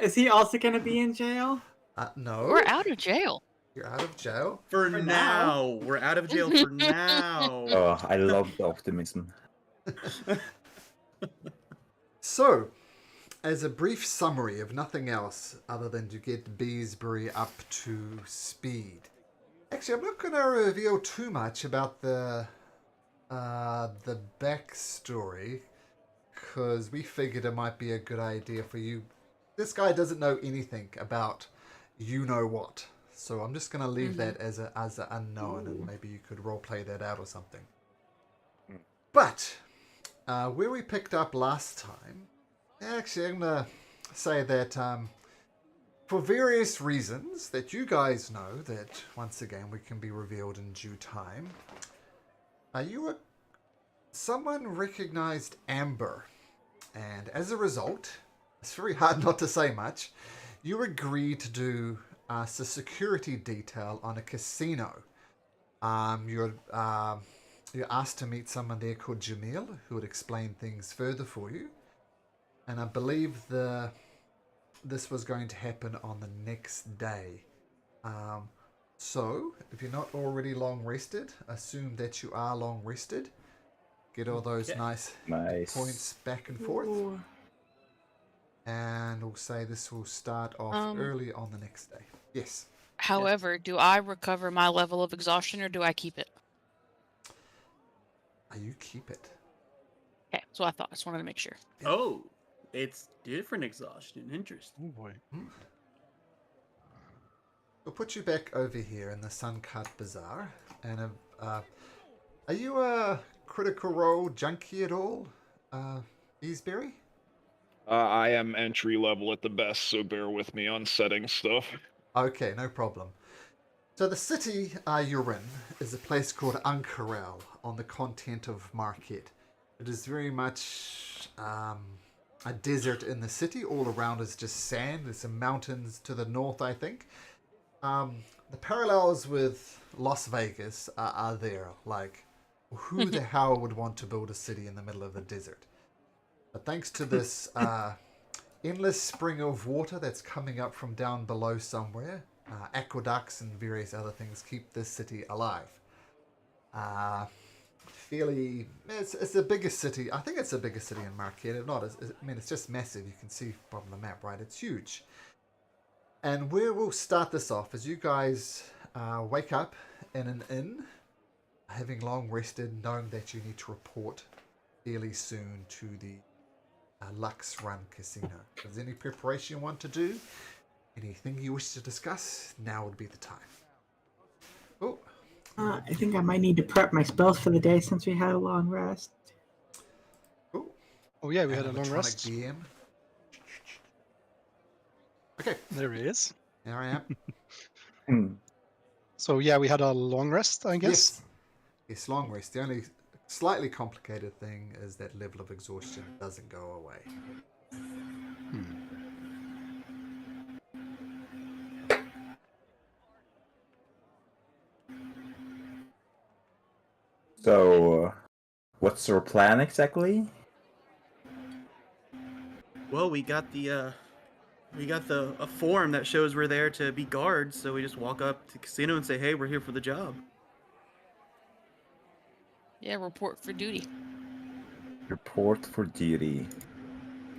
Is he also gonna be in jail? No. We're out of jail. You're out of jail? For now. We're out of jail for now. Oh, I love the optimism. So, as a brief summary of nothing else other than to get Beesbury up to speed. Actually, I'm not going to reveal too much about the backstory, because we figured it might be a good idea for you. This guy doesn't know anything about you-know-what, so I'm just going to leave that as an unknown, and maybe you could roleplay that out or something. But, where we picked up last time, actually, I'm going to say that for various reasons that you guys know, that once again we can be revealed in due time, someone recognized Amber, and as a result, it's very hard not to say much, you agreed to do a security detail on a casino. You're asked to meet someone there called Jamil, who would explain things further for you. And I believe this was going to happen on the next day. So, if you're not already long rested, assume that you are long rested. Get all those nice points back and forth. Ooh. And we'll say this will start off early on the next day. Yes. However, do I recover my level of exhaustion or do I keep it? You keep it. Okay, so I thought. I just wanted to make sure. Oh, it's different exhaustion. Interesting. Oh boy. We'll put you back over here in the Suncut Bazaar. And are you a Critical Role junkie at all, Easberry? I am entry level at the best, so bear with me on setting stuff. Okay, no problem. So the city you're in is a place called Ankarel on the continent of Marquette. It is very much a desert in the city. All around is just sand. There's some mountains to the north, I think. The parallels with Las Vegas are there. Like, who the hell would want to build a city in the middle of the desert? But thanks to this endless spring of water that's coming up from down below somewhere, aqueducts and various other things keep this city alive. It's the biggest city. I think it's the biggest city in Marquette. If not, it's just massive. You can see from the map, right? It's huge. And where we'll start this off is you guys wake up in an inn, having long rested, knowing that you need to report fairly soon to the Lux Run Casino. If there's any preparation you want to do, anything you wish to discuss, now would be the time. Oh. I think I might need to prep my spells for the day since we had a long rest. Oh yeah, we had a long Animatronic rest. DM. Okay, There he is. there I am. So yeah, we had a long rest, I guess. Yes, long rest. The only slightly complicated thing is that level of exhaustion doesn't go away. So, what's your plan exactly? Well, we got a form that shows we're there to be guards, so we just walk up to the casino and say, "Hey, we're here for the job." Yeah, report for duty. Report for duty.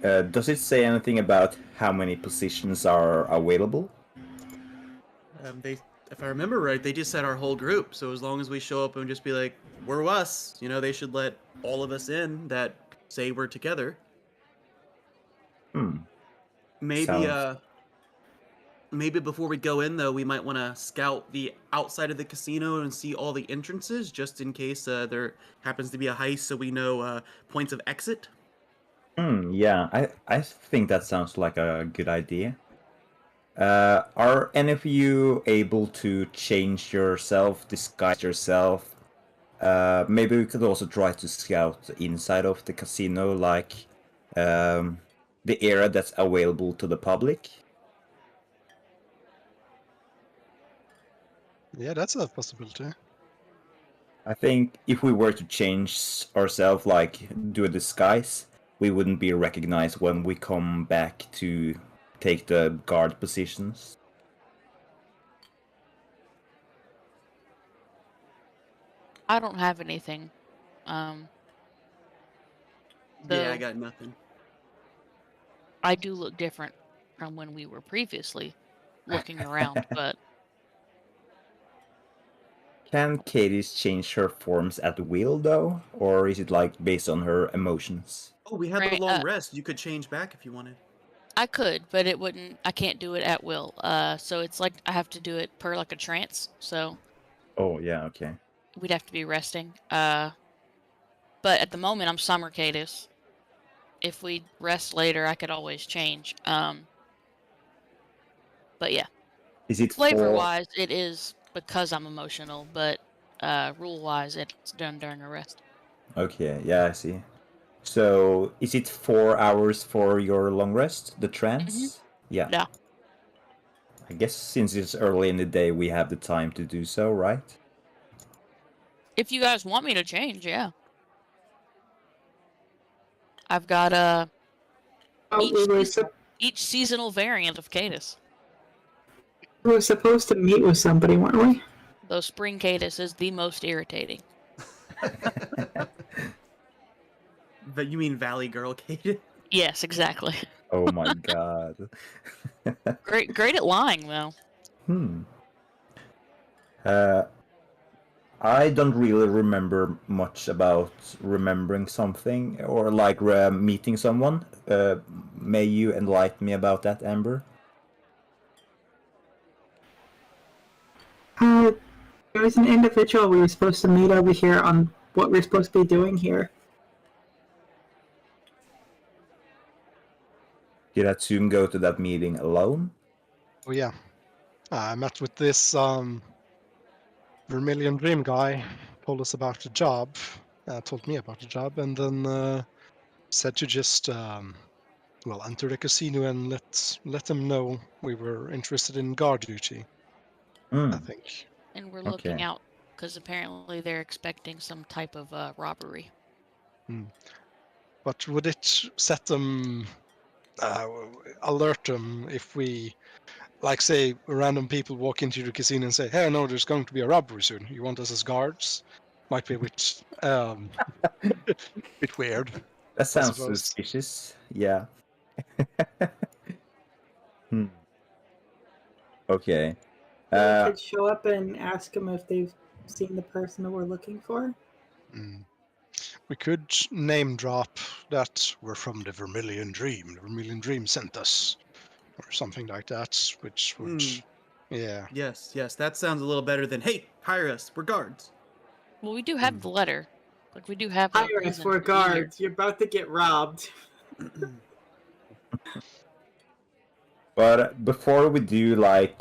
Does it say anything about how many positions are available? If I remember right, they just said our whole group. So as long as we show up and just be like, "We're us," they should let all of us in that say we're together. Maybe Sounds- maybe before we go in though, we might want to scout the outside of the casino and see all the entrances, just in case there happens to be a heist, so we know points of exit. Yeah, I think that sounds like a good idea. Are any of you able to change yourself, disguise yourself? Maybe we could also try to scout the inside of the casino, like the area that's available to the public. Yeah, that's a possibility. I think if we were to change ourselves, like do a disguise, we wouldn't be recognized when we come back to take the guard positions. I don't have anything. Yeah, I Though got nothing. I do look different from when we were previously looking around, but Can Katie's change her forms at will, though? Or is it like based on her emotions? Oh, we had the Right, long rest. You could change back if you wanted. I could, but it wouldn't. I can't do it at will. So it's like I have to do it per like a trance. So Oh, yeah, okay. we'd have to be resting. But at the moment, I'm Summer Cadis. If we rest later, I could always change. But yeah, Is it flavor-wise, it is because I'm emotional, but rule-wise, it's done during a rest. Okay, yeah, I see. So, is it 4 hours for your long rest, the trance? Yeah. Yeah. I guess since it's early in the day, we have the time to do so, right? If you guys want me to change, yeah. I've got Oh, each seasonal variant of Cadis. we were supposed to meet with somebody, weren't we? Though Spring Cadis is the most irritating. But you mean Valley Girl, Kate? Yes, exactly. Oh my god. Great at lying though. I don't really remember much about remembering something or like meeting someone. May you enlighten me about that, Amber? There was an individual we were supposed to meet over here on what we're supposed to be doing here. Did Hatsum go to that meeting alone? Oh yeah, I met with this Vermilion Dream guy. Told us about the job. Told me about the job, and then said to just enter the casino and let them know we were interested in guard duty. I think. And we're looking Okay. out because apparently they're expecting some type of robbery. But would it set them, alert them if we, like, say, random people walk into the casino and say, "Hey, no, there's going to be a robbery soon. You want us as guards?" Might be a bit, bit weird. That sounds suppose. suspicious. Yeah. Okay. We could show up and ask them if they've seen the person that we're looking for. We could name drop that we're from the Vermilion Dream. The Vermilion Dream sent us, or something like that, which would, yeah. Yes, that sounds a little better than, hey, hire us, we're guards. Well, we do have the letter. Like we do have. a Hire us reason for to be here. guards. You're about to get robbed. But before we do like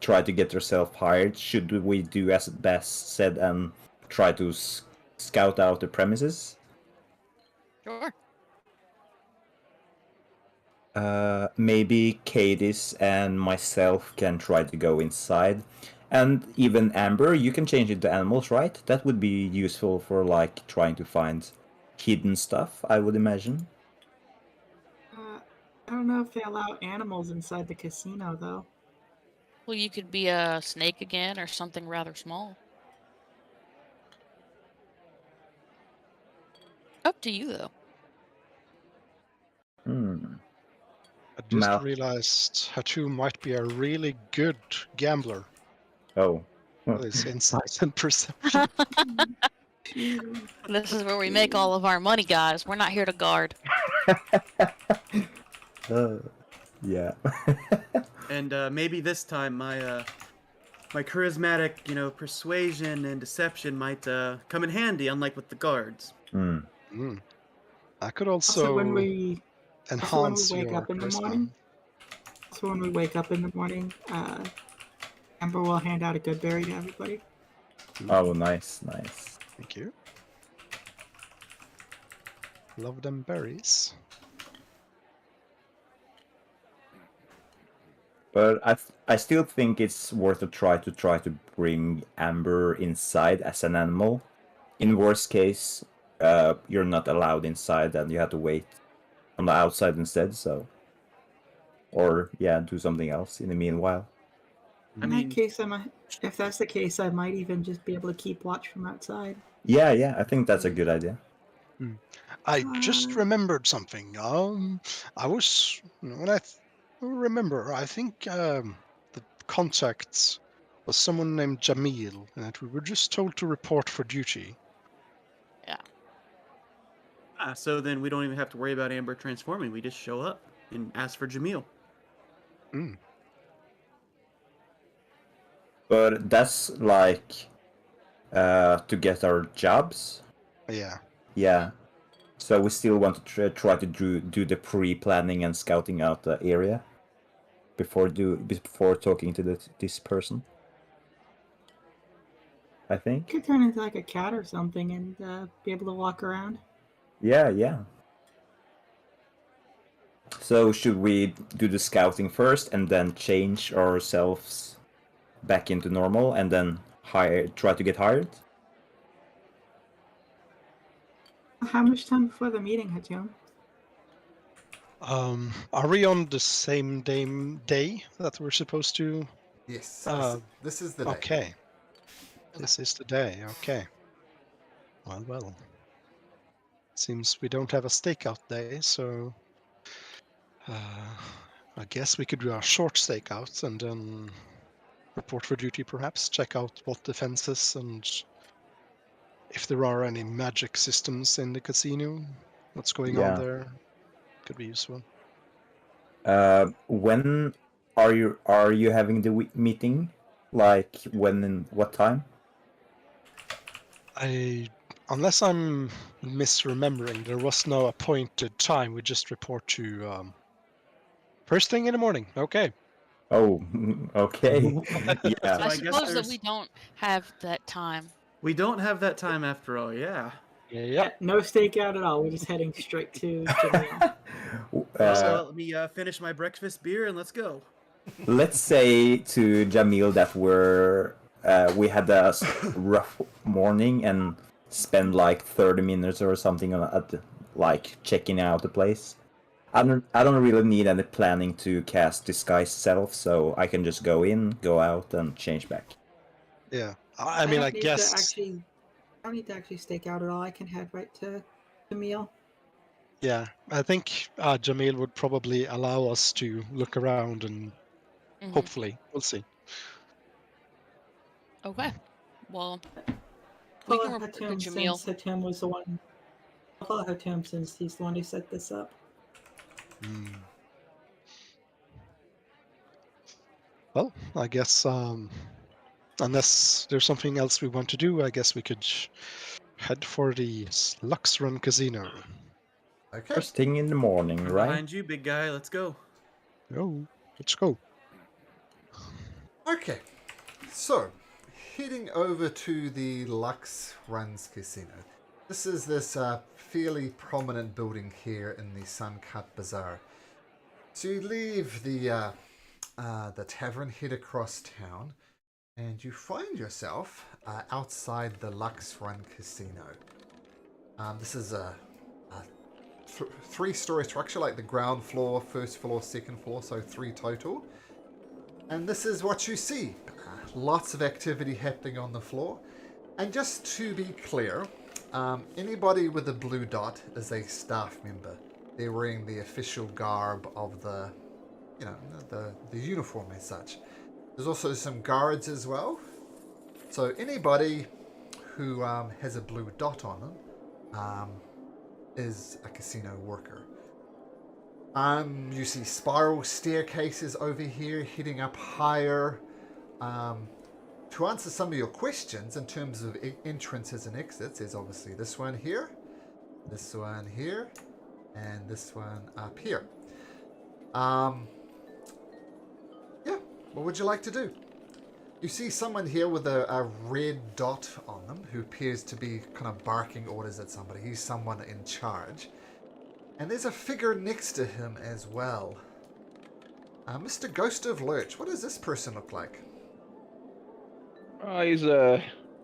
try to get yourself hired, should we do as best said and try to scout out the premises? Sure. Maybe Cadis and myself can try to go inside. And even Amber, you can change into animals, right? That would be useful for like trying to find hidden stuff, I would imagine. I don't know if they allow animals inside the casino, though. Well, you could be a snake again or something rather small. Up to you, though. I just Mal- realized Hatu might be a really good gambler. Oh. With his insight and perception. This is where we make all of our money, guys. We're not here to guard. Yeah. And maybe this time my my charismatic, persuasion and deception might come in handy, unlike with the guards. I could Also, also when we enhance wake your up in the charisma. morning, Amber will hand out a good berry to everybody. Oh, nice. Thank you. Love them berries. But I still think it's worth a try to bring Amber inside as an animal. In worst case, you're not allowed inside, and you have to wait on the outside instead. So, or yeah, do something else in the meanwhile. I In mean, that case, if that's the case, I might even just be able to keep watch from outside. Yeah, I think that's a good idea. I just remembered something. I was when remember. I think the contact was someone named Jamil, and that we were just told to report for duty. so then we don't even have to worry about Amber transforming. We just show up and ask for Jamil. Mm. But that's like to get our jobs. Yeah. Yeah. So we still want to try to do the pre-planning and scouting out the area before talking to this person. I think. Could turn into like a cat or something and be able to walk around. Yeah. So should we do the scouting first and then change ourselves back into normal and then try to get hired? How much time before the meeting, Hatum? Are we on the same day that we're supposed to? Yes, Uh, this is the day. Okay. This is the day. Okay. Well. Seems we don't have a stakeout day, so I guess we could do a short stakeout and then report for duty, perhaps check out what defenses and if there are any magic systems in the casino, what's going on there, could be useful. When are you having the meeting? Like when and what time? Unless I'm misremembering, there was no appointed time. We just report to first thing in the morning. Okay. Oh, okay. Yeah. So I I guess suppose that there's- we don't have that time. We don't have that time after all, yeah. Yeah. No stakeout at all. We're just heading straight to Jamil. So let me finish my breakfast beer and let's go. Let's say to Jamil that we had a rough morning and spend like 30 minutes or something like checking out the place. I don't really need any planning to cast disguise self, so I can just go in, go out, and change back. Yeah. I mean, I don't need to guess. I don't need to actually stake out at all. I can head right to Jamil. Yeah, I think Jamil would probably allow us to look around and Mhm. hopefully we'll see. Okay. Well, we Follow can report to Hatum Jamil. since Hatum was the one. I'll follow Hatum since he's the one who set this up. Well, I guess unless there's something else we want to do, I guess we could head for the Lux Run Casino. Okay. First thing in the morning, I'm right? behind you, big guy. Let's go. Oh, let's go. Okay. So, heading over to the Lux Runs Casino. This is this fairly prominent building here in the Suncut Bazaar. So you leave the tavern, head across town, and you find yourself outside the Lux Run Casino. This is a three-story structure, like the ground floor, first floor, second floor, so 3 total. And this is what you see. Lots of activity happening on the floor. And just to be clear, anybody with a blue dot is a staff member. They're wearing the official garb of the uniform as such. There's also some guards as well. So anybody who has a blue dot on them is a casino worker. You see spiral staircases over here heading up higher. To answer some of your questions in terms of entrances and exits, there's obviously this one here, and this one up here. Yeah, what would you like to do? You see someone here with a red dot on them who appears to be kind of barking orders at somebody. He's someone in charge. And there's a figure next to him as well. Mr. Ghost of Lurch, what does this person look like? He's a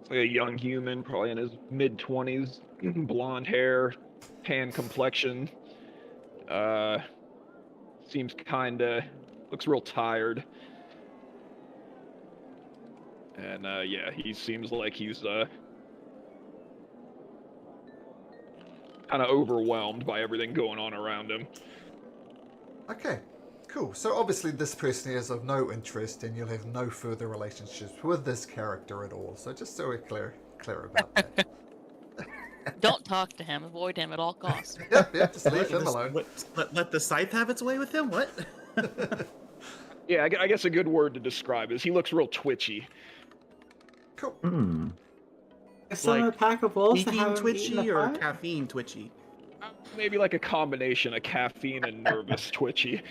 Like a young human, probably in his mid-20s, blonde hair, tan complexion. Seems looks real tired. And yeah, he seems like he's kind of overwhelmed by everything going on around him. Okay, cool. So obviously this person is of no interest, and you'll have no further relationships with this character at all. So just so we're clear about that. Don't talk to him. Avoid him at all costs. Yep, just leave him Just alone. let the scythe have its way with him? What? Yeah, I guess a good word to describe is he looks real twitchy. Cool. Hmm. A summer Like, pack of wolves that Speaking haven't eaten twitchy the or fire? caffeine twitchy? Maybe like a combination of caffeine and nervous twitchy.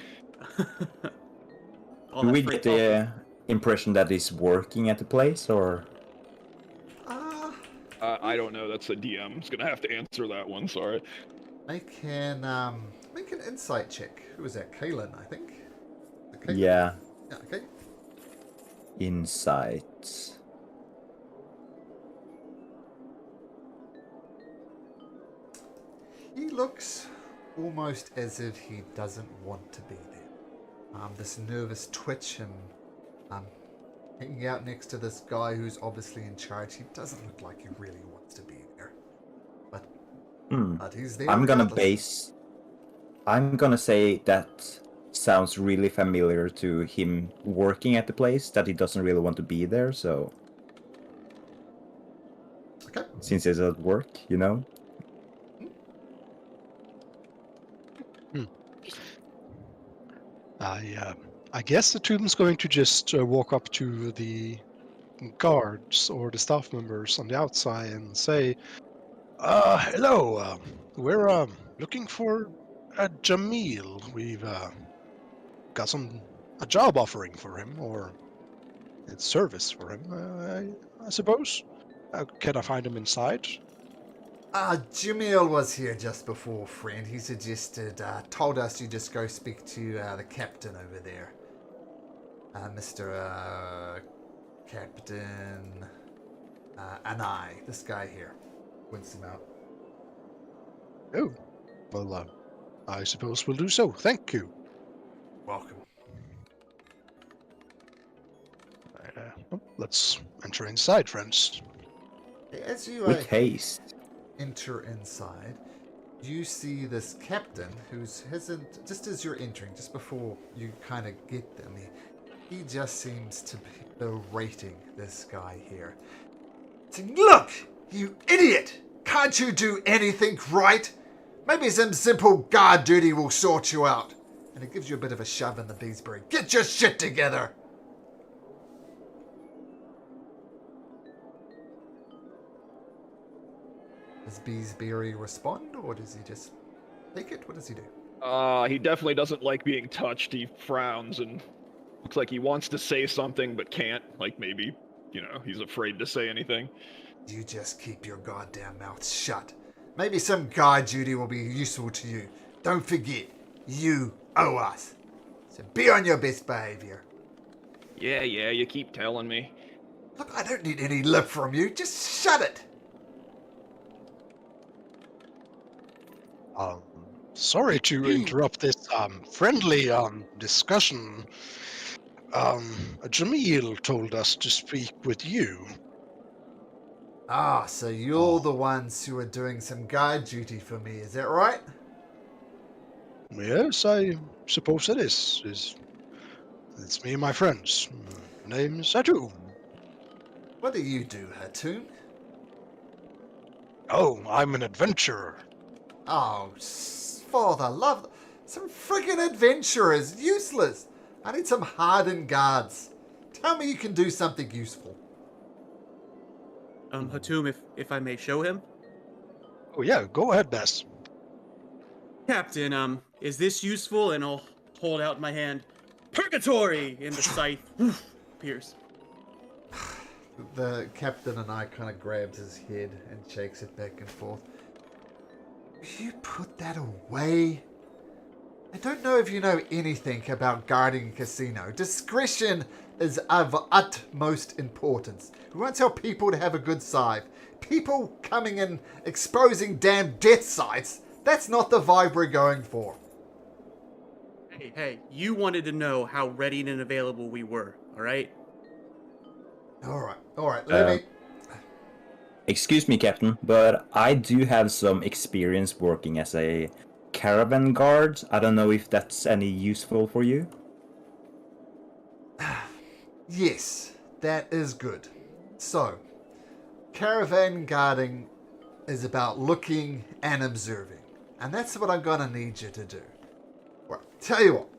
All Do that we free get coffee. the impression that he's working at the place, or? I don't know. That's a DM. Is gonna have to answer that one. Sorry. Make an insight check. Who was that? Kaylin, I think. Kaylin? Yeah, Yeah. Okay. insight. He looks almost as if he doesn't want to be there. This nervous twitch and hanging out next to this guy who's obviously in charge. He doesn't look like he really wants to be there. But he's there. I'm regardless. I'm gonna say that sounds really familiar to him working at the place, that he doesn't really want to be there, so Okay. since it's at work, you know? I guess the Tomb's going to just walk up to the guards or the staff members on the outside and say, hello, we're looking for Jamil. We've got a job offering for him, or a service for him, I suppose. Can I find him inside? Jamil was here just before, friend. He suggested, told us you just go speak to the captain over there. Mr. Captain Anai, this guy here. Points him out. Oh, well, I suppose we'll do so. Thank you. Welcome. Well, let's enter inside, friends. As you With haste. enter inside, you see this captain who's hasn't, just as you're entering, just before you kind of get them, he just seems to be berating this guy here. Saying, look, you idiot! Can't you do anything right? Maybe some simple guard duty will sort you out. And it gives you a bit of a shove in the beesbury. Get your shit together! Does Beesbury respond, or does he just take it? What does he do? He definitely doesn't like being touched. He frowns and looks like he wants to say something but can't. Like maybe, he's afraid to say anything. You just keep your goddamn mouth shut. Maybe some guard duty will be useful to you. Don't forget, you owe us. So be on your best behavior. Yeah, you keep telling me. Look, I don't need any lip from you. Just shut it. Sorry to interrupt this friendly discussion. Jamil told us to speak with you. Ah, so you're the ones who are doing some guard duty for me, is that right? Yes, I suppose it is. It's me and my friends. Name's Atu. What do you do, Hatoon? Oh, I'm an adventurer. Oh, for the love... Some friggin' adventurers, useless. I need some hardened guards. Tell me you can do something useful. Hatum, if I may show him. Oh yeah, go ahead, Bess. Captain, is this useful? And I'll hold out my hand. Purgatory! And the scythe appears. The captain and I kind of grabs his head and shakes it back and forth. You put that away? I don't know if you know anything about guarding a casino. Discretion is of utmost importance. We want our people to have a good scythe. People coming in exposing damn death sites, that's not the vibe we're going for. Hey, you wanted to know how ready and available we were, alright? Alright, let me... Excuse me, Captain, but I do have some experience working as a caravan guard. I don't know if that's any useful for you. Yes, that is good. So, caravan guarding is about looking and observing. And that's what I'm going to need you to do. Well, tell you what.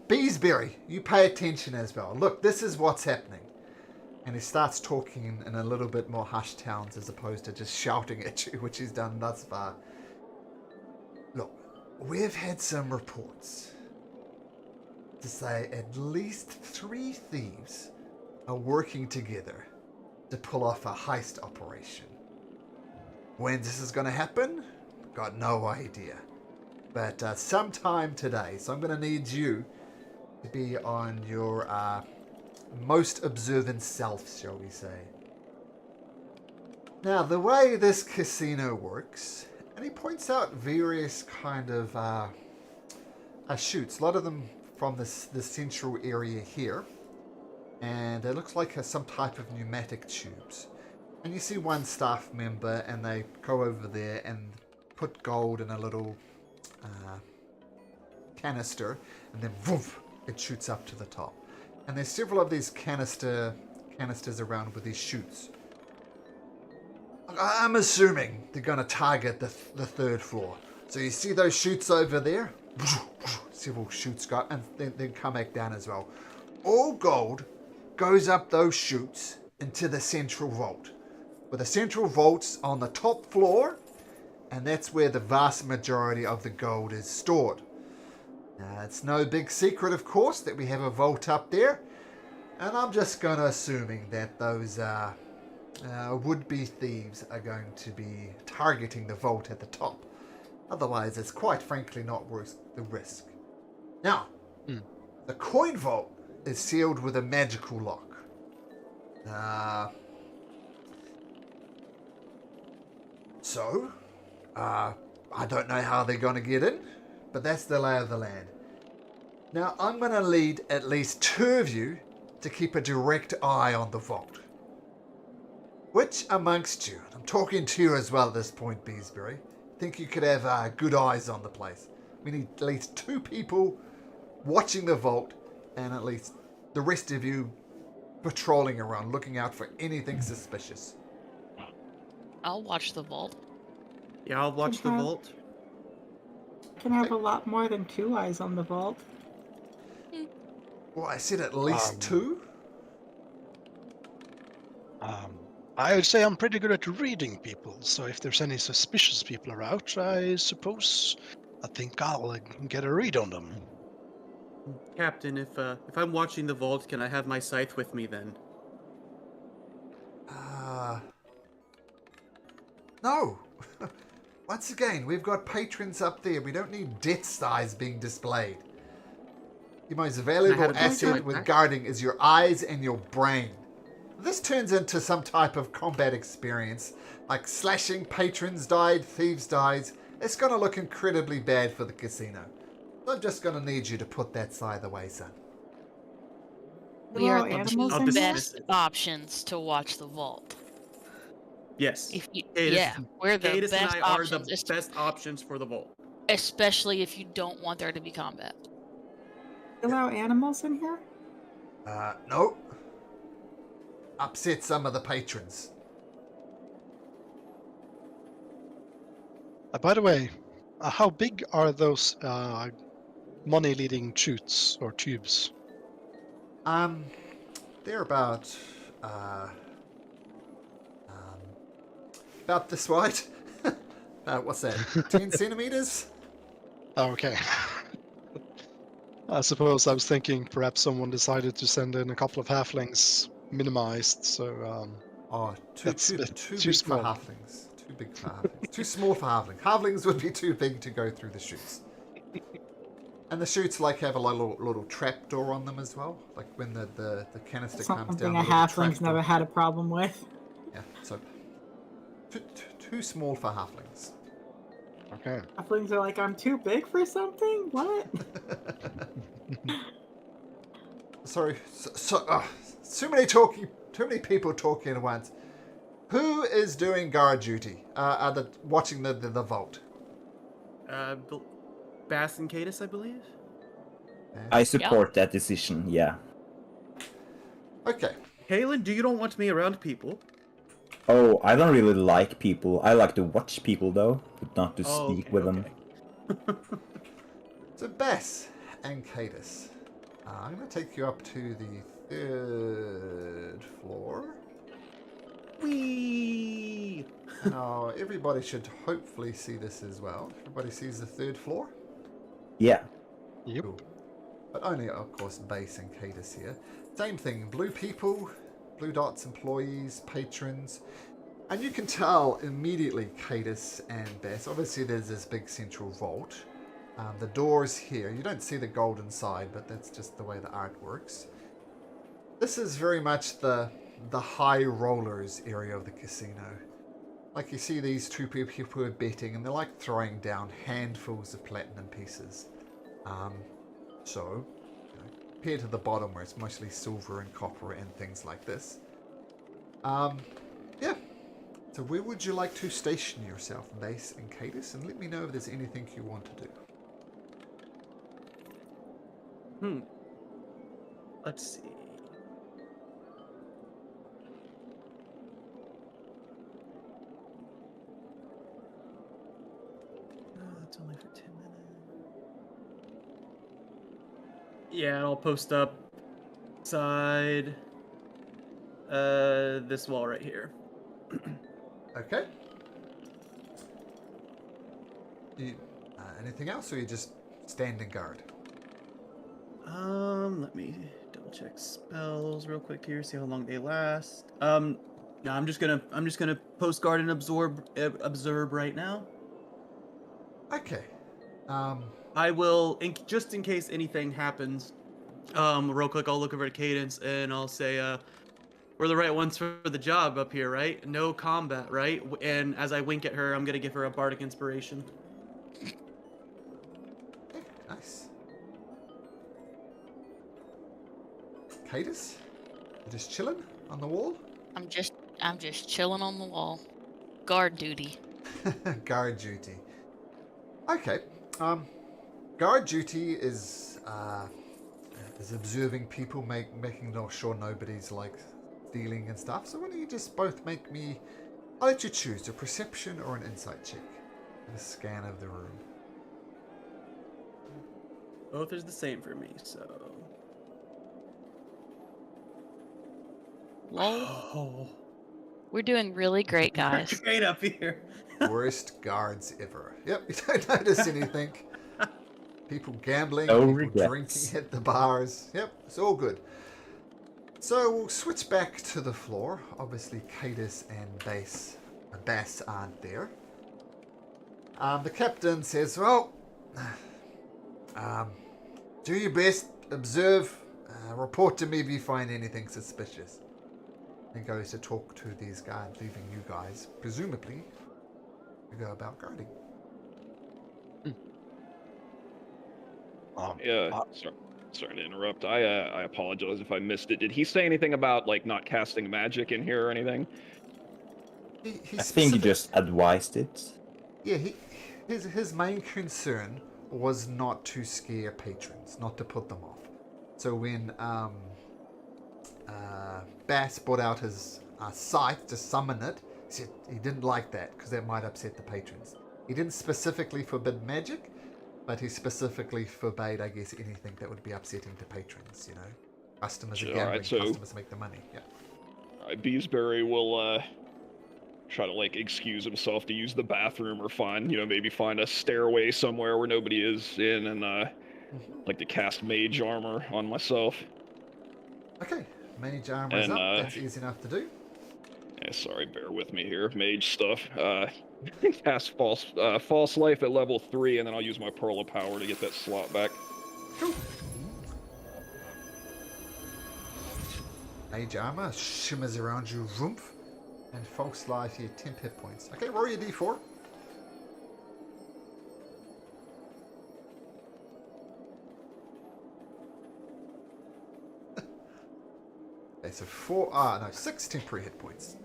Beesbury, you pay attention as well. Look, this is what's happening. And he starts talking in a little bit more hushed tones as opposed to just shouting at you, which he's done thus far. Look, we've had some reports to say at least 3 thieves are working together to pull off a heist operation. When this is going to happen, got no idea. But sometime today, so I'm going to need you to be on your most observant self, shall we say. Now, the way this casino works, and he points out various kind of chutes, a lot of them from the central area here, and it looks like some type of pneumatic tubes. And you see one staff member, and they go over there and put gold in a little canister, and then woof, it shoots up to the top. And there's several of these canisters around with these chutes. I'm assuming they're going to target the 3rd floor. So you see those chutes over there? Several chutes go, and then come back down as well. All gold goes up those chutes into the central vault. With the central vault's on the top floor, and that's where the vast majority of the gold is stored. Now, it's no big secret, of course, that we have a vault up there, and I'm just going to assuming that those would-be thieves are going to be targeting the vault at the top. Otherwise, it's quite frankly not worth the risk. Now, the coin vault is sealed with a magical lock. I don't know how they're going to get in, but that's the lay of the land. Now, I'm going to lead at least 2 of you to keep a direct eye on the vault. Which amongst you, I'm talking to you as well at this point, Beesbury, think you could have good eyes on the place? We need at least 2 people watching the vault, and at least the rest of you patrolling around, looking out for anything suspicious. I'll watch the vault. Yeah, I'll watch the vault. Can have a lot more than 2 eyes on the vault. Well, I said at least 2? I would say I'm pretty good at reading people, so if there's any suspicious people around, I think I'll get a read on them. Captain, if I'm watching the vault, can I have my scythe with me then? No. Once again, we've got patrons up there. We don't need death size being displayed. Your most valuable asset with guarding is your eyes and your brain. If this turns into some type of combat experience, like slashing patrons died, thieves died, it's going to look incredibly bad for the casino. So I'm just going to need you to put that scythe away, son. We are Hello, the animals 2 in here? best options to watch the vault. Yes. If you, Cadus- yeah, we're the Cadus best and I are options, the best options for the vault. especially if you don't want there to be combat. Allow animals in here? No. Upset some of the patrons. By the way, how big are those money-leading chutes or tubes? They're about this wide. What's that? 10 centimeters? Oh, okay. I suppose I was thinking perhaps someone decided to send in a couple of halflings minimized, so Too That's a big bit for too small. halflings. Too big for halflings. Too small for halflings. Halflings would be too big to go through the chutes. And the chutes like have a little trap door on them as well. Like when the canister comes Something down. a the little halfling's trap never door- had a problem with. Yeah, so too small for halflings. Okay. Halflings are like, I'm too big for something? What? Sorry, too many people talking at once. Who is doing guard duty? Watching the vault? Bass and Cadis, I believe. I support that decision, yeah. Okay. Halen, you don't want me around people. Oh, I don't really like people. I like to watch people, though, but not to Oh, speak okay, with them. okay. So Bass and Cadis, I'm going to take you up to the 3rd floor. Whee! Now, everybody should hopefully see this as well. Everybody sees the 3rd floor? Yeah. Yep. Cool. But only, of course, Bass and Cadis here. Same thing, blue people, blue dots, employees, patrons. And you can tell immediately Cadis and Bass. Obviously, there's this big central vault. The doors here, you don't see the golden side, but that's just the way the art works. This is very much the high rollers area of the casino. Like you see these two people who are betting, and they're like throwing down handfuls of platinum pieces. So, compared to the bottom where it's mostly silver and copper and things like this. Yeah. So where would you like to station yourself, Bass and Cadis? And let me know if there's anything you want to do. Let's see. It's only for 10 minutes. Yeah, I'll post up side this wall right here. Okay. Anything else, or you just standing guard? Let me double check spells real quick here, see how long they last. No, I'm just gonna post guard and observe right now. Okay. I will, just in case anything happens, real quick, I'll look over at Cadence and I'll say, we're the right ones for the job up here, right? No combat, right? And as I wink at her, I'm gonna give her a bardic inspiration. Okay, nice. Cadis, you just chilling on the wall? I'm just chilling on the wall. Guard duty. Guard duty. Okay. Guard duty is observing people, making sure nobody's like stealing and stuff. So why don't you just both make me? I'll let you choose a perception or an insight check. And a scan of the room. Both is the same for me, so. Lol. Oh, We're doing really great, guys. great up here. Worst guards ever. Yep, you don't notice anything. People gambling, No people regrets. drinking at the bars. Yep, it's all good. So we'll switch back to the floor. Obviously, Cadis and Bass aren't there. The captain says, well, do your best, observe, report to me if you find anything suspicious. And goes to talk to these guys, leaving you guys, presumably, to go about guarding. Yeah, sorry to interrupt. I apologize if I missed it. Did he say anything about like not casting magic in here or anything? He I think he specific- just advised it. Yeah, his main concern was not to scare patrons, not to put them off. So when Bass brought out his scythe to summon it, he said he didn't like that because that might upset the patrons. He didn't specifically forbid magic, but he specifically forbade, I guess, anything that would be upsetting to patrons, you know? Customers Sure, are gambling, alright, so- customers make the money, yeah. Beesbury will try to like excuse himself to use the bathroom or maybe find a stairway somewhere where nobody is in, and like to cast mage armor on myself. Okay, mage armor is And, up, that's easy enough to do. Yeah, sorry, bear with me here. Mage stuff. Cast false life at level 3, and then I'll use my Pearl of Power to get that slot back. Cool. Mage armor shimmers around you, Rumpf, and false life here, 10 hit points. Okay, roll your d4. Okay, so 6 temporary hit points.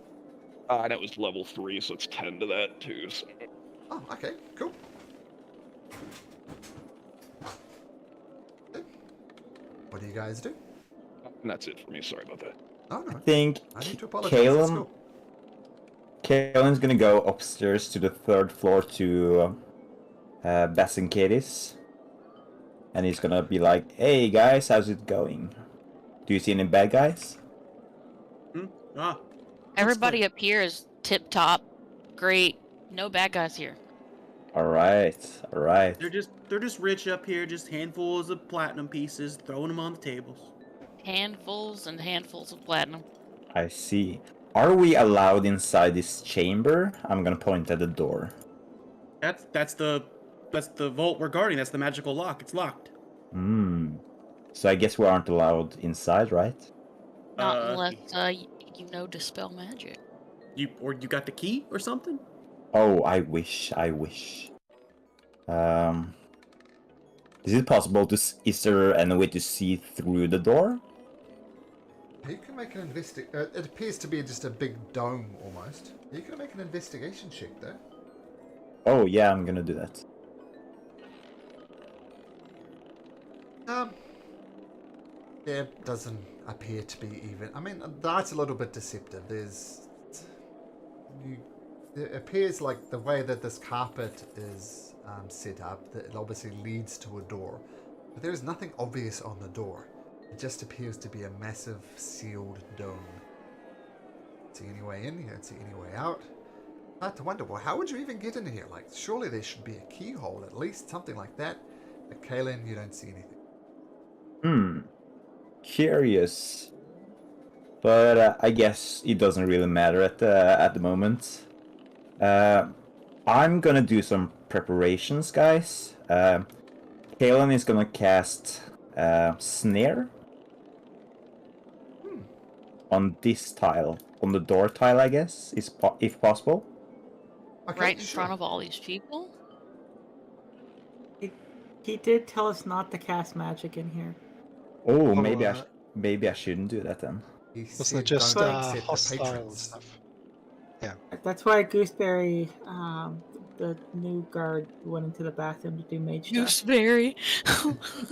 That was level 3, so it's 10 to that too. So. Oh, okay, cool. Okay. What do you guys do? And that's it for me. Sorry about that. Oh, no. I think I need to apologize. Let's go. Kalen's gonna go upstairs to the 3rd floor to Bass and Katie's. And he's gonna be like, hey guys, how's it going? Do you see any bad guys? Ah, Everybody up here is tip top, great. No bad guys here. Alright, alright. they're just rich up here, just handfuls of platinum pieces, throwing them on the tables. Handfuls and handfuls of platinum. I see. Are we allowed inside this chamber? I'm gonna point at the door. That's the vault we're guarding. That's the magical lock. It's locked. So I guess we aren't allowed inside, right? Not Uh, unless you know dispel magic. You got the key or something? Oh, I wish. Is it possible to... Is there any way to see through the door? You can make an it appears to be just a big dome, almost. You can make an investigation check, though. Oh, yeah, I'm gonna do that. There doesn't appear to be even... I mean, that's a little bit deceptive. It appears like the way that this carpet is set up, that it obviously leads to a door. But there is nothing obvious on the door. It just appears to be a massive sealed dome. Don't see any way in, you don't see any way out. I have to wonder, well, how would you even get in here? Like, surely there should be a keyhole, at least, something like that. But Kalen, you don't see anything. Curious. But I guess it doesn't really matter at the moment. I'm gonna do some preparations, guys. Kalen is gonna cast Snare on this tile, on the door tile, I guess, if possible. Okay, Right in sure. front of all these people? He did tell us not to cast magic in here. Oh, Oh, maybe I shouldn't do that then. He Wasn't said it just don't accept the hostile patrons. stuff? That's why Gooseberry, the new guard, went into the bathroom to do mage stuff. Gooseberry.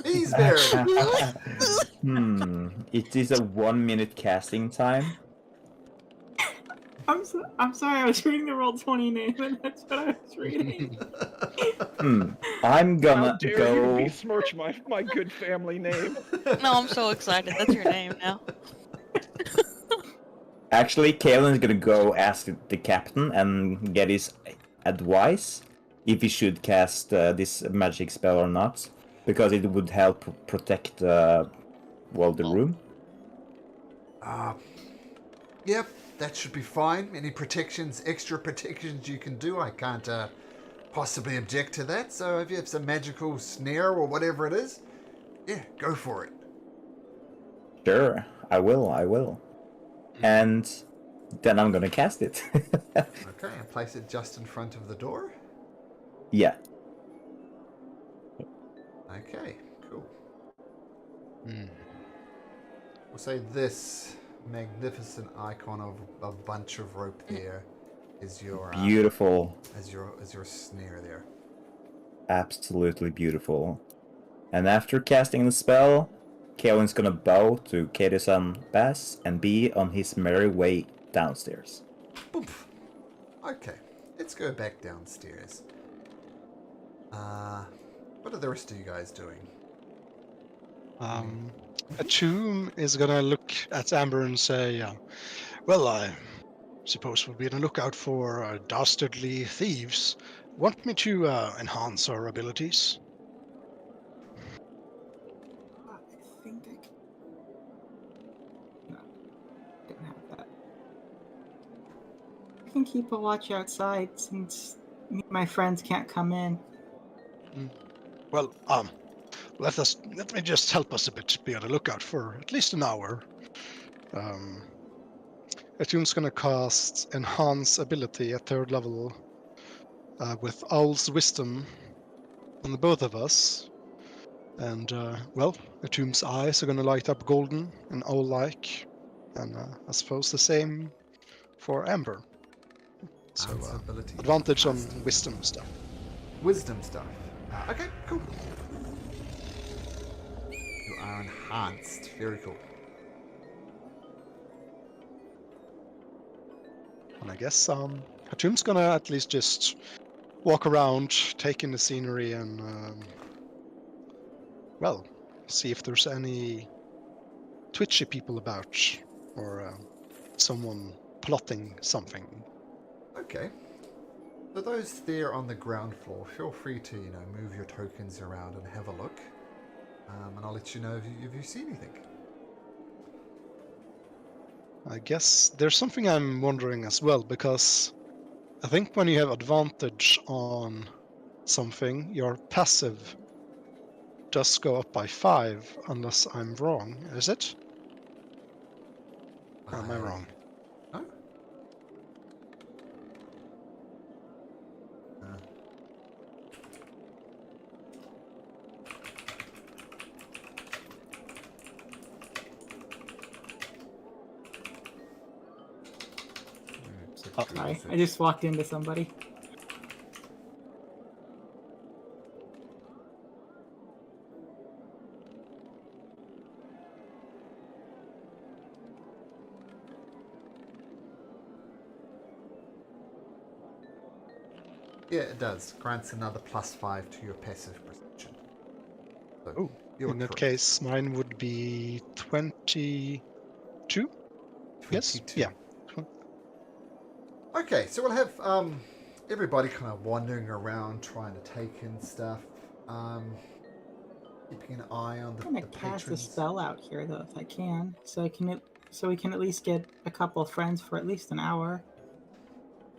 He's very... It is a 1-minute casting time. I'm sorry, I was reading the Roll20 name, and that's what I was reading. I'm How gonna dare go. you besmirch my good family name? No, I'm so excited. That's your name now. Actually, Kalen's gonna go ask the captain and get his advice if he should cast this magic spell or not, because it would help protect the room. Yep, that should be fine. Any protections, extra protections you can do, I can't possibly object to that. So if you have some magical snare or whatever it is, yeah, go for it. Sure, I will. And then I'm gonna cast it. Okay, and place it just in front of the door. Yeah. Okay, cool. We'll say this magnificent icon of a bunch of rope there is your Beautiful. as your snare there. Absolutely beautiful. And after casting the spell, Kalen's gonna bow to Katis and Bass and be on his merry way downstairs. Boom. Okay, let's go back downstairs. What are the rest of you guys doing? Atum is gonna look at Amber and say, well, I suppose we'll be on the lookout for dastardly thieves. Want me to enhance our abilities? I think I can... No, didn't have that. I can keep a watch outside since me and my friends can't come in. Well, let me just help us a bit. Be on the lookout for at least an hour. Attune's gonna cast Enhance Ability at 3rd level with Owl's Wisdom on the both of us. And, well, Attune's eyes are gonna light up golden and owl-like. And I suppose the same for Amber. So, Ability. advantage on Wisdom stuff. Wisdom stuff. Okay, cool. You are enhanced. Very cool. And I guess Attune's gonna at least just walk around, take in the scenery, and well, see if there's any twitchy people about, or someone plotting something. Okay. For those there on the ground floor, feel free to, move your tokens around and have a look. And I'll let you know if you see anything. I guess there's something I'm wondering as well, because I think when you have advantage on something, your passive does go up by 5, unless I'm wrong. Is it? Or am I wrong? No? Sorry, I just walked into somebody. Yeah, it does. Grants another +5 to your passive perception. So Oh, you're in that correct. case, mine would be 22? Yes? 22. Yeah. Okay, so we'll have everybody kind of wandering around trying to take in stuff. Keeping an eye on I'm the gonna cast a patrons. spell out here though, if I can, so we can at least get a couple of friends for at least an hour.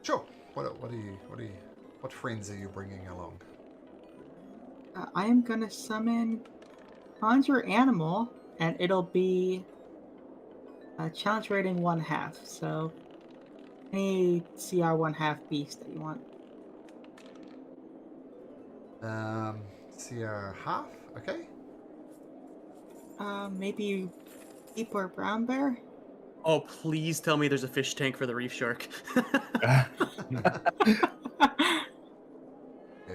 Sure. What friends are you bringing along? I am gonna summon Conjure Animal, and it'll be a challenge rating 1/2. So any CR 1/2 beast that you want. CR half. Okay. Maybe Deep or Brown Bear. Oh, please tell me there's a fish tank for the reef shark. Yeah,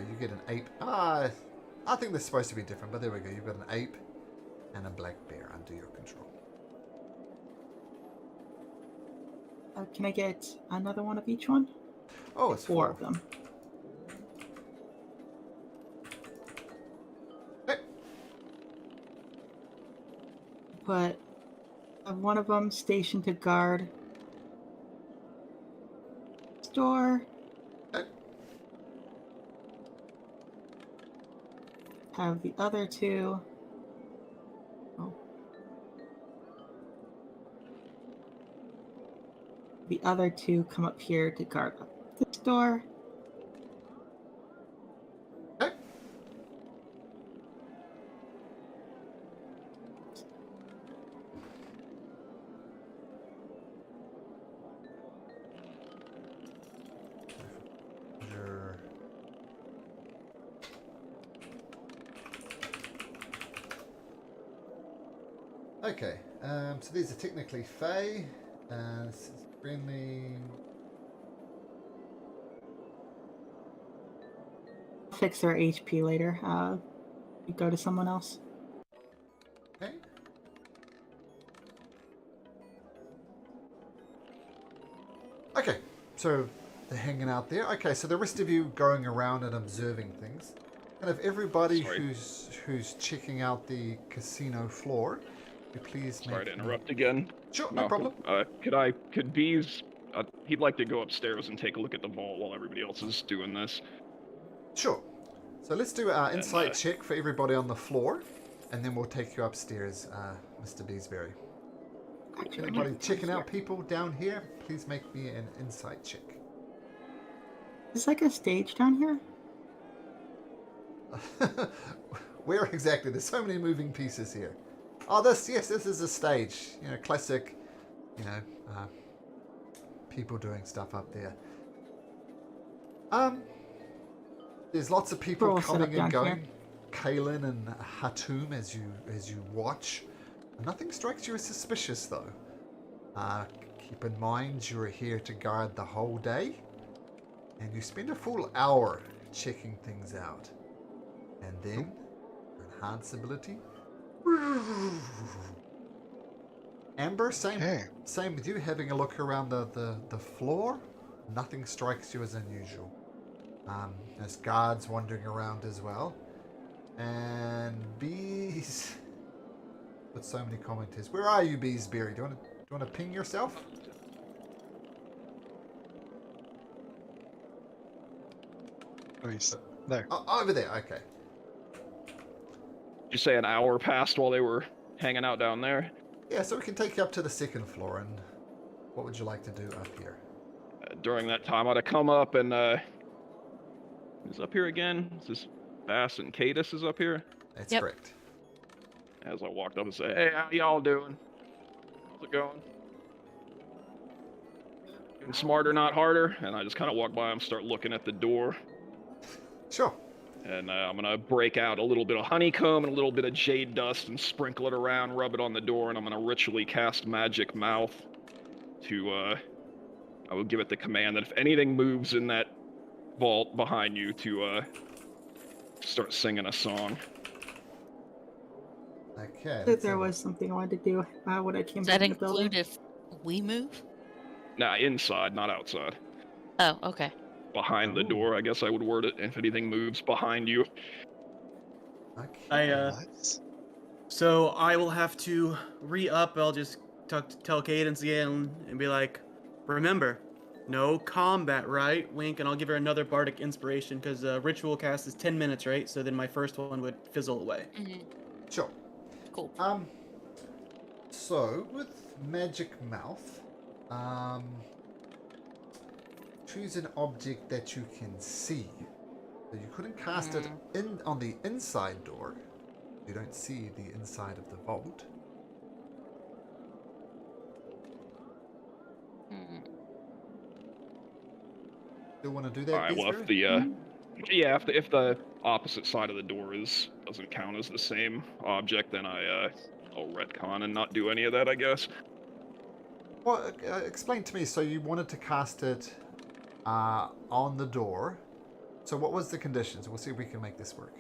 you get an ape. I think they're supposed to be different, but there we go. You've got an ape and a black bear under your control. Can I get another one of each one? Oh, it's 4 of them. Okay. Put one of them stationed to guard store. Okay. Have the other 2. Oh. The other 2 come up here to guard up this door. Okay. Sure. Okay, so these are technically Fae, and this is friendly. Fix their HP later. You go to someone else. Okay. Okay, so they're hanging out there. Okay, so the rest of you going around and observing things. And if everybody Sorry. who's checking out the casino floor, could you please Sorry to make interrupt again. Sure, no problem. Could Bees, he'd like to go upstairs and take a look at the vault while everybody else is doing this. Sure. So let's do our insight uh, check for everybody on the floor, and then we'll take you upstairs, Mr. Beesbury. Actually, Anybody checking out people down here, please make me an insight check. Is like a stage down here? Where exactly? There's so many moving pieces here. Oh, this is a stage. You know, classic, you know, people doing stuff up there. There's lots of people We're all set up coming and down here. going. Kaelin and Hatum as you watch. Nothing strikes you as suspicious though. Keep in mind you're here to guard the whole day, and you spend a full hour checking things out. And then, enhance ability. Amber, Okay. same with you, having a look around the floor. Nothing strikes you as unusual. There's guards wandering around as well. And bees. With so many commenters. Where are you, Beesberry? Do you want to ping yourself? Oh, he's there. Oh, over there. Okay. Did you say an hour passed while they were hanging out down there? Yeah, so we can take you up to the second floor. And what would you like to do up here? During that time, I'd have come up and who's up here again? Is this Bass and Cadis is up here? That's Yep. correct. As I walked up and say, "Hey, how y'all doing? How's it going? Getting smarter, not harder." And I just kind of walk by and start looking at the door. Sure. And I'm gonna break out a little bit of honeycomb and a little bit of jade dust and sprinkle it around, rub it on the door, and I'm gonna ritually cast Magic Mouth to I will give it the command that if anything moves in that vault behind you to start singing a song. Okay. That there was something I wanted to do when I came Does that back to the building. include if we move? Nah, inside, not outside. Oh, okay. Behind the Ooh. door, I guess I would word it. If anything moves behind you. I Okay. Nice. So I will have to re-up. I'll just tell Cadence again and be like, remember, no combat, right? Wink, and I'll give her another bardic inspiration because ritual cast is 10 minutes, right? So then my first one would fizzle away. Hmm. Sure. Cool. So with Magic Mouth, choose an object that you can see. So you couldn't cast it in on the inside door. You don't see the inside of the vault. Hmm. Still want to do that? All right. Well, if Beesbury? the if the opposite side of the door doesn't count as the same object, then I'll retcon and not do any of that, I guess. Well, explain to me. So you wanted to cast it on the door. So what was the conditions? We'll see if we can make this work.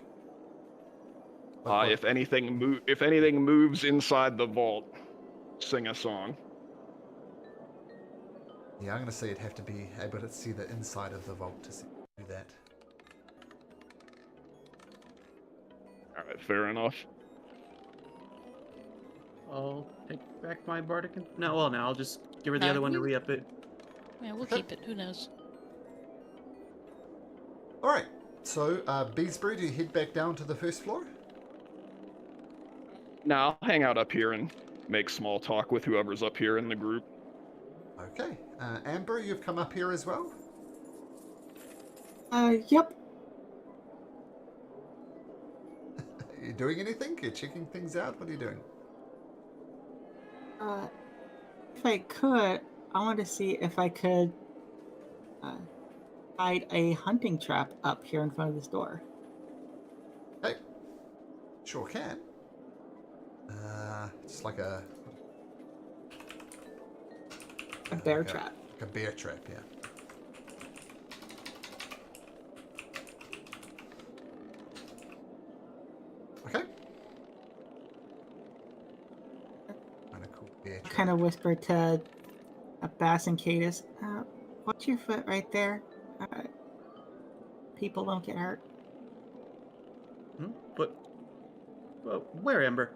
What- If anything moves inside the vault, sing a song. Yeah, I'm going to say it'd have to be able to see the inside of the vault to do that. All right, fair enough. I'll take back my bardic. No, well, no, I'll just give her the No, other one to you- re-up it. Yeah, we'll Okay. keep it. Who knows? All right. So, Beesbury, do you head back down to the first floor? Now I'll hang out up here and make small talk with whoever's up here in the group. Okay. Amber, you've come up here as well? Yep. Are you doing anything? You're checking things out? What are you doing? If I could, I want to see if I could hide a hunting trap up here in front of this door. Hey. Sure can. It's like a Bear like trap. Like a bear trap, yeah. Okay. Kind of cool bear trap. Kind of whisper to Bass and Cadis, watch your foot right there. People don't get hurt. But where, Ember?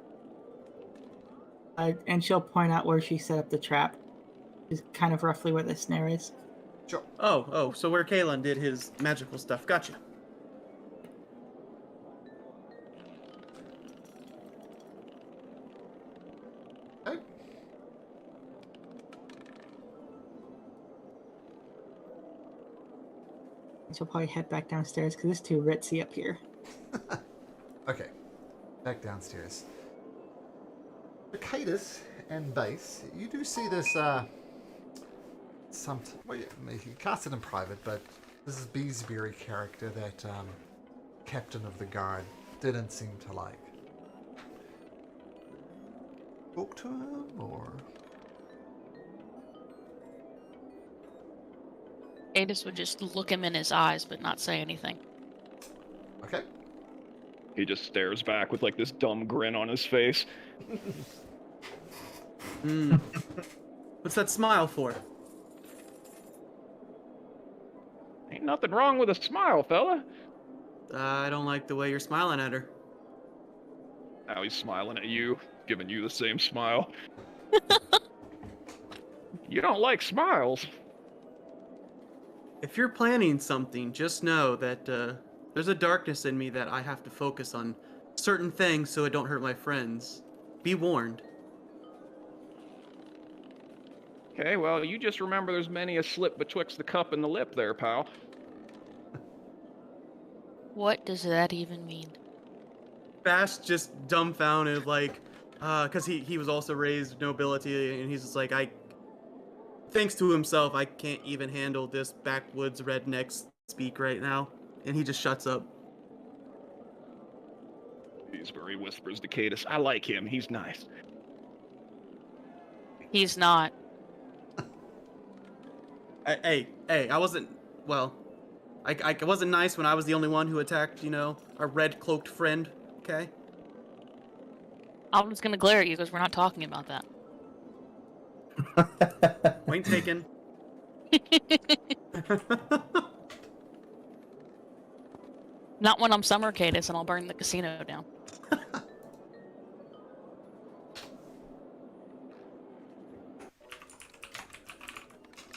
And she'll point out where she set up the trap. Is kind of roughly where the snare is. Sure. Oh, so where Kalen did his magical stuff. Gotcha. Okay. She'll probably head back downstairs because it's too ritzy up here. Okay. back downstairs. Cadus and Base, you do see this, well, you can cast it in private, but this is Beesbury character that, Captain of the Guard didn't seem to like. Talk to him, or... Adis would just look him in his eyes, but not say anything. Okay. He just stares back with like this dumb grin on his face. What's that smile for? Ain't nothing wrong with a smile, fella. I don't like the way you're smiling at her. Now he's smiling at you, giving you the same smile. You don't like smiles. If you're planning something, just know that there's a darkness in me that I have to focus on certain things so it don't hurt my friends. Be warned. Okay, well, you just remember there's many a slip betwixt the cup and the lip there, pal. What does that even mean? Bash just dumbfounded, like, because he was also raised nobility, and he's just like, thanks to himself, I can't even handle this backwoods redneck speak right now. And he just shuts up. Beesbury whispers to Cadus, I like him, he's nice. He's not. Hey, I wasn't, well, I wasn't nice when I was the only one who attacked, our red-cloaked friend, okay? I'm just gonna glare at you because we're not talking about that. Point taken. Not when I'm Summer Cadus and I'll burn the casino down.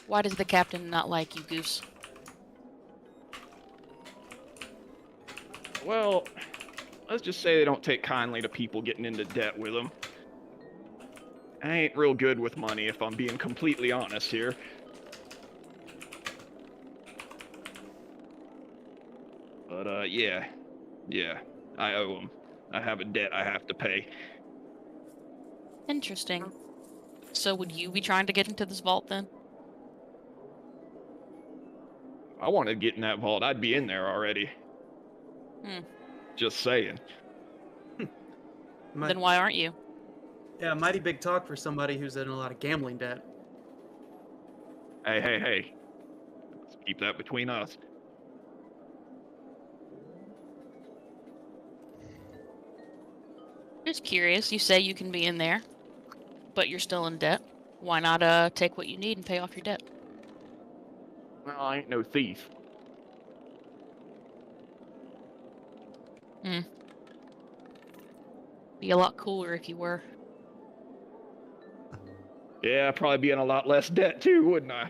Why does the captain not like you, Goose? Well, let's just say they don't take kindly to people getting into debt with them. I ain't real good with money, if I'm being completely honest here. But, yeah, I owe them. I have a debt I have to pay. Interesting. So would you be trying to get into this vault then? If I wanted to get in that vault, I'd be in there already. Just saying. Then why aren't you? Yeah, mighty big talk for somebody who's in a lot of gambling debt. Hey. Let's keep that between us. Just curious. You say you can be in there, but you're still in debt. Why not take what you need and pay off your debt? Well, I ain't no thief. Be a lot cooler if you were. Yeah, I'd probably be in a lot less debt too, wouldn't I?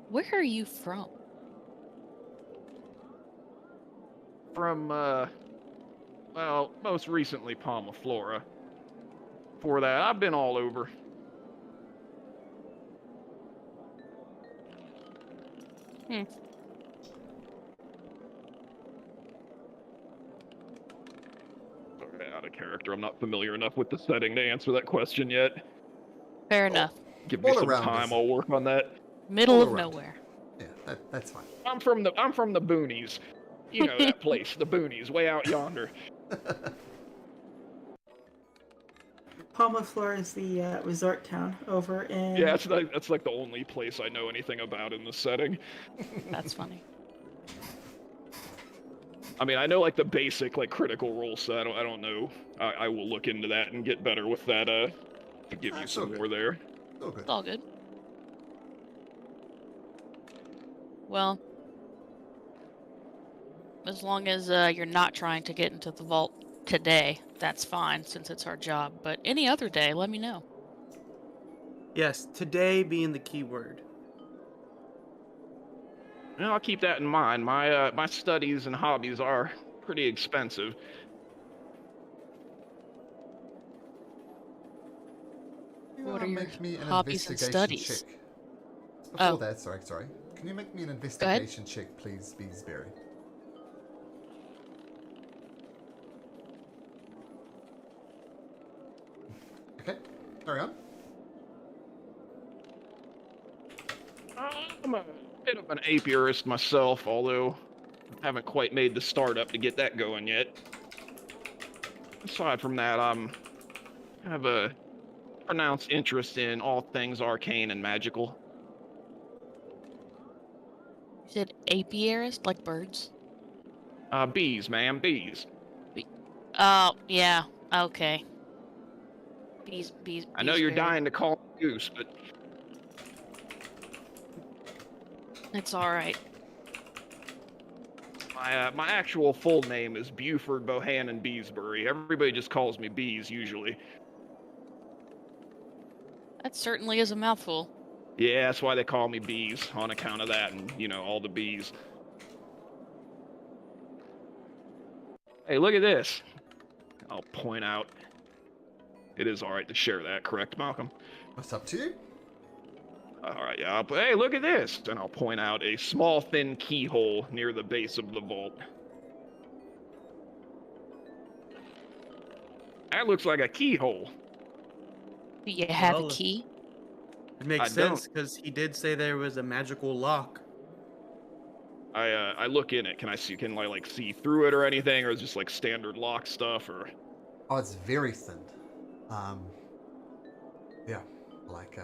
Where are you from? From, well, most recently Palma Flora. Before that, I've been all over. Sorry, out of character. I'm not familiar enough with the setting to answer that question yet. Fair enough. Give me all some around time, us. I'll work on that. Middle all of around. nowhere. Yeah, that's fine. I'm from the boonies. You know that place, the boonies, way out yonder. Palma Flora is the resort town over in. Yeah, that's like the only place I know anything about in this setting. That's funny. I mean, I know like the basic like critical role set. I don't know. I will look into that and get better with that. To give you That's some okay. more there. Oh, good. It's all good. Well, as long as you're not trying to get into the vault today, that's fine, since it's our job. But any other day, let me know. Yes, today being the key word. Well, I'll keep that in mind. My studies and hobbies are pretty expensive. Can What are your make me an hobbies and investigation studies? check? Before Oh. that, sorry. Can you make me an investigation check, please, Beesbury? Okay, carry on. I'm a bit of an apiarist myself, although I haven't quite made the startup to get that going yet. Aside from that, I have a pronounced interest in all things arcane and magical. You said apiarist, like birds? Bees, ma'am, bees. Oh, yeah. Okay. Bees. I know you're Beesbury. dying to call me Goose, but It's all right. my actual full name is Buford Bohannon Beesbury. Everybody just calls me Bees usually. That certainly is a mouthful. Yeah, that's why they call me Bees, on account of that and, you know, all the bees. Hey, look at this. I'll point out. It is alright to share that, correct, Malcolm? What's up to you? Alright, yeah. Hey, look at this! And I'll point out a small, thin keyhole near the base of the vault. That looks like a keyhole. Do you have Well, a key? It makes I sense because he did say there was a magical lock. I look in it. Can I see? Can I like see through it or anything, or is it just like standard lock stuff? Or Oh, it's very thin. Yeah, like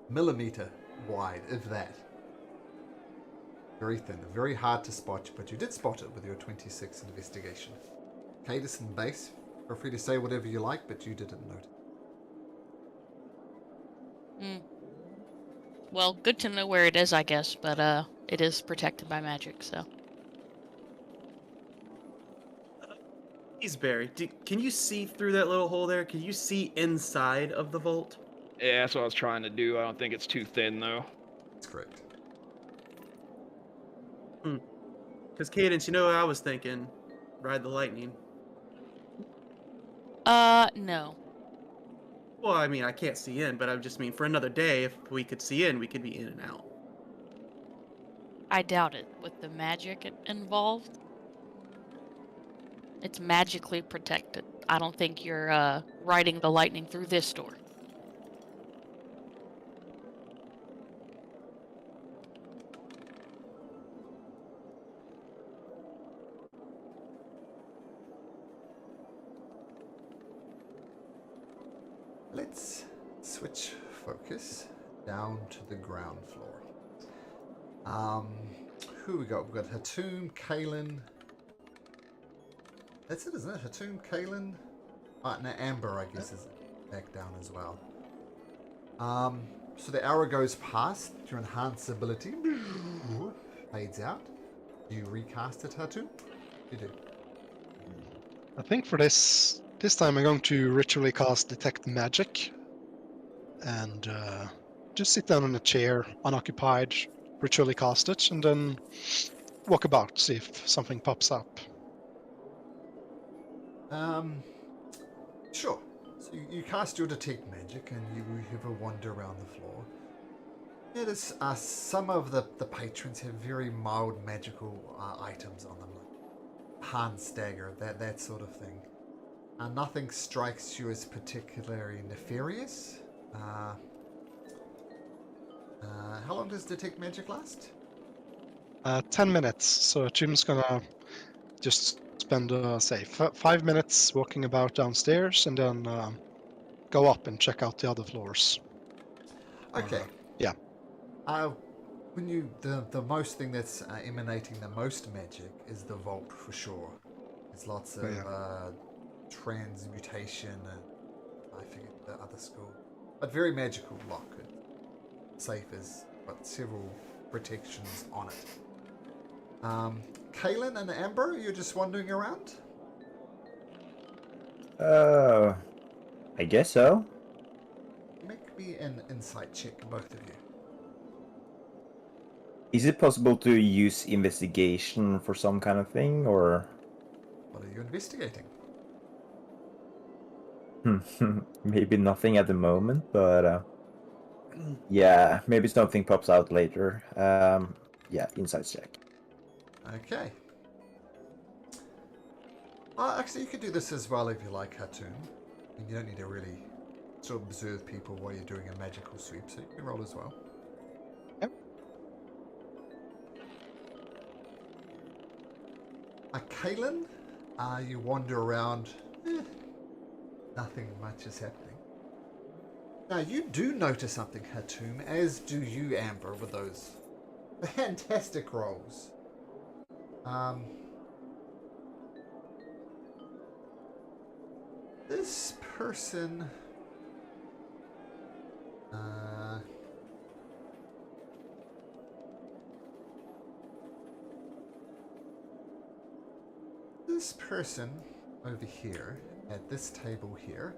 millimeter wide, if that. Very thin, very hard to spot, but you did spot it with your 26 investigation. Cadus and Base, feel free to say whatever you like, but you didn't notice. Well, good to know where it is, I guess, but it is protected by magic, so. Beesbury, can you see through that little hole there? Can you see inside of the vault? yeah, that's what I was trying to do. I don't think it's too thin though. That's correct. Because Cadence, you know what I was thinking? Ride the lightning. No. Well, I mean, I can't see in, but I just mean for another day, if we could see in, we could be in and out. I doubt it. With the magic involved, it's magically protected. I don't think you're, riding the lightning through this door. Let's switch focus down to the ground floor. Who we got? We've got Hatum, Kalen. That's it, isn't it? Hatum, Kalen. No, Amber, I guess, is back down as well. So the hour goes past. Your enhance ability fades out. You recast it, Hatum? You do. I think for this time I'm going to ritually cast Detect Magic and just sit down in a chair, unoccupied, ritually cast it, and then walk about, see if something pops up. Sure. So you cast your Detect Magic and you have a wander around the floor. Notice some of the patrons have very mild magical items on them, like Hans Dagger, that sort of thing. Nothing strikes you as particularly nefarious. How long does Detect Magic last? 10 minutes, so Jim's gonna just spend, say, 5 minutes walking about downstairs and then go up and check out the other floors. Okay. Yeah. When you the most thing that's emanating the most magic is the vault for sure. There's lots of transmutation and I forget the other school, but very magical lock. It's safe as got several protections on it. Kalen and Amber, you're just wandering around? I guess so. Make me an insight check, both of you. Is it possible to use investigation for some kind of thing, or? What are you investigating? Maybe nothing at the moment, but yeah, maybe something pops out later. Yeah, insight check. Okay. Actually, you could do this as well if you like, Hatum. I mean, you don't need to really to observe people while you're doing a magical sweep, so you can roll as well. Yep. Kaelin, you wander around. Nothing much is happening. Now, you do notice something, Hatum, as do you, Amber, with those fantastic rolls. This person... this person over here, at this table here,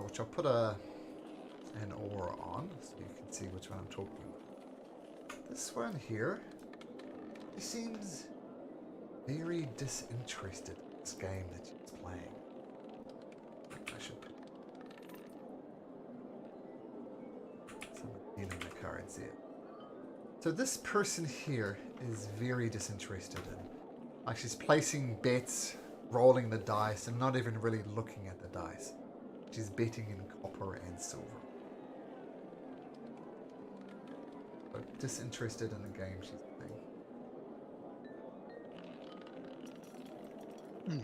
which I'll put an aura on, so you can see which one I'm talking about. This one here, he seems very disinterested in this game that she's playing. I should put some dealing the cards here. So this person here is very disinterested in, like, she's placing bets, rolling the dice, and not even really looking at the dice. She's betting in copper and silver. So disinterested in the game she's playing.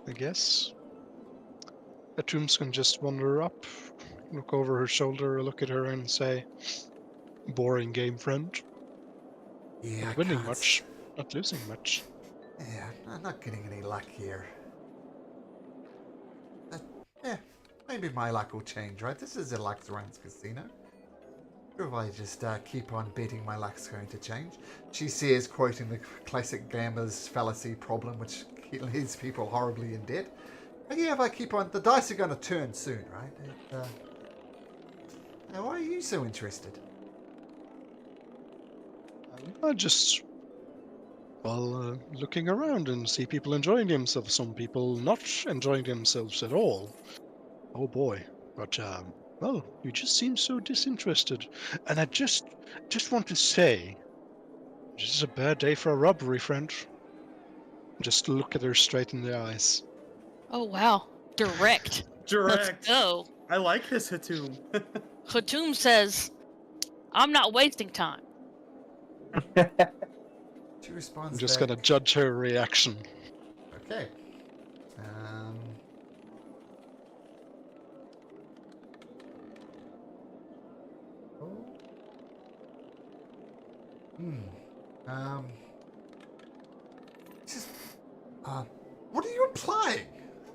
I guess Atum's can just wander up, look over her shoulder, look at her, and say, "Boring game, friend. Yeah, Not winning much, not losing much." Yeah, I'm not getting any luck here. Yeah, maybe my luck will change, right? This is a luck runs casino. If I just keep on betting, my luck's going to change. She says, quoting the classic gambler's fallacy problem, which leaves people horribly in debt. But yeah, if I keep on, the dice are going to turn soon, right? Now, why are you so interested? Just, well, looking around and see people enjoying themselves. Some people not enjoying themselves at all. Oh boy. But, well, you just seem so disinterested. And I just want to say, this is a bad day for a robbery, friend. Just look at her straight in the eyes. Oh wow, direct. Direct. Let's go. I like this Hatum. Khatum says, "I'm not wasting time." She responds I'm just back, gonna judge her reaction. Okay. Just, what are you implying?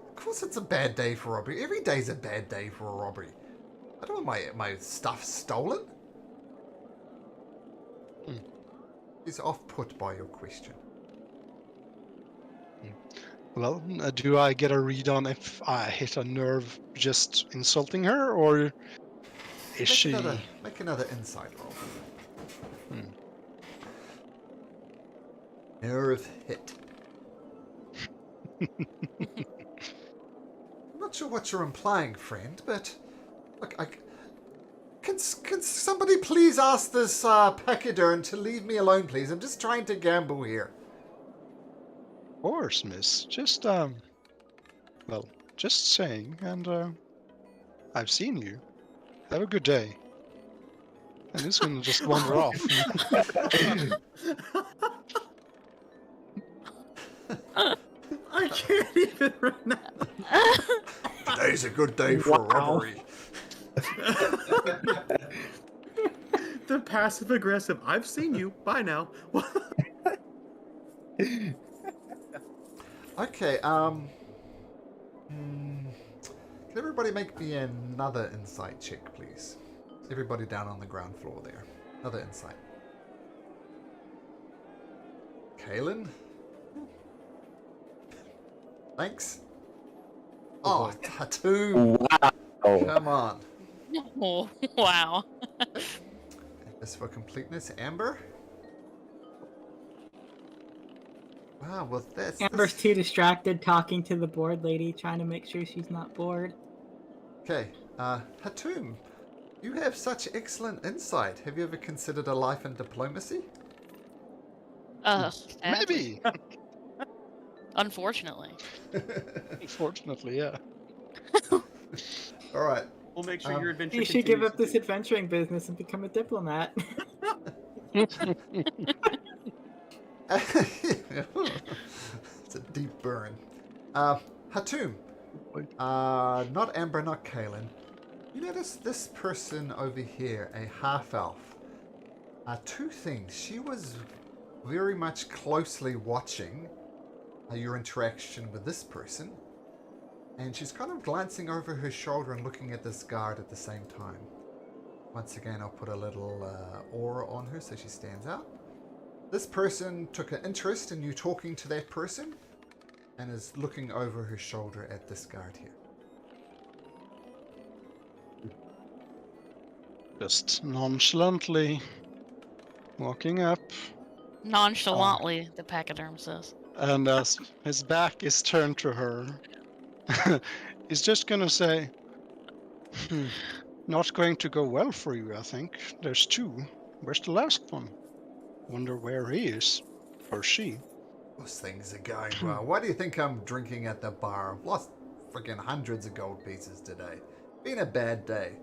Of course it's a bad day for robbery. Every day's a bad day for a robbery. I don't want my stuff stolen. He's off-put by your question. Well, do I get a read on if I hit a nerve just insulting her, or is she... Make another insight roll. Nerve hit. I'm not sure what you're implying, friend, but look, can somebody please ask this pachyderm to leave me alone, please? I'm just trying to gamble here. Of course, miss. Just, well, just saying, and, I've seen you. Have a good day. And this one will just wander off. I can't even remember. Today's a good day for a robbery. The passive aggressive. I've seen you. Bye now. Okay, can everybody make me another insight check, please? Everybody down on the ground floor there. Another insight. Kaelin? Thanks. Oh, tattoo. Wow. Come on. Oh wow. Just for completeness, Amber? Wow, well that's... Amber's too distracted talking to the board lady, trying to make sure she's not bored. Okay, Hatum, you have such excellent insight. Have you ever considered a life in diplomacy? Sadly. Maybe. Unfortunately. Unfortunately, yeah. All right. We'll make sure Um, your adventure You should give continues. up this adventuring business and become a diplomat. It's a deep burn. Hatum. Not Amber, not Kaelin. You notice this person over here, a half-elf. Two things. She was very much closely watching your interaction with this person. And she's kind of glancing over her shoulder and looking at this guard at the same time. Once again, I'll put a little aura on her so she stands out. This person took an interest in you talking to that person and is looking over her shoulder at this guard here. Just nonchalantly walking up, Nonchalantly, the pachyderm says. and as his back is turned to her, he's just gonna say, not going to go well for you, I think. There's two. Where's the last one? Wonder where he is. Or she. Those things are going well. Why do you think I'm drinking at the bar? I've lost freaking hundreds of gold pieces today. Been a bad day.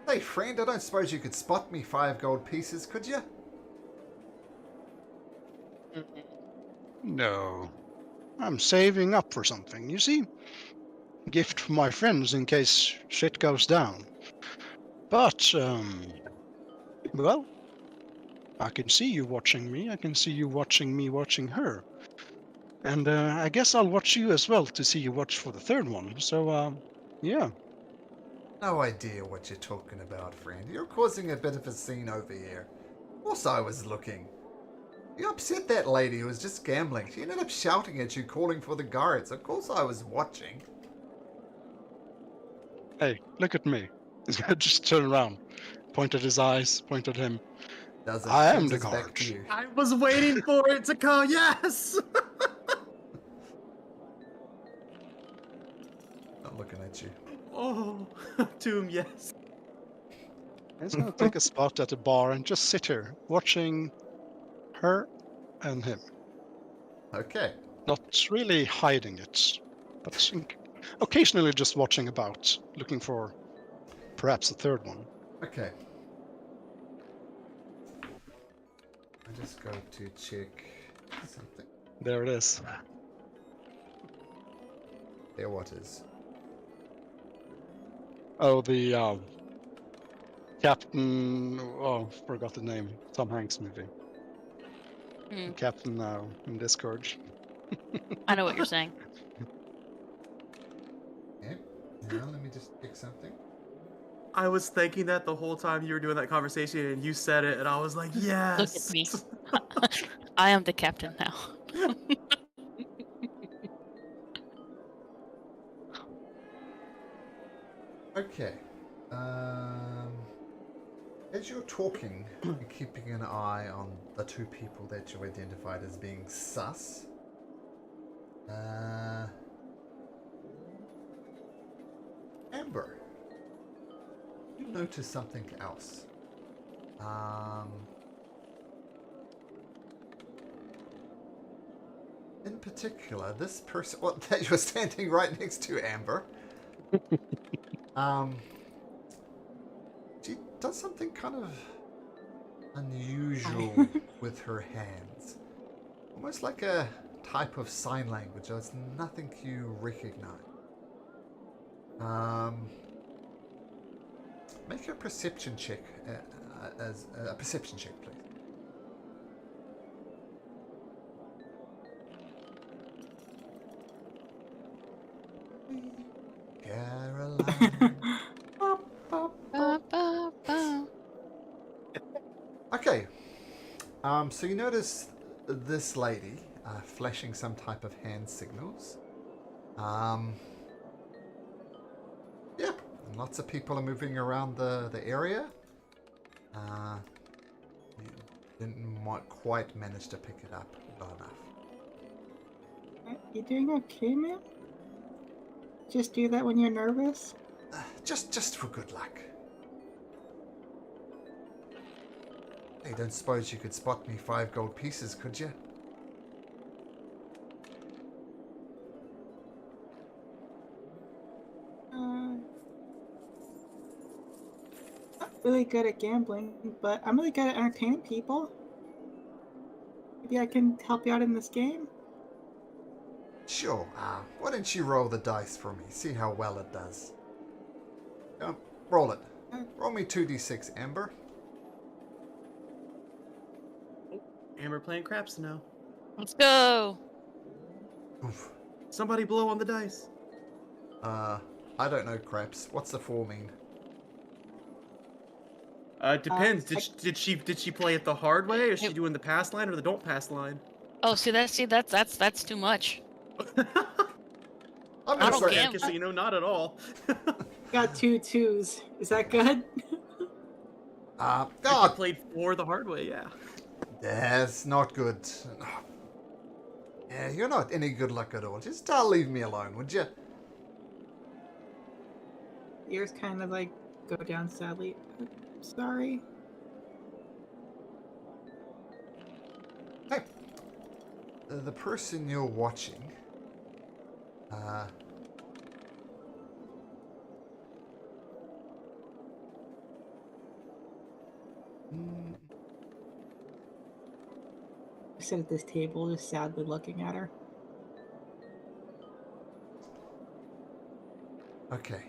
Hey friend, I don't suppose you could spot me 5 gold pieces, could you? No. I'm saving up for something, you see? Gift for my friends in case shit goes down. But, well, I can see you watching me. I can see you watching me watching her. And I guess I'll watch you as well to see you watch for the third one. So, yeah. No idea what you're talking about, friend. You're causing a bit of a scene over here. Of course I was looking. You upset that lady who was just gambling. She ended up shouting at you, calling for the guards. Of course I was watching. Hey, look at me. He's gonna just turn around, point at his eyes, point at him. Does it? I am Turns the his back guard. to you. I was waiting for it to come. Yes. Not looking at you. Oh, Tomb, yes. He's gonna take a spot at the bar and just sit here, watching her and him. Okay. Not really hiding it, but occasionally just watching about, looking for perhaps a third one. Okay. I just go to check something. There it is. There what is. Oh, the Captain. Oh, forgot the name. Tom Hanks movie. Hmm, Captain now in Discord. I know what you're saying. Yeah. Now let me just check something. I was thinking that the whole time you were doing that conversation, and you said it, and I was like, yes. Look at me. I am the captain now. Okay. As you're talking and keeping an eye on the two people that you identified as being sus, Amber, you notice something else. In particular, this person that you're standing right next to, Amber. She does something kind of unusual with her hands. Almost like a type of sign language. It's nothing you recognize. Make a perception check. As a perception check, please. Caroline. Ba, ba, ba. Okay. So you notice this lady flashing some type of hand signals. Yeah, and lots of people are moving around the area. You didn't quite manage to pick it up well enough. You doing okay, man? Just do that when you're nervous? Just for good luck. Hey, don't suppose you could spot me 5 gold pieces, could you? really good at gambling, but I'm really good at entertaining people. Maybe I can help you out in this game. Sure. Why don't you roll the dice for me? See how well it does. Roll it. Roll me 2d6, Amber. Amber playing craps now. Let's go. Oof. Somebody blow on the dice. I don't know, craps. What's the 4 mean? It depends. Did she play it the hard way, or is she doing the pass line or the don't pass line? Oh, that's too much. I'm I gonna don't say, gamble. So you know, not at all. Got 2 2s. Is that good? She God, played 4 the hard way, yeah. that's not good. Yeah, you're not any good luck at all. Just leave me alone, would you? Ears kind of like go down sadly. Sorry. Hey, the person you're watching, I sit at this table, just sadly looking at her. okay,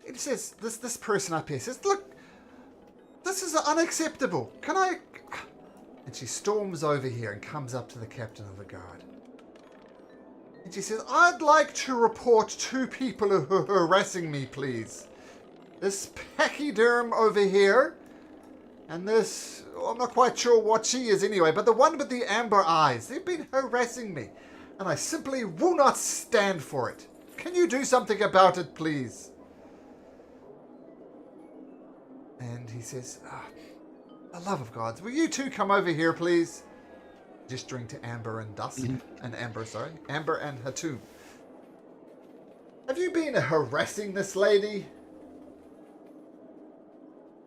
it says, this person up here says, look, this is unacceptable. Can I... And she storms over here and comes up to the captain of the guard. And she says, I'd like to report 2 people who are harassing me, please. This pachyderm over here, and this... I'm not quite sure what she is anyway, but the one with the amber eyes. They've been harassing me, and I simply will not stand for it. Can you do something about it, please? And he says, the love of gods, will you 2 come over here, please? Gesturing to Amber and Dusk. Amber and Hatum. Have you been harassing this lady?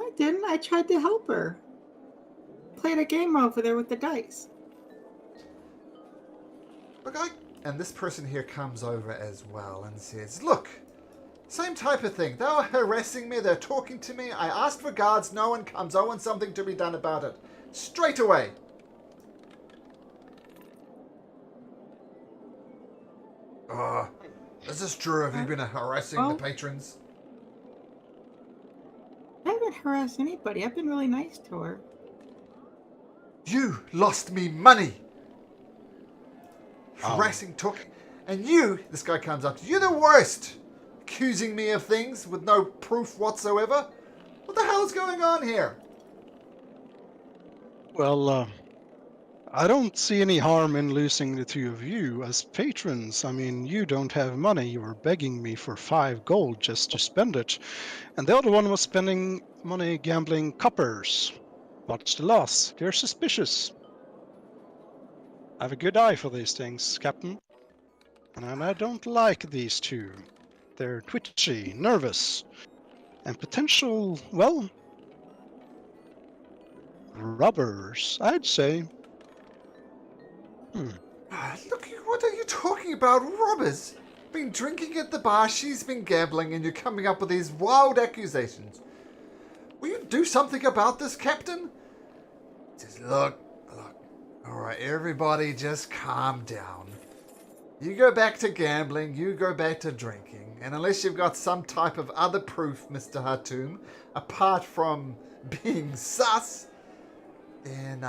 I didn't. I tried to help her. Played a game over there with the dice. Look, and this person here comes over as well and says, look, same type of thing. They are harassing me. They're talking to me. I asked for guards. No one comes. I want something to be done about it. Straight away. Is this true? Have you been harassing the patrons? I haven't harassed anybody. I've been really nice to her. You lost me money. Harassing, talking. And you, this guy comes up to you, you're the worst. Accusing me of things with no proof whatsoever. What the hell is going on here? Well, I don't see any harm in losing the 2 of you as patrons. I mean, you don't have money. You were begging me for 5 gold just to spend it. And the other one was spending money gambling coppers. What's the loss? You're suspicious. I have a good eye for these things, Captain. And I don't like these 2. They're twitchy, nervous, and potential, well, robbers, I'd say. Look, what are you talking about? Robbers? Been drinking at the bar, she's been gambling, and you're coming up with these wild accusations. Will you do something about this, Captain? Just look. Alright, everybody just calm down. You go back to gambling, you go back to drinking, and unless you've got some type of other proof, Mr. Hatum, apart from being sus, then,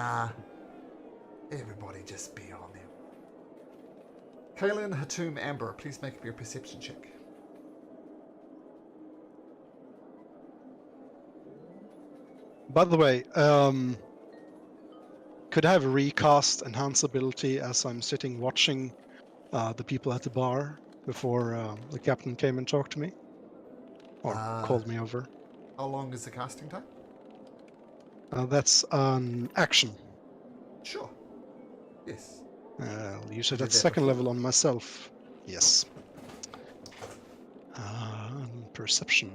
everybody just be on them. Kaelin, Hatum, Amber, please make up your perception check. By the way, could I have a recast enhance ability as I'm sitting watching the people at the bar before the captain came and talked to me? Or called me over? How long is the casting time? That's an action. Sure. Yes. I'll use it You at did that second before. level on myself. Yes. Perception.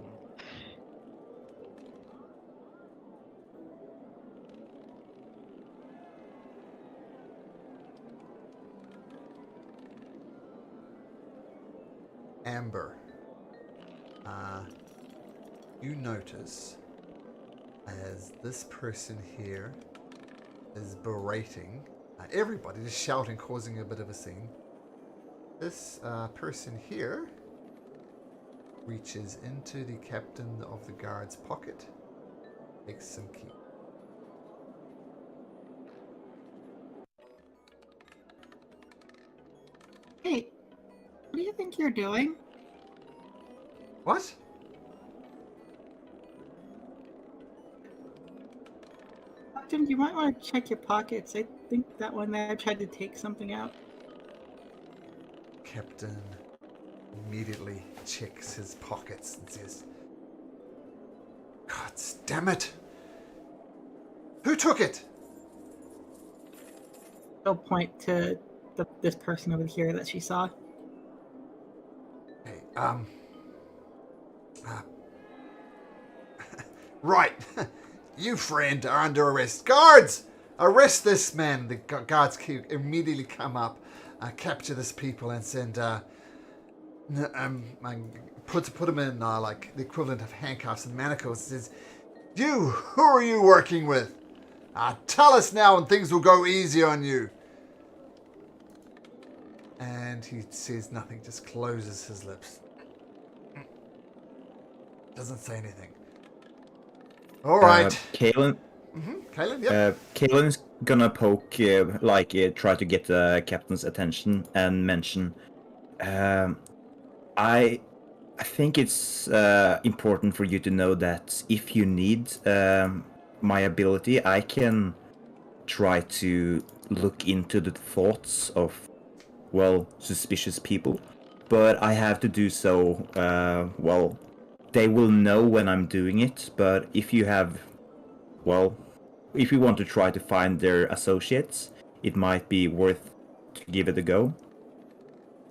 Amber. you notice as this person here is berating everybody, just shouting, causing a bit of a scene. This person here reaches into the captain of the guard's pocket, takes some key. Hey, what do you think you're doing? What? Captain, you might want to check your pockets. I think that one there tried to take something out. Captain immediately checks his pockets and says, God damn it! Who took it? She'll point to this person over here that she saw. Hey, right. You, friend, are under arrest. Guards! Arrest this man. The guards immediately come up, capture this people, and send, put him in, like, the equivalent of handcuffs and manacles. Says, you, who are you working with? Tell us now and things will go easy on you. And he says nothing, just closes his lips. Doesn't say anything. All right. Kalen. Kalen, yep. Kalen's gonna poke, try to get the captain's attention and mention. I think it's important for you to know that if you need my ability, I can try to look into the thoughts of, suspicious people. But I have to do so, they will know when I'm doing it, but if you have, if you want to try to find their associates, it might be worth to give it a go.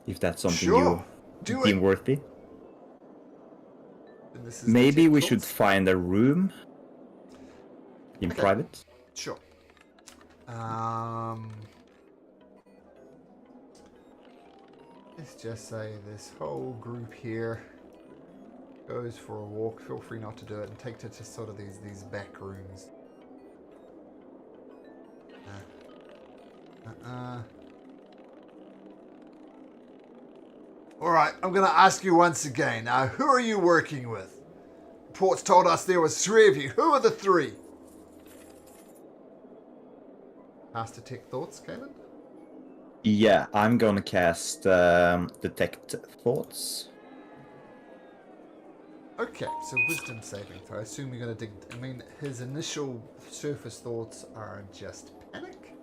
If that's something you deem worthy. Maybe we should find a room in private. Sure. Let's just say this whole group here goes for a walk. Feel free not to do it and take to just sort of these back rooms. Alright, I'm going to ask you once again. Now, who are you working with? Reports told us there was 3 of you. Who are the 3? Cast Detect Thoughts, Caleb? Yeah, I'm gonna cast Detect Thoughts. Okay, so wisdom saving throw. I assume you're going to dig... I mean, his initial surface thoughts are just panic.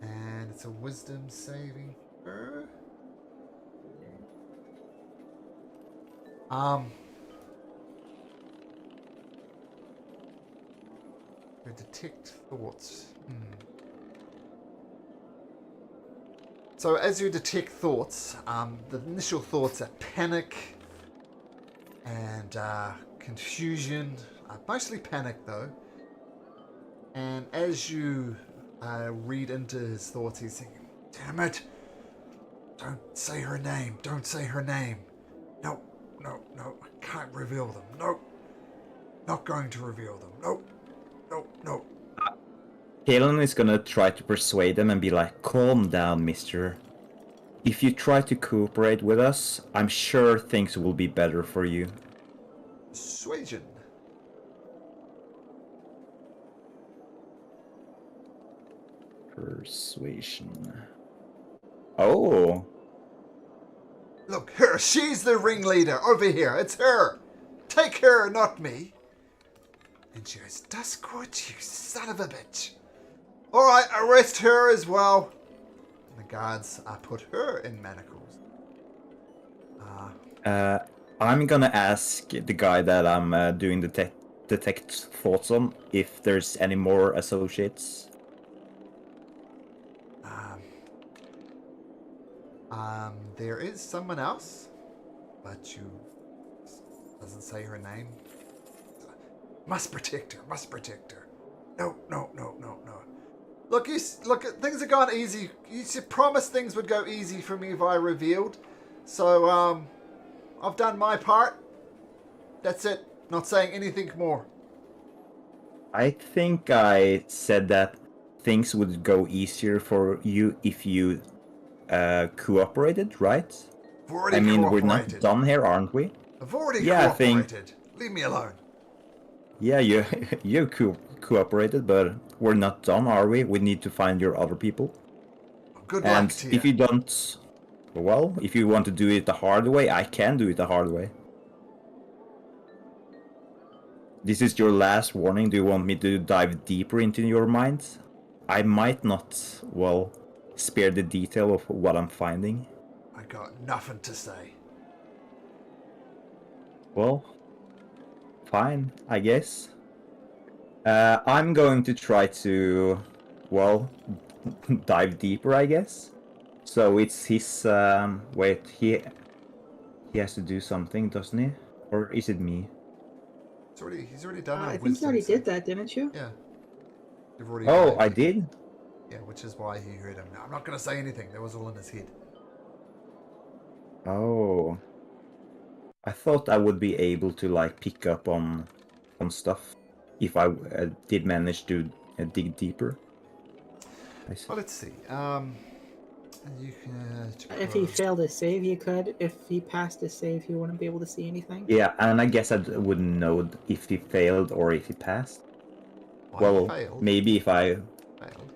And it's a wisdom saving throw. Detect thoughts. So as you detect thoughts, the initial thoughts are panic and confusion, mostly panic though. And as you read into his thoughts, he's thinking, damn it, don't say her name, don't say her name. No, no, no, I can't reveal them. No, not going to reveal them. No, no, no. Kalen is gonna try to persuade them and be like, calm down, mister. If you try to cooperate with us, I'm sure things will be better for you. Persuasion. Persuasion. Oh. Look, her, she's the ringleader over here. It's her. Take her, not me. And she goes, Duskwood, you son of a bitch. Alright, arrest her as well. And the guards put her in manacles. I'm gonna ask the guy that I'm doing the detect thoughts on if there's any more associates. There is someone else, but you doesn't say her name. Must protect her. Must protect her. No, no, no, no, no. Look, things have gone easy. You promised things would go easy for me if I revealed. So, I've done my part. That's it. Not saying anything more. I think I said that things would go easier for you if you cooperated, right? I've already I mean, we're not cooperated. done here, aren't we? I've already Yeah, I think- cooperated. Leave me alone. Yeah, you you cooperated, but we're not done, are we? We need to find your other people. Good And luck to if you don't, well, if you want to do it the hard way, I can do it the hard way. This is your last warning. Do you want me to dive deeper into your minds? I might not, well, spare the detail of what I'm finding. I got nothing to say. Well, fine, I guess. I'm going to try to, well, dive deeper, I guess. So it's his, wait, he has to do something, doesn't he? Or is it me? He's already done a I think wisdom you already save. did that, didn't you? Yeah. You've already Oh, done I it. did? Yeah, which is why he heard him. No, I'm not going to say anything. That was all in his head. Oh. I thought I would be able to, like, pick up on stuff if I did manage to dig deeper. I see. Well, let's see. You can. If he failed his save, you could. If he passed his save, he wouldn't be able to see anything. Yeah, and I guess I wouldn't know if he failed or if he passed. Well, failed. maybe if I... Failed.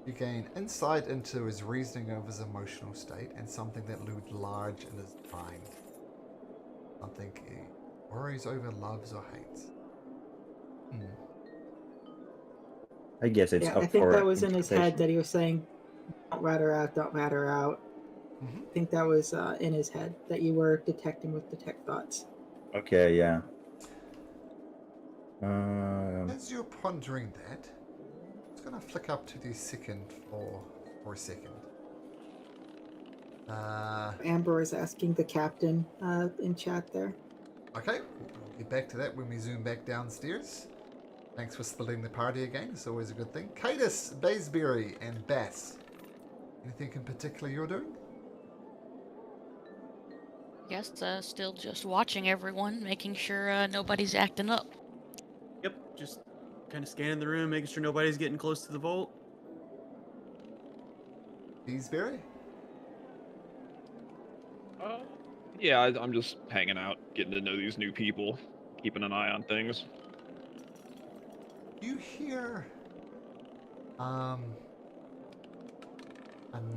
You gain insight into his reasoning of his emotional state and something that loomed large in his mind. Something he worries over, loves, or hates. I guess it's Yeah, up I think for that was in his head interpretation. that he was saying, "Don't rat her out, don't rat her out." Mhm. I think that was in his head that you were detecting with detect thoughts. Okay, yeah. As you're pondering that, it's gonna flick up to the second floor for a second. Amber is asking the captain in chat there. Okay, we'll get back to that when we zoom back downstairs. Thanks for splitting the party again. It's always a good thing. Cadus, Baysberry, and Bass. Anything in particular you're doing? Guess still just watching everyone, making sure nobody's acting up. Yep, just kind of scanning the room, making sure nobody's getting close to the vault. Baysberry? Yeah, I'm just hanging out, getting to know these new people, keeping an eye on things. You hear a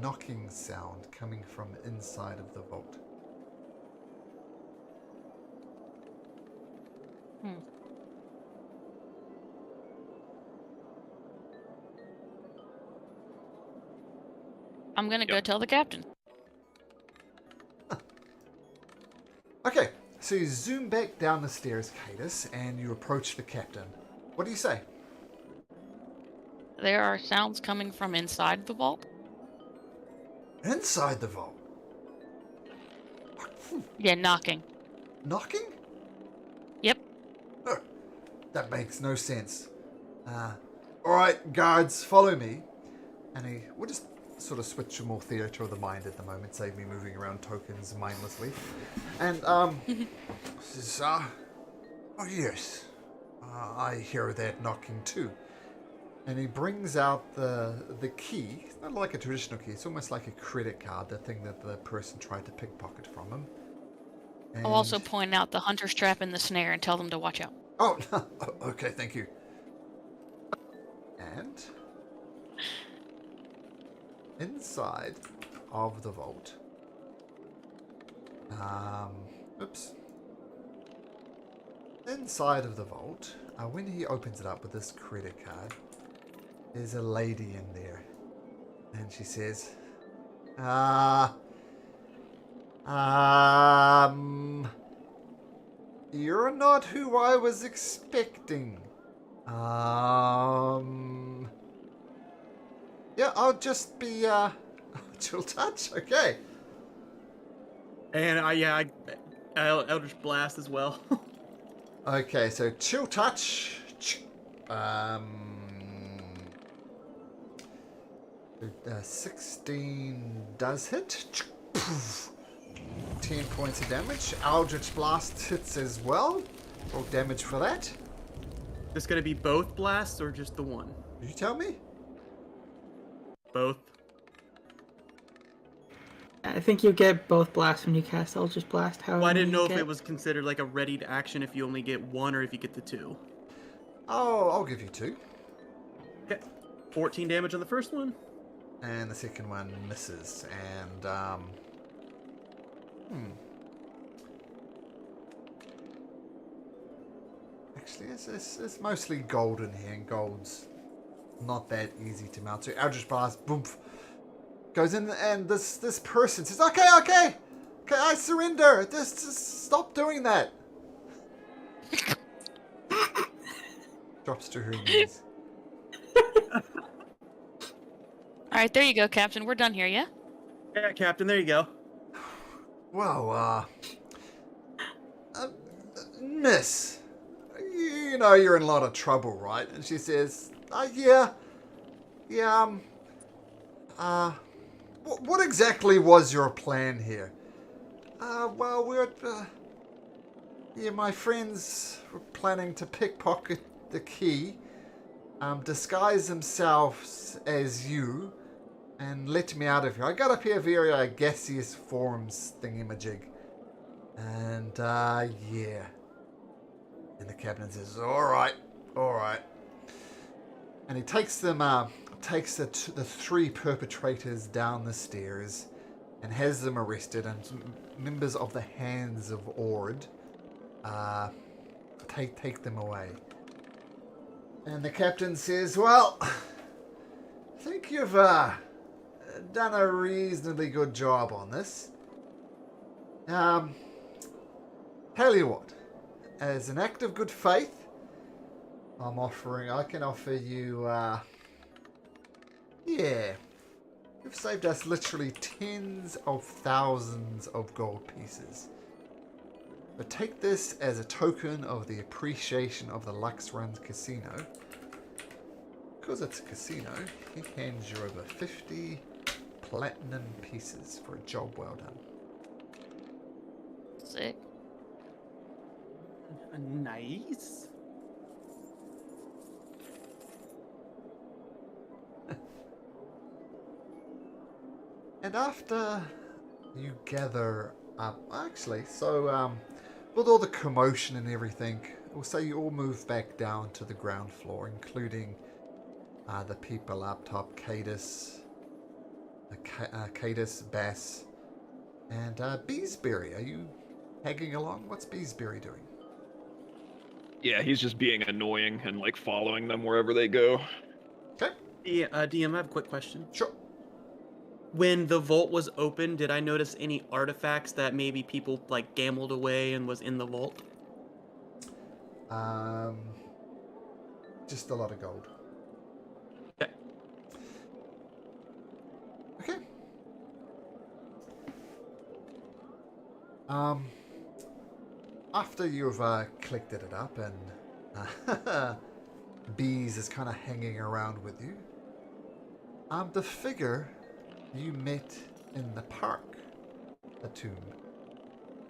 knocking sound coming from inside of the vault. I'm gonna go Yep. tell the captain. Okay, so you zoom back down the stairs, Cadus, and you approach the captain. What do you say? There are sounds coming from inside the vault. Inside the vault. Yeah, knocking. Knocking? Yep. Oh, that makes no sense. Alright, guards, follow me. And we'll just sort of switch to more theatre of the mind at the moment, save me moving around tokens mindlessly. And, says, oh yes, I hear that knocking too. And he brings out the key. It's not like a traditional key, it's almost like a credit card, the thing that the person tried to pickpocket from him. I'll also And- point out the hunter's trap in the snare and tell them to watch out. Oh, okay, thank you. And inside of the vault, oops. Inside of the vault, when he opens it up with this credit card, there's a lady in there, and she says, you're not who I was expecting. Yeah, I'll just be, chill touch, okay. And Eldritch Blast as well. Okay, so chill touch, 16 does hit. 10 points of damage. Eldritch Blast hits as well. Roll damage for that. This gonna be both blasts or just the one? You tell me? Both. I think you get both blasts when you cast Eldritch Blast. However, Well, I didn't you know if get- it was considered like a readied action if you only get one or if you get the two. Oh, I'll give you 2. Okay. 14 damage on the first one. And the second one misses. And, Actually, it's mostly gold in here, and gold's not that easy to mount. So Eldritch Blast, boom, goes in, and this person says, okay, I surrender. Just stop doing that. Drops to her knees. All right, there you go, Captain. We're done here, yeah? Yeah, Captain, there you go. Well, miss, you know you're in a lot of trouble, right? And she says, yeah, what exactly was your plan here? Well, my friends were planning to pickpocket the key, disguise themselves as you, and let me out of here. I got up here via gaseous forms thingamajig. And, yeah. And the captain says, alright. And he takes them, takes the 3 perpetrators down the stairs and has them arrested, and members of the Hands of Ord, take them away. And the captain says, well, I think you've, done a reasonably good job on this. Tell you what, as an act of good faith, I can offer you, you've saved us literally tens of thousands of gold pieces. But take this as a token of the appreciation of the Lux Runs Casino. Because it's a casino, he hands you over 50 platinum pieces for a job well done. Sick. Nice. And after you gather up, with all the commotion and everything, we'll say you all move back down to the ground floor, including the people up top, Cadus, Bass, and Beesbury. Are you tagging along? What's Beesbury doing? Yeah, he's just being annoying and like following them wherever they go. Okay. Yeah, DM, I have a quick question. Sure. When the vault was open, did I notice any artifacts that maybe people like gambled away and was in the vault? Just a lot of gold. Okay. Okay. After you've collected it up and Bees is kind of hanging around with you, the figure you met in the park, the tomb,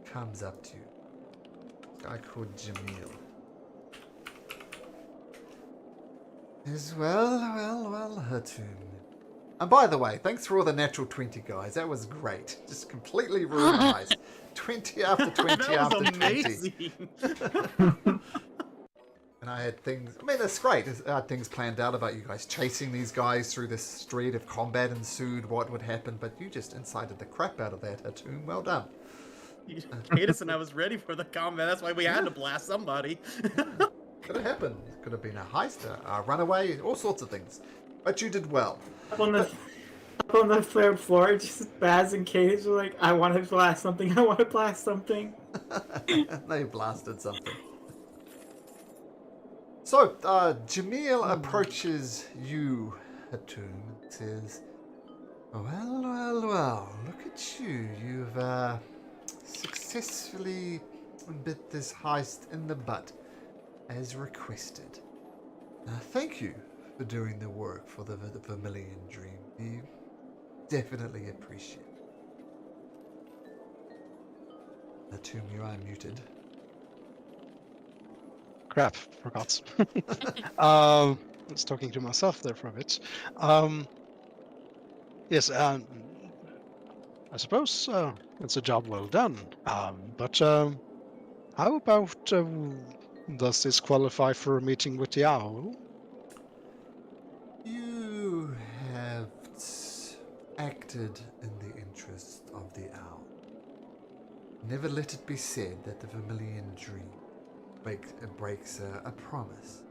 comes up to you. A guy called Jamil. Is well, Hatum. And by the way, thanks for all the natural 20, guys. That was great. Just completely ruined eyes. 20 after 20 that after was 20. amazing. And I had things, it's great. I had things planned out about you guys chasing these guys through this street. If combat ensued, what would happen? But you just incited the crap out of that, Hatum. Well done. Cadus and I was ready for the combat. That's why we had to blast somebody. Could have happened. Could have been a heist, a runaway, all sorts of things. But you did well. Up on the third floor, just Baz and Cage are like, I want to blast something. They blasted something. So, Jamil approaches you, Hatum, and says, well, look at you. You've successfully bit this heist in the butt, as requested. Thank you for doing the work for the Vermilion Dream. We definitely appreciate it. Tomb, you are muted. Crap, forgot. I was talking to myself there for a bit. Yes, I suppose it's a job well done. But how about does this qualify for a meeting with the owl? You have acted in the interest of the owl. Never let it be said that the Vermilion dream breaks a promise.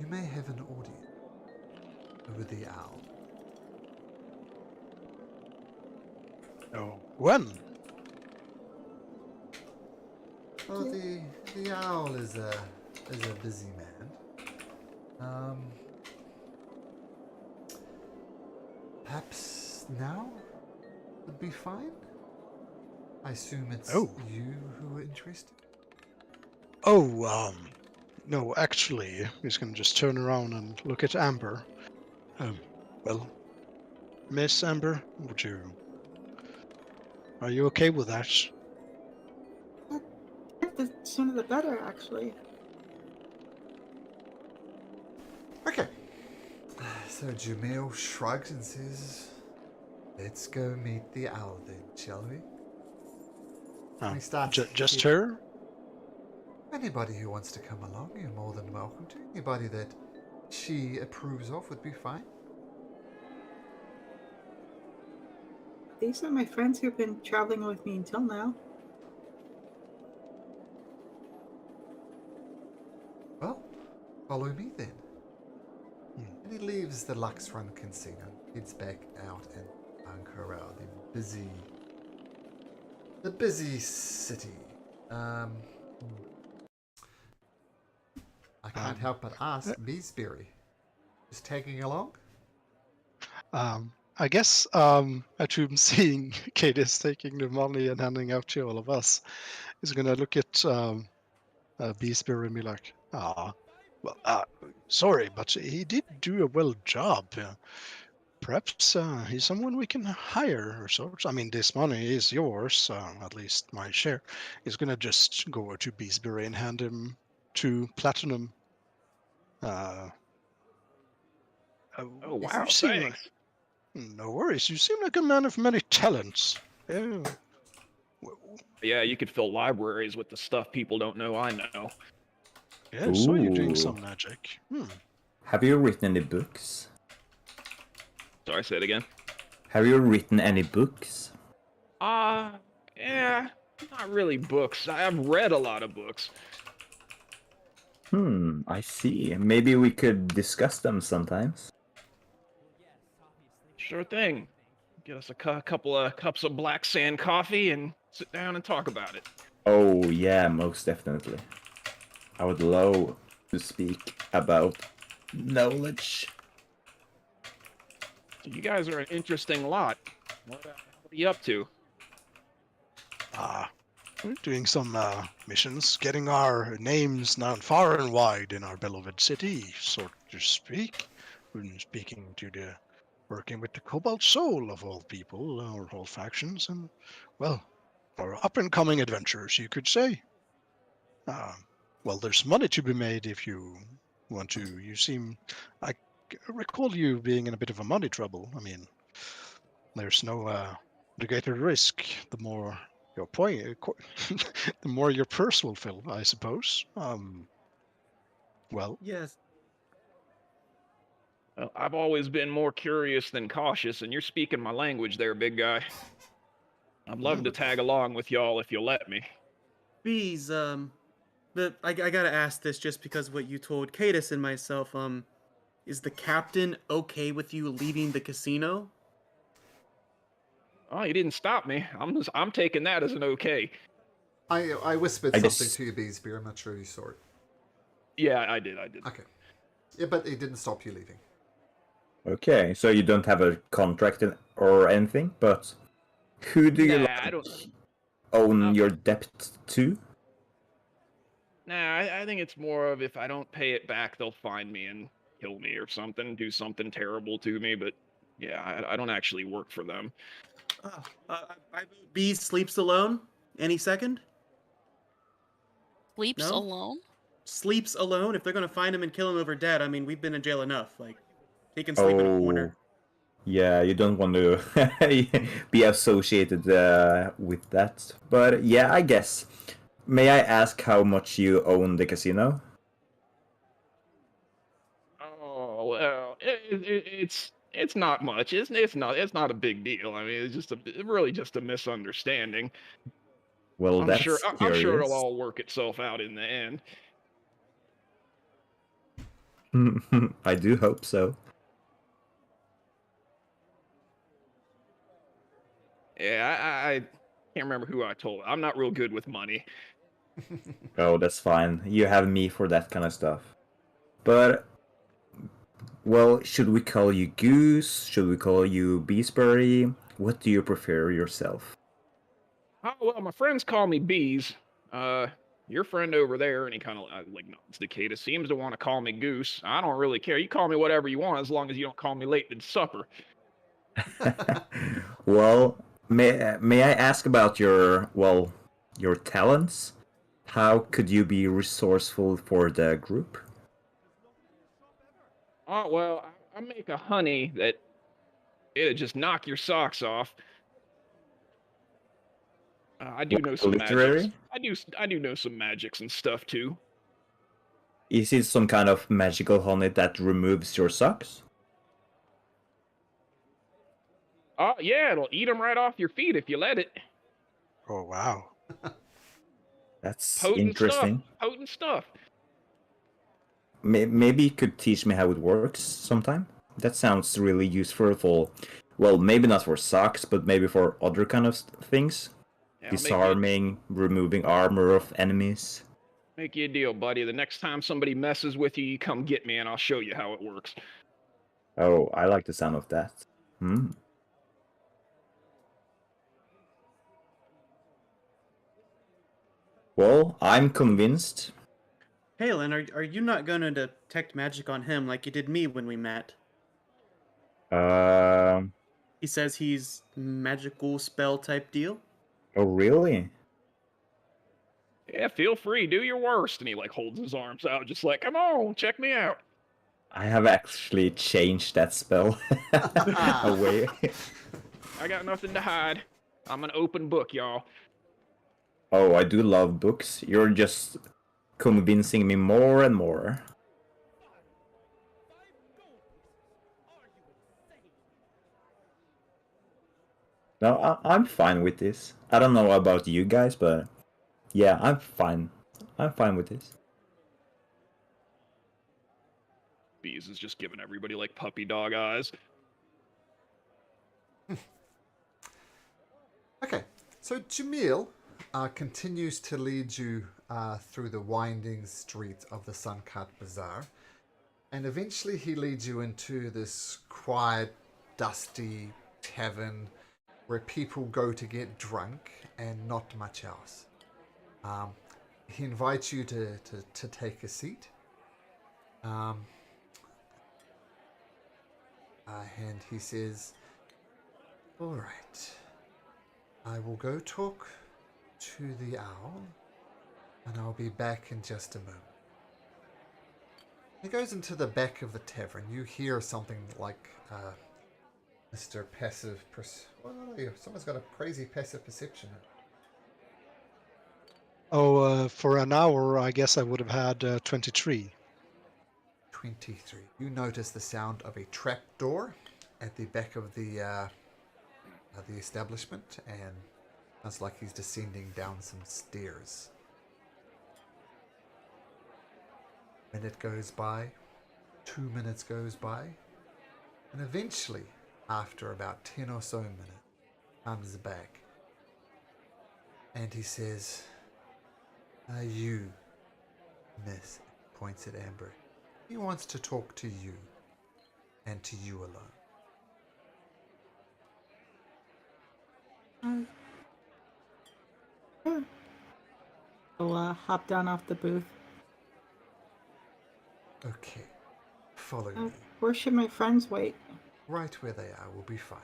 You may have an audience with the owl. Oh, when? Well, the owl is a busy man. Perhaps now would be fine. I assume it's Oh. you who are interested. Oh, no, actually, he's gonna just turn around and look at Amber. Well, Miss Amber, are you okay with that? The sooner the better, actually. Okay. So Jamil shrugs and says, "Let's go meet the owl then, shall we?" Oh, We start just keep- her? Anybody who wants to come along, you're more than welcome to. Anybody that she approves of would be fine. These are my friends who've been traveling with me until now. Well, follow me then. Hmm. And he leaves the Lux Run Casino, heads back out in Ankara, the busy city. I can't help but ask, Beesbury, just tagging along? I guess Atum seeing Cadis taking the money and handing out to all of us is gonna look at Beesbury and be like, sorry, but he did do a well job. Perhaps he's someone we can hire or sorts. I mean, this money is yours, at least my share. He's gonna just go over to Beesbury and hand him 2 platinum. Oh You wow, seem like- thanks. No worries. You seem like a man of many talents. Yeah. Yeah, you could fill libraries with the stuff people don't know I know. Yeah, I saw you doing Ooh. some magic. Have you written any books? Sorry, say it again. Have you written any books? Yeah, not really books. I've read a lot of books. I see. Maybe we could discuss them sometimes. Sure thing. Get us a couple of cups of black sand coffee and sit down and talk about it. Oh yeah, most definitely. I would love to speak about knowledge. So you guys are an interesting lot. What are you up to? We're doing some missions, getting our names known far and wide in our beloved city, so to speak. We've been working with the Cobalt Soul of all people, or all factions, and, well, our up-and-coming adventurers, you could say. Well, there's money to be made if you want to. I recall you being in a bit of a money trouble. I mean, there's the greater risk, the more your the more your purse will fill, I suppose. Well, Yes. Well, I've always been more curious than cautious, and you're speaking my language there, big guy. I'd love to tag along with y'all if you'll let me. Bees, but I gotta ask this just because what you told Cadis and myself, is the captain okay with you leaving the casino? Oh, you didn't stop me. I'm taking that as an okay. I whispered I something just- to you, Beesbury. I'm not sure if you saw it. Yeah, I did. Okay. Yeah, but it didn't stop you leaving. Okay, so you don't have a contract or anything, but who do you Nah, like I don't. own your debt to? Nah, I think it's more of if I don't pay it back, they'll find me and kill me or something, do something terrible to me. But yeah, I don't actually work for them. Bees sleeps alone? any second. Sleeps No? alone? Sleeps alone. If they're gonna find him and kill him over dead, I mean, we've been in jail enough. Like, he can sleep in a Oh, corner. yeah, you don't want to be associated with that. But yeah, I guess. May I ask how much you own the casino? Oh well, it's not much. It's not a big deal. I mean, it's just really just a misunderstanding. Well, that's I'm sure it'll curious. all work itself out in the end. I do hope so. Yeah, I can't remember who I told. I'm not real good with money. Oh, that's fine. You have me for that kind of stuff. But, well, should we call you Goose? Should we call you Beesbury? What do you prefer yourself? Oh well, my friends call me Bees. Your friend over there, and he kind of like nods to Kata, seems to want to call me Goose. I don't really care. You call me whatever you want, as long as you don't call me late to supper. Well, may I ask about your talents? How could you be resourceful for the group? Oh well, I make a honey that it'd just knock your socks off. I do know some magics. Literary? I do know some magics and stuff too. Is it some kind of magical honey that removes your socks? Oh yeah, it'll eat them right off your feet if you let it. Oh wow. That's Potent interesting. stuff. Potent stuff. Maybe you could teach me how it works sometime. That sounds really useful for, well, maybe not for socks, but maybe for other kind of things. Yeah, Disarming, removing armor of enemies. make you a deal, buddy. The next time somebody messes with you, you come get me and I'll show you how it works. Oh, I like the sound of that. Hmm. Well, I'm convinced. Halen, are you not gonna detect magic on him like you did me when we met? Um. He says he's magical spell type deal. Oh, really? Yeah, feel free, do your worst. And he like holds his arms out, just like, come on, check me out. I have actually changed that spell away. I got nothing to hide. I'm an open book, y'all. Oh, I do love books. You're just convincing me more and more. No, I'm fine with this. I don't know about you guys, but yeah, I'm fine. I'm fine with this. Bees is just giving everybody like puppy dog eyes. Okay, so Jamil continues to lead you through the winding streets of the Suncut Bazaar, and eventually he leads you into this quiet, dusty tavern where people go to get drunk and not much else. He invites you to take a seat. And he says, all right, I will go talk to the owl, and I'll be back in just a moment. He goes into the back of the tavern. You hear something like Mr. Passive... What are you? Someone's got a crazy passive perception. Oh, for an hour, I guess I would have had 23. 23. You notice the sound of a trap door at the back of the establishment, and sounds like he's descending down some stairs. Minute goes by, 2 minutes goes by, and eventually, after about 10 or so minutes, comes back, and he says, "Are you, Miss?" Points at Amber. He wants to talk to you, and to you alone. Sure. I'll hop down off the booth. Okay, follow me. Where should my friends wait? Right where they are, we'll be fine.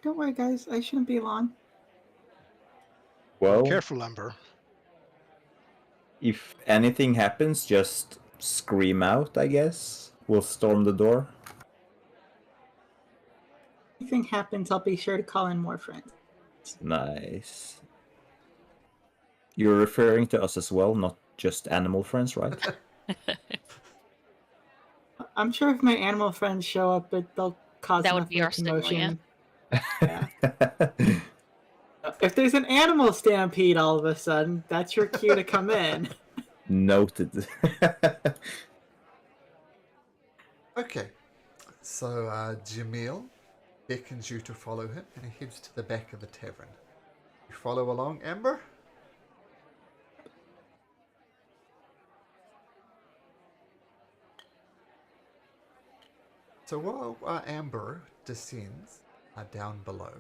Don't worry, guys. I shouldn't be long. Well, Careful, Amber. if anything happens, just scream out, I guess. We'll storm the door. If anything happens, I'll be sure to call in more friends. Nice. You're referring to us as well, not just animal friends, right? I'm sure if my animal friends show up, they'll cause That would enough be of a our signal, yeah. commotion. Yeah. If there's an animal stampede all of a sudden, that's your cue to come in. Noted. Okay, so Jamil beckons you to follow him, and he heads to the back of the tavern. You follow along, Amber? So while Amber descends down below,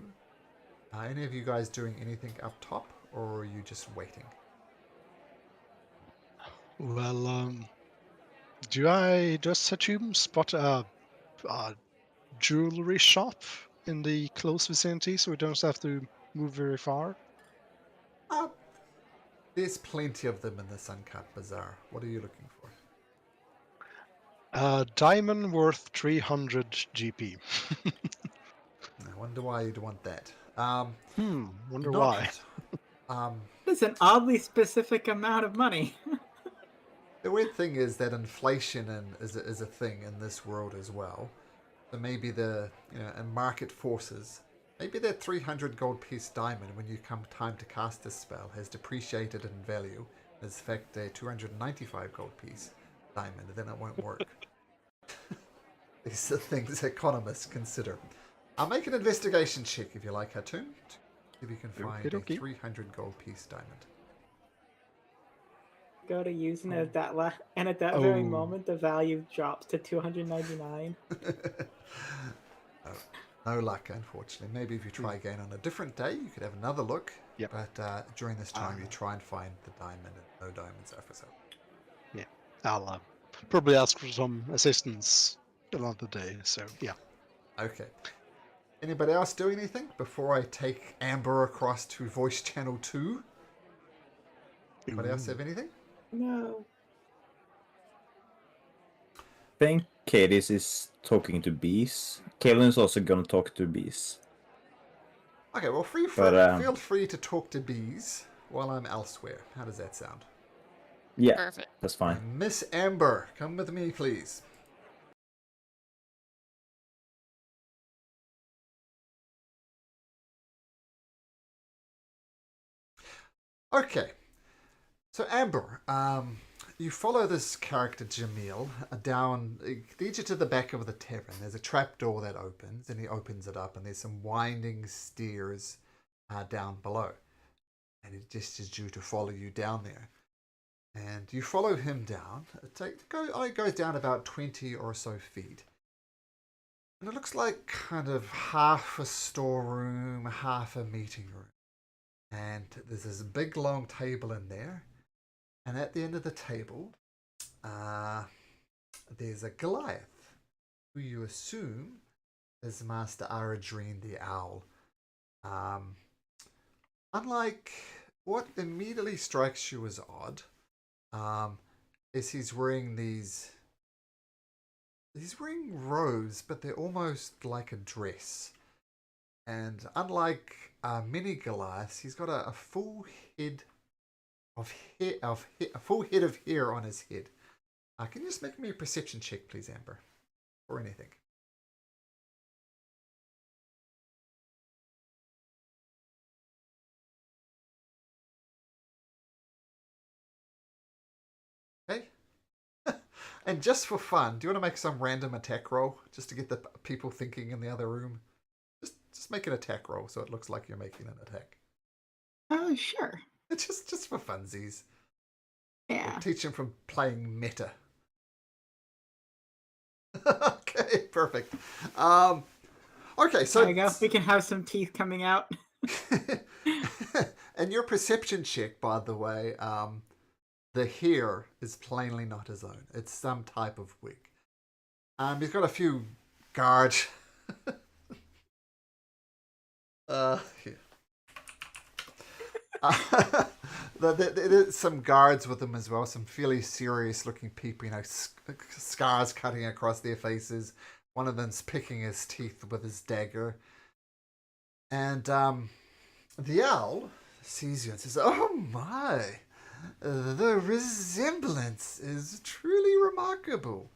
are any of you guys doing anything up top, or are you just waiting? Well, do I just spot a jewelry shop in the close vicinity, so we don't have to move very far? There's plenty of them in the Suncut Bazaar. What are you looking for? Diamond worth 300 GP. I wonder why you'd want that. Wonder Not- why. It's an oddly specific amount of money. The weird thing is that inflation is a thing in this world as well. So maybe and market forces, maybe that 300 gold piece diamond, when you come time to cast this spell, has depreciated in value. As in fact, a 295 gold piece diamond, then it won't work. These are things economists consider. I'll make an investigation check if you like, Hatun. If you can find a Okey-dokey. 300 gold piece diamond. Go to using it at that and at that very Oh. moment, the value drops to 299. No luck, unfortunately. Maybe if you try again on a different day, you could have another look. Yep. But during this time, you try and find the diamond, and no diamonds are for sale. I'll probably ask for some assistance another day, so yeah. Okay. Anybody else do anything before I take Amber across to voice channel 2? Anybody else have anything? No. I think Cadis is talking to bees. Kalen is also gonna talk to bees. Okay, well, feel free to talk to bees while I'm elsewhere. How does that sound? Yeah, Perfect. that's fine. Miss Amber, come with me, please. Okay, so Amber, you follow this character Jamil down. It leads you to the back of the tavern. There's a trapdoor that opens, and he opens it up, and there's some winding stairs down below, and he gestures you to follow you down there. And you follow him down. It goes down about 20 or so feet. And it looks like kind of half a storeroom, half a meeting room. And there's this big long table in there. And at the end of the table, there's a Goliath, who you assume is Master Aradrine the Owl. Unlike what immediately strikes you as odd, is he's wearing robes, but they're almost like a dress. And unlike many Goliaths, he's got a full head of hair on his head. Can you just make me a perception check, please, Amber, or anything? Okay. And just for fun, do you want to make some random attack roll just to get the people thinking in the other room? Just make an attack roll so it looks like you're making an attack. Oh, sure. It's just for funsies. Yeah. We'll teach him from playing meta. Okay, perfect. Okay, so There you go. We can have some teeth coming out. and your perception check, by the way, the hair is plainly not his own. It's some type of wig. He's got a few guards Yeah. There's some guards with them as well, some fairly serious-looking people, scars cutting across their faces. One of them's picking his teeth with his dagger. And the owl sees you and says, "Oh my, the resemblance is truly remarkable.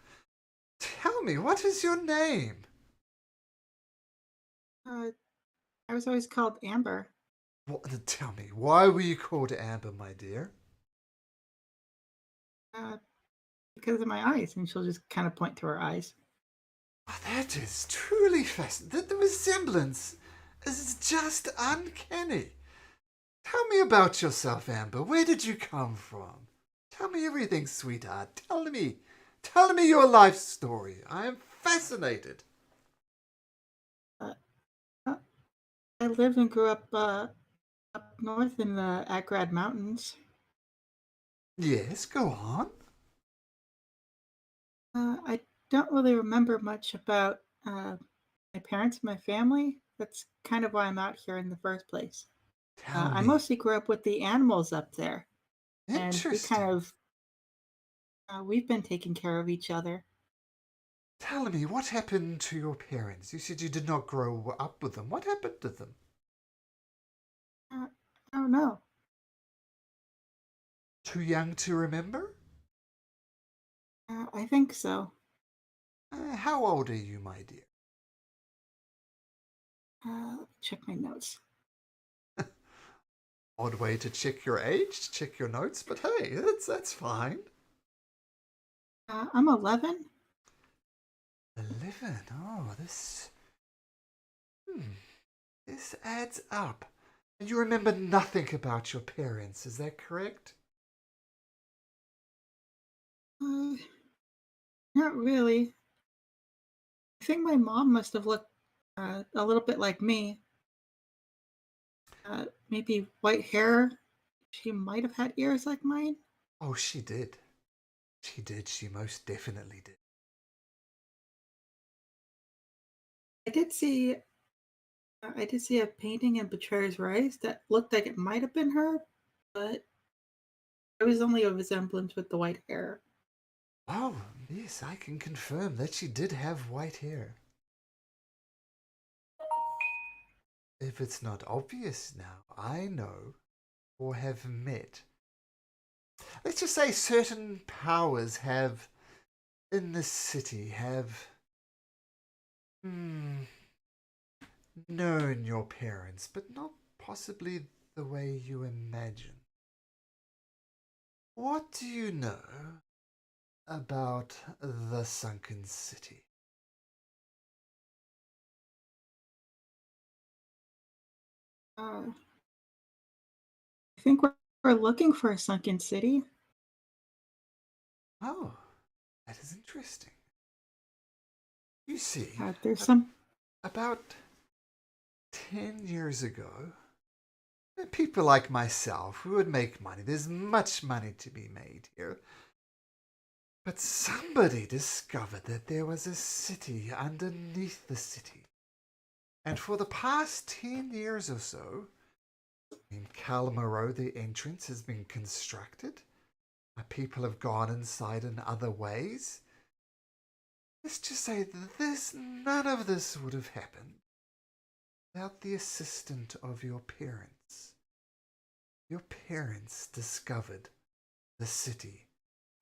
Tell me, what is your name?" I was always called Amber. Tell me, why were you called Amber, my dear? Uh, because of my eyes, and she'll just kind of point to her eyes. That is truly fascinating. The resemblance is just uncanny. Tell me about yourself, Amber. Where did you come from? Tell me everything, sweetheart. Tell me your life story. I am fascinated. I lived and grew up up north in the Agrad Mountains. Yes, go on. I don't really remember much about my parents and my family. That's kind of why I'm out here in the first place. Tell I me. mostly grew up with the animals up there, and we Interesting. kind of we've been taking care of each other. Tell me, what happened to your parents? You said you did not grow up with them. What happened to them? I don't know. Too young to remember? I think so. How old are you, my dear? Check my notes. Odd way to check your age, to check your notes, but hey, that's fine. I'm 11. 11. Oh, this. This adds up. And you remember nothing about your parents, is that correct? Not really. I think my mom must have looked a little bit like me. Maybe white hair. She might have had ears like mine. Oh, she did. She did. She most definitely did. I did see. I did see a painting in Betrayer's Rise that looked like it might have been her, but it was only a resemblance with the white hair. Oh, yes, I can confirm that she did have white hair. If it's not obvious now, I know or have met. Let's just say certain powers have, in this city, have known your parents, but not possibly the way you imagine. What do you know about the Sunken City? I think we're looking for a sunken city. Oh, that is interesting. You see, There's some. about 10 years ago, people like myself who would make money, there's much money to be made here. But somebody discovered that there was a city underneath the city. And for the past 10 years or so, in Calamaro, the entrance has been constructed. People have gone inside in other ways. Let's just say that none of this would have happened without the assistance of your parents. Your parents discovered the city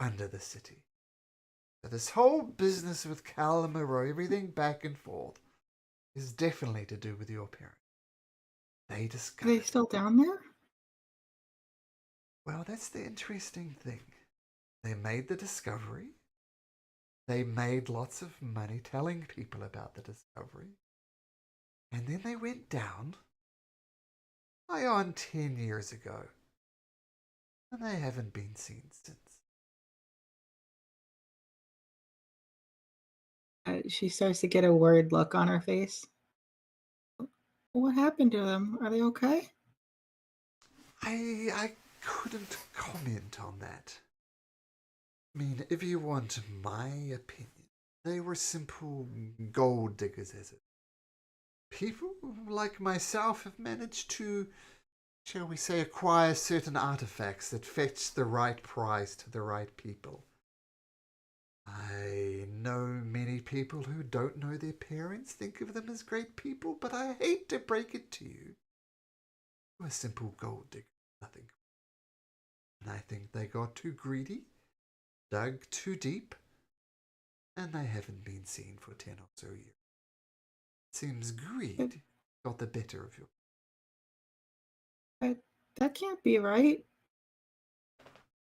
under the city. So this whole business with Calamaro, everything back and forth, is definitely to do with your parents. They Are discovered. they still down there? Well, that's the interesting thing. They made the discovery. They made lots of money telling people about the discovery. And then they went down, on 10 years ago. And they haven't been seen since. She starts to get a worried look on her face. What happened to them? Are they okay? I couldn't comment on that. I mean, if you want my opinion, they were simple gold diggers, as it. people like myself have managed to, shall we say, acquire certain artifacts that fetch the right price to the right people. I know many people who don't know their parents think of them as great people, but I hate to break it to you. You're a simple gold digger, nothing. And I think they got too greedy, dug too deep, and they haven't been seen for 10 or so years. It seems greed got the better of you. That can't be right.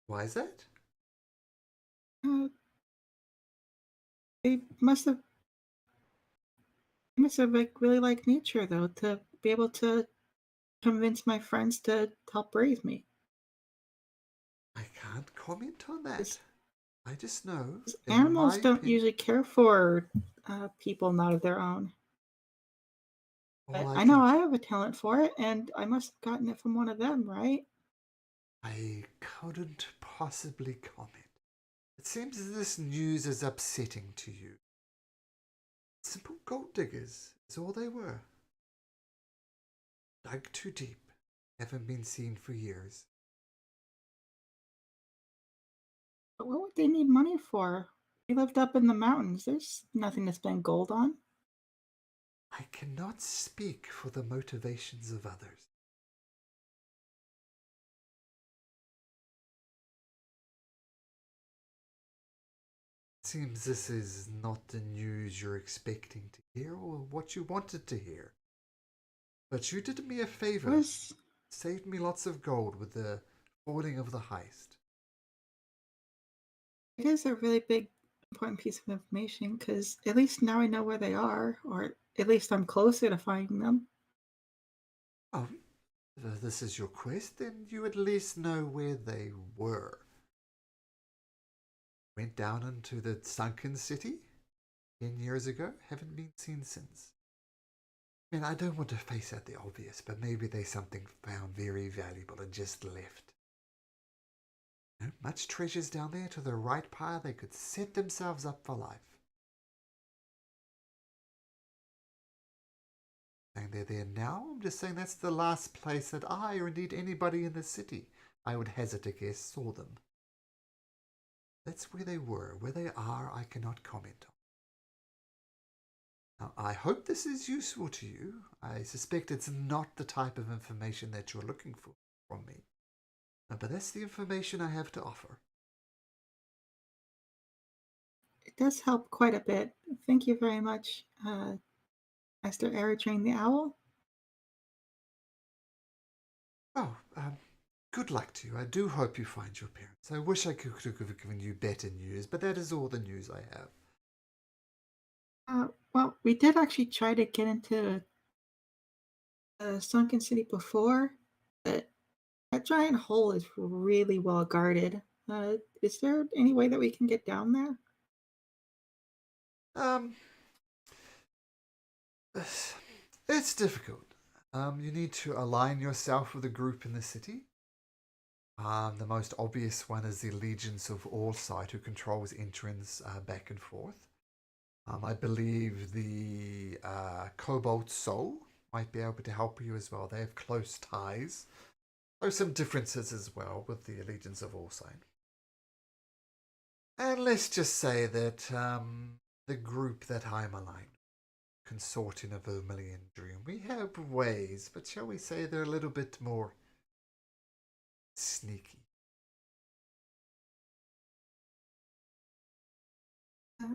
Why is that? Uh, they must have like really liked nature though to be able to convince my friends to help raise me. I can't comment on that. It's- I just know, 'Cause in animals my don't opinion, usually care for people not of their own. all But I I know can I have a talent for it, and I must have gotten it from one of them, right? I couldn't possibly comment. It seems as this news is upsetting to you. Simple gold diggers is all they were. Dug too deep, haven't been seen for years. But what would they need money for? We lived up in the mountains. There's nothing to spend gold on. I cannot speak for the motivations of others. Seems this is not the news you're expecting to hear or what you wanted to hear. But you did me a It favor. was Saved me lots of gold with the forwarding of the heist. it is a really big important piece of information because at least now I know where they are, or at least I'm closer to finding them. Oh, if this is your quest, then you at least know where they were. Went down into the sunken city 10 years ago, haven't been seen since. I mean, I don't want to face out the obvious, but maybe there's something found very valuable and just left. You know, much treasures down there to the right pile, they could set themselves up for life. Saying they're there now, I'm just saying that's the last place that I, or indeed anybody in the city, I would hazard to guess, saw them. That's where they were. Where they are, I cannot comment on. Now, I hope this is useful to you. I suspect it's not the type of information that you're looking for from me. But that's the information I have to offer. It does help quite a bit. Thank you very much, Master Eritrain the Owl. Oh, good luck to you. I do hope you find your parents. I wish I could have given you better news, but that is all the news I have. Well, we did actually try to get into the sunken city before, but that giant hole is really well guarded. Is there any way that we can get down there? It's difficult. You need to align yourself with a group in the city. The most obvious one is the Allegiance of Allsight, who controls entrance back and forth. I believe the Cobalt Soul might be able to help you as well. They have close ties. There's some differences as well with the Allegiance of Allsight. And let's just say that the group that I'm aligned, Consortium of Vermilion Dream, we have ways, but shall we say they're a little bit more sneaky.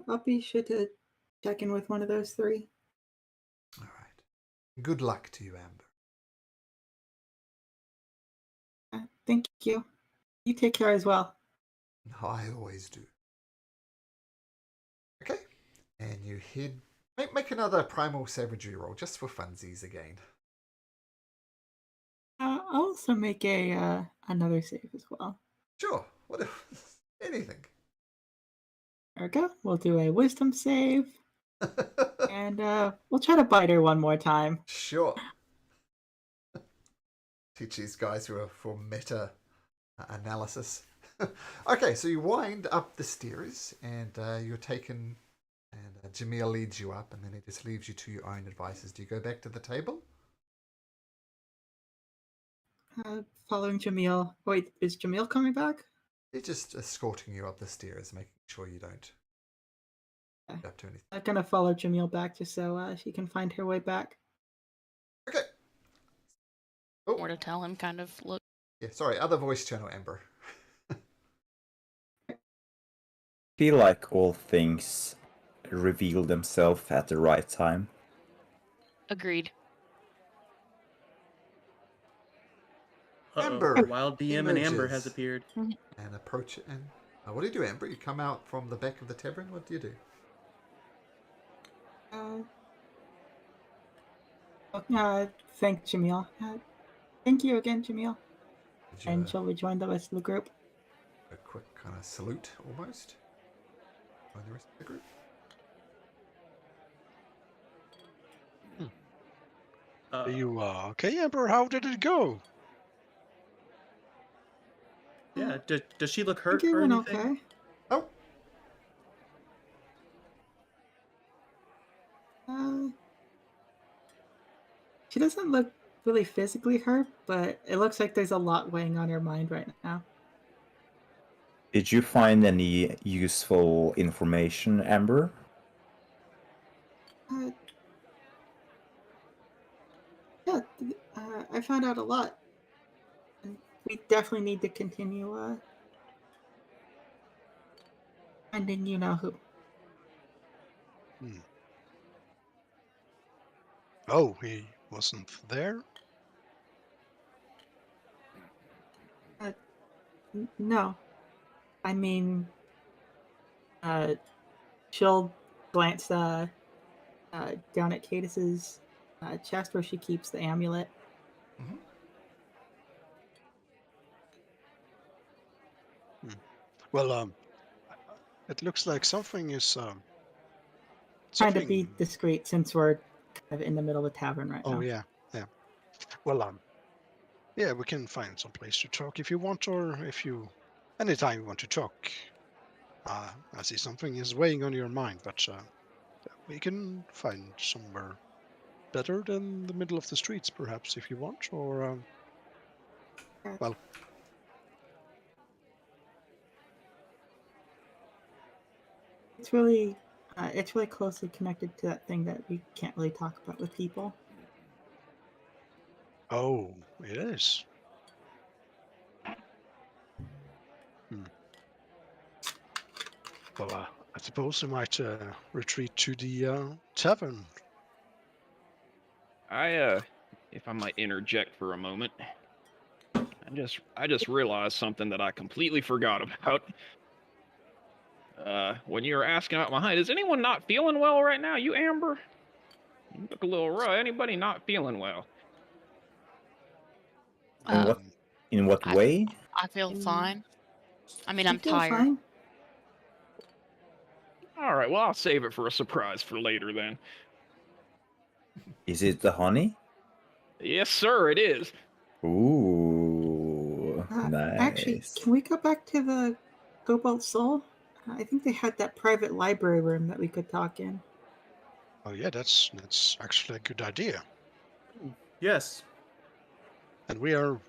I'll be sure to check in with one of those three. All right. Good luck to you, Amber. Thank you. You take care as well. I always do. Okay. And you head... Make another Primal Savagery roll, just for funsies again. I'll also make a another save as well. Sure. What if... anything. There we go. We'll do a wisdom save, and we'll try to bite her one more time. Sure. Teach these guys who are for meta analysis. Okay, so you wind up the stairs and you're taken And Jamil leads you up, and then he just leaves you to your own advices. Do you go back to the table? Following Jamil. Wait, is Jamil coming back? He's just escorting you up the stairs, making sure you don't Okay. get up to anything. I'm gonna follow Jamil back just so she can find her way back. Okay. Oh, More to tell him, kind of look. yeah, sorry, other voice channel, Amber. Feel like all things reveal themselves at the right time. Agreed. Amber Wild DM and Amber has emerges. appeared. And approach it. And what do you do, Amber? You come out from the back of the tavern. What do you do? Thank Jamil. Thank you again, Jamil. Did you, And she'll rejoin the rest of the group. a quick kind of salute, almost? Join the rest of the group. Are you okay, Emperor? How did it go? Yeah. Does she look I hurt think it or went anything? okay. Oh, She doesn't look really physically hurt, but it looks like there's a lot weighing on her mind right now. Did you find any useful information, Amber? Uh, yeah, I found out a lot. And we definitely need to continue finding you know who. Oh, he wasn't there? No. I mean, she'll glance down at Cadis's chest where she keeps the amulet. Well, it looks like something is Trying to be discreet since we're kind of in the middle of the tavern right now. Oh yeah. Well, yeah, we can find some place to talk if you want, or if you, anytime you want to talk. I see something is weighing on your mind, but we can find somewhere better than the middle of the streets, perhaps, if you want, or well. It's really closely connected to that thing that we can't really talk about with people. Oh, it is. Well, I suppose we might retreat to the tavern. If I might interject for a moment, I just realized something that I completely forgot about. When you were asking about my height, is anyone not feeling well right now? You, Amber? You look a little rough. Anybody not feeling well? In what I- way? I feel fine. I mean, I'm I feel tired. fine. All right, well, I'll save it for a surprise for later then. Is it the honey? Yes, sir, it is. Ooh, nice. Actually, can we go back to the Cobalt Soul? I think they had that private library room that we could talk in. Oh yeah, that's actually a good idea. Yes. And we are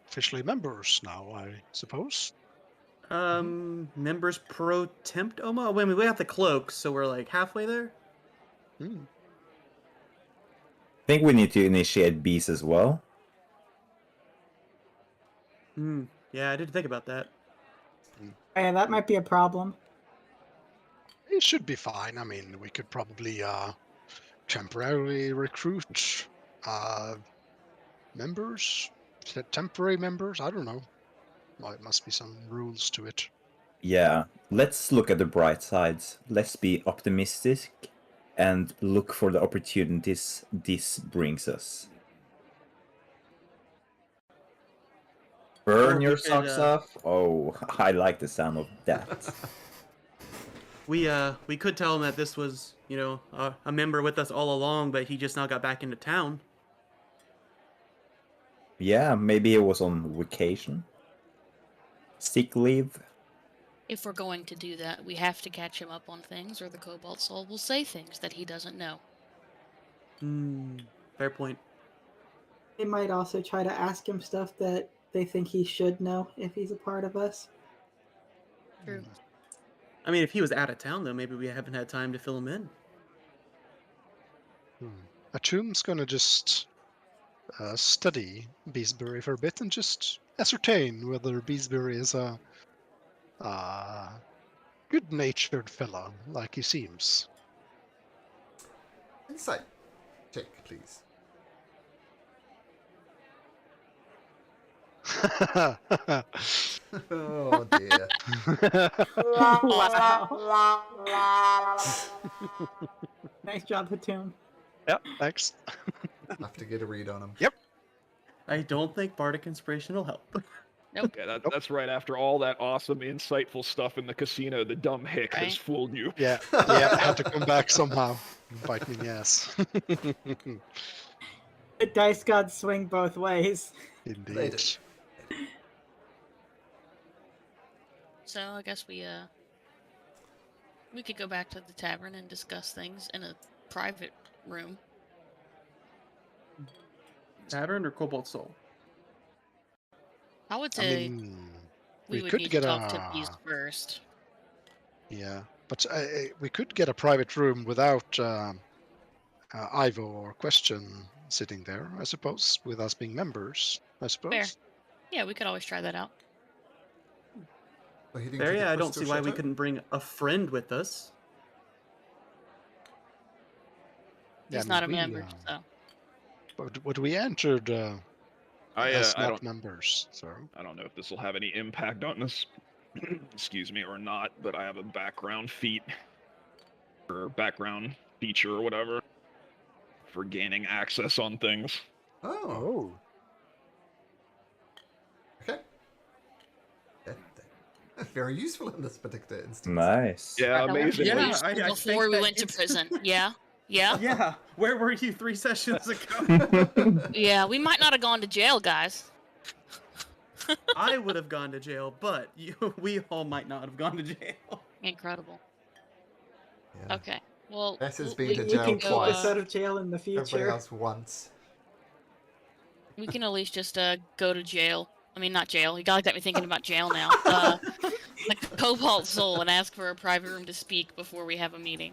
officially members now, I suppose. Members pro tempt Oma? Wait, we have the cloaks, so we're like halfway there? I think we need to initiate bees as well. Yeah, I didn't think about that. Yeah, that might be a problem. It should be fine. I mean, we could probably temporarily recruit members, temporary members. I don't know. Well, it must be some rules to it. Yeah, let's look at the bright sides. Let's be optimistic and look for the opportunities this brings us. Burn Or your we could, socks off? Oh, I like the sound of that. We could tell him that this was, a member with us all along, but he just now got back into town. Yeah, maybe it was on vacation. Sick leave. If we're going to do that, we have to catch him up on things, or the Cobalt Soul will say things that he doesn't know. Fair point. They might also try to ask him stuff that they think he should know if he's a part of us. True. I mean, if he was out of town, though, maybe we haven't had time to fill him in. Atum's gonna just study Beesbury for a bit and just ascertain whether Beesbury is a good-natured fellow, like he seems. Insight check, please. Oh dear. Nice job, Hatum. Yep, thanks. Have to get a read on him. I don't think Bardic Inspiration will help. Yeah, that's right. After all that awesome, insightful stuff in the casino, the dumb hick has Right. fooled you. Yeah, had to come back somehow. Bite me in the ass. The dice gods swing both ways. Indeed. So I guess we could go back to the tavern and discuss things in a private room. Tavern or Cobalt Soul? I would I say mean, we we would could need get to talk to Beast a- first. yeah, but we could get a private room without Ivo or Question sitting there, I suppose, with us being members, I suppose. Yeah, we could always try that out. We're heading Fair, to the yeah, I don't Crystal see why we Chateau? couldn't bring a friend with us. Yeah, He's I not a mean, member, so But we entered as I not don't members, so I don't know if this will have any impact on this, excuse me, or not. But I have a background feat or background feature or whatever for gaining access on things. Oh, okay. That's very useful in this particular instance. Nice. Yeah, That was amazingly. Yeah, useful I think before we that went to it's- prison. Yeah, yeah, Yeah, where were you 3 sessions ago? yeah. We might not have gone to jail, guys. I would have gone to jail, but we all might not have gone to jail. Incredible. Yeah. Okay. Well, Bess has w- been we, to We we jail can can go. keep us twice. out of jail in the Everybody future. else once. We can at least just go to jail. I mean, not jail. You got me thinking about jail now. The Cobalt Soul and ask for a private room to speak before we have a meeting,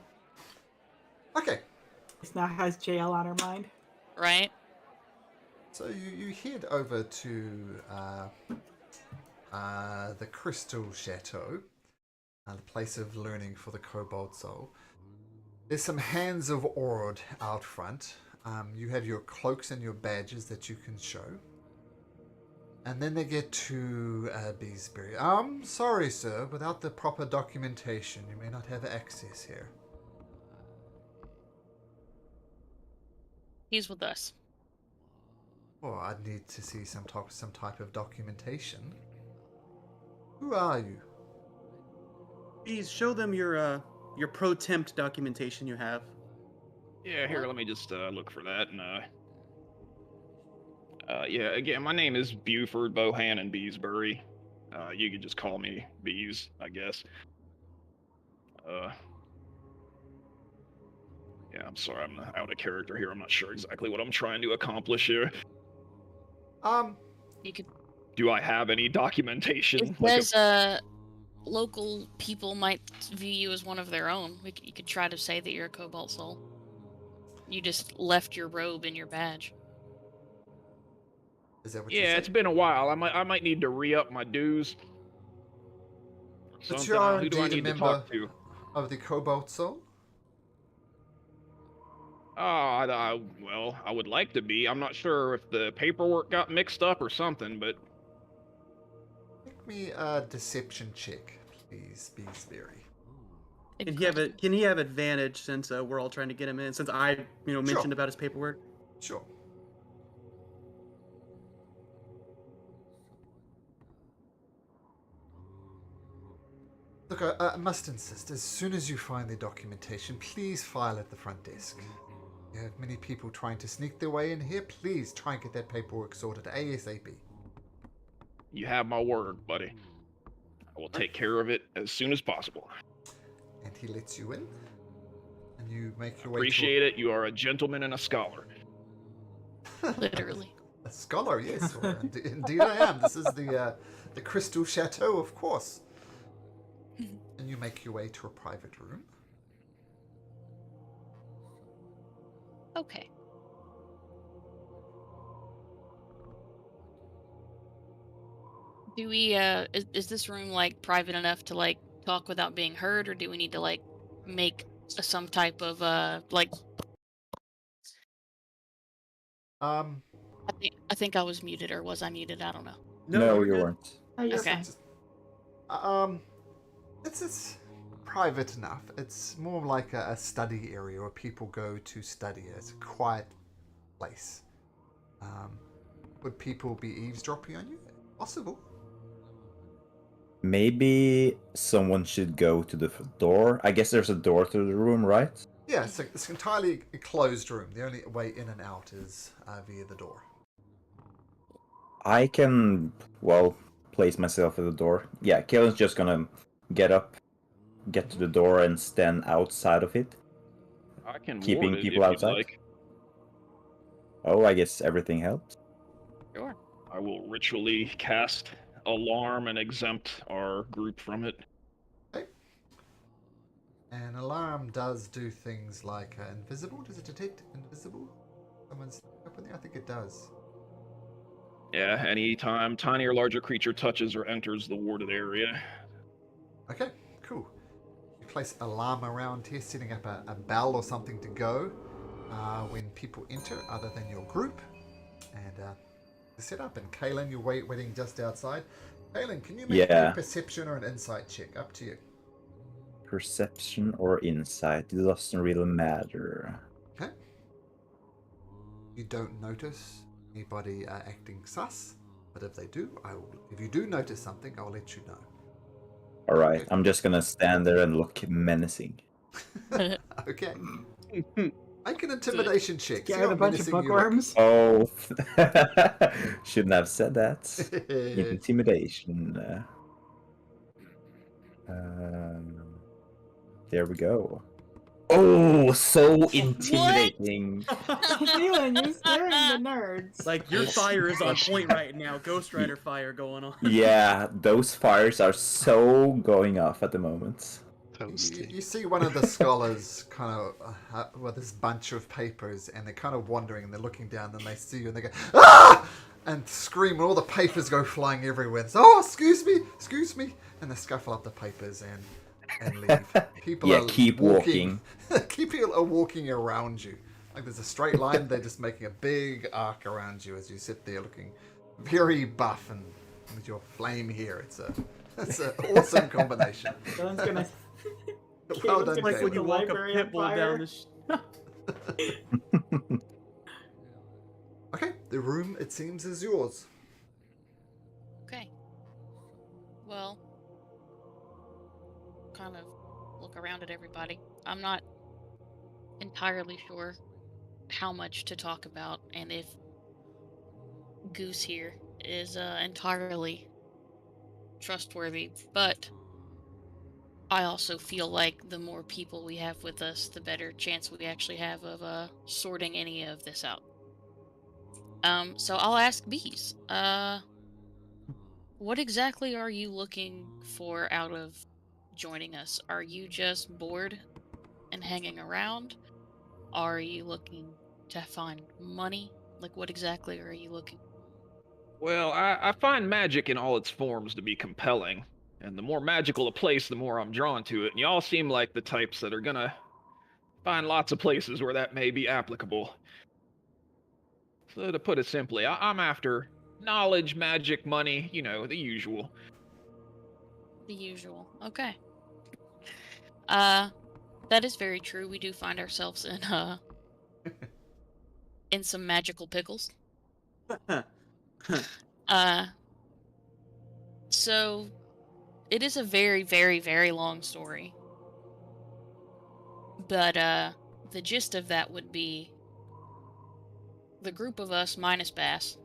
Okay, This now has jail on her mind. right? so you head over to the Crystal Chateau, the place of learning for the Cobalt Soul. There's some hands of Ord out front. You have your cloaks and your badges that you can show. And then they get to Beesbury. Sorry, sir, without the proper documentation, you may not have access here. He's with us. Well, I'd need to see some type of documentation. Who are you? Please show them your pro tempt documentation you have. Yeah, here, let me just look for that. And yeah, again, my name is Buford Bohannon Beesbury. You could just call me Bees, I guess. Yeah, I'm sorry, I'm out of character here. I'm not sure exactly what I'm trying to accomplish here. You could. Do I have any documentation? It Like a- says local people might view you as one of their own. You could try to say that you're a Cobalt Soul. You just left your robe and your badge. Is that what you Yeah, said? it's been a while. I might need to re-up my dues. But Something. you are Who do I indeed a need to member talk to? of the Cobalt Soul? Well, I would like to be. I'm not sure if the paperwork got mixed up or something, but Make me a deception check, please, Beesbury. Can he have advantage since we're all trying to get him in? Since I mentioned Sure. about his paperwork. Sure. Look, I must insist, as soon as you find the documentation, please file at the front desk. You have many people trying to sneak their way in here. Please try and get that paperwork sorted ASAP. you have my word, buddy. We'll take care of it as soon as possible. And he lets you in, and you make your way Appreciate it. You are a gentleman and a scholar. Literally. A scholar, yes. Well, indeed I am. This is the Crystal Chateau, of course. And you make your way to a private room. Okay. Do we is this room like private enough to like talk without being heard, or do we need to like make some type of like Um, I think I was muted, or was I muted? I don't know. No, we're you good. weren't. Oh, you're Okay. fine. it's private enough. It's more like a study area where people go to study. It's a quiet place. Would people be eavesdropping on you? Possible. Maybe someone should go to the door. I guess there's a door to the room, right? Yeah, it's entirely a closed room. The only way in and out is via the door. I can, well, place myself at the door. Yeah, Kaelin's just gonna get up, get to the door, and stand outside of it. I can Keeping ward it people if outside? you'd like. Oh, I guess everything helps. Sure. I will ritually cast alarm and exempt our group from it. An alarm does do things like invisible. Does it detect invisible? Someone's up in there? I think it does. Yeah, anytime tiny or larger creature touches or enters the warded area. Okay, cool. You place alarm around here, setting up a bell or something to go when people enter other than your group. And to set up. And Kaelin, you're waiting just outside. Kaelin, can you make Yeah. a perception or an insight check? Up to you. Perception or insight, it doesn't really matter. Okay. You don't notice anybody acting sus, but if they do, if you do notice something, I'll let you know. Alright, I'm just gonna stand there and look menacing. Okay. Make an intimidation check. See Scared how a bunch of menacing you look. bookworms. Oh, shouldn't have said that. Intimidation. There we go. Oh, so intimidating. Dylan, you're scaring the nerds. Like your fire is on point right now. Ghost Rider fire going on. Yeah, those fires are so going off at the moment. Toasty. You see one of the scholars kind of with this bunch of papers, and they're kind of wandering, and they're looking down, and they see you, and they go, "Ah!" and scream, and all the papers go flying everywhere. It's, "Oh, excuse me," and they scuffle up the papers and leave. People Yeah, are keep walking. People are walking around you. Like there's a straight line, they're just making a big arc around you as you sit there looking very buff and with your flame here. It's an awesome combination. Dylan's gonna. Well done, Caleb's Like set when Caleb. you the walk a library pit on bull down fire. the. Okay, the room, it seems, is yours. Okay. Well, kind of look around at everybody. I'm not entirely sure how much to talk about and if Goose here is entirely trustworthy, but I also feel like the more people we have with us, the better chance we actually have of sorting any of this out. So I'll ask Bees. What exactly are you looking for out of joining us? Are you just bored and hanging around? Are you looking to find money? Like, what exactly are you looking? Well, I find magic in all its forms to be compelling. And the more magical a place, the more I'm drawn to it. And y'all seem like the types that are gonna find lots of places where that may be applicable. So to put it simply, I'm after knowledge, magic, money, you know, the usual. The usual. Okay. That is very true. We do find ourselves in some magical pickles. So it is a very, very, very long story. But the gist of that would be the group of us minus Bass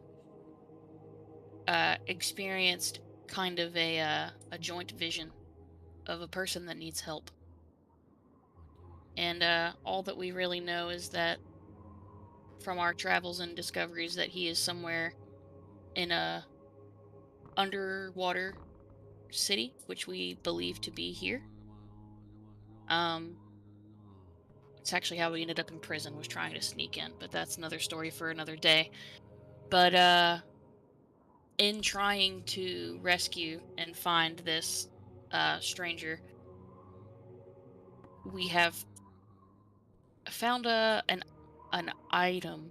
experienced kind of a joint vision of a person that needs help. And all that we really know is that from our travels and discoveries that he is somewhere in a underwater city, which we believe to be here. It's actually how we ended up in prison, was trying to sneak in, but that's another story for another day. But in trying to rescue and find this stranger, we have found an item,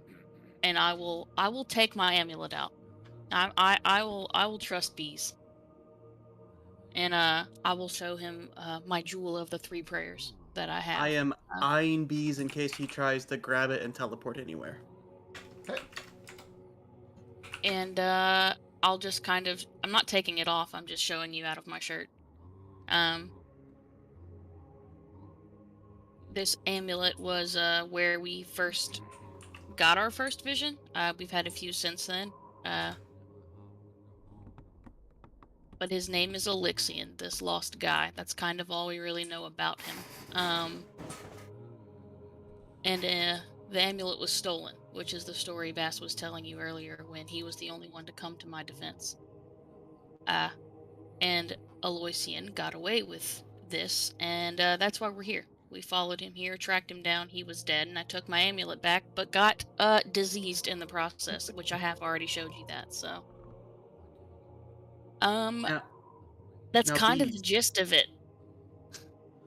and I will take my amulet out. I will trust Bees, and I will show him my jewel of the 3 prayers that I have. I am eyeing Bees in case he tries to grab it and teleport anywhere. Okay. And I'll just kind of, I'm not taking it off, I'm just showing you out of my shirt. This amulet was where we first got our first vision. We've had a few since then. But his name is Elixian, this lost guy. That's kind of all we really know about him. And the amulet was stolen, which is the story Bass was telling you earlier when he was the only one to come to my defense. And Aloysian got away with this, and that's why we're here. We followed him here, tracked him down, he was dead, and I took my amulet back, but got diseased in the process, which I have already showed you that, so... that's now kind of the Bees. gist of it.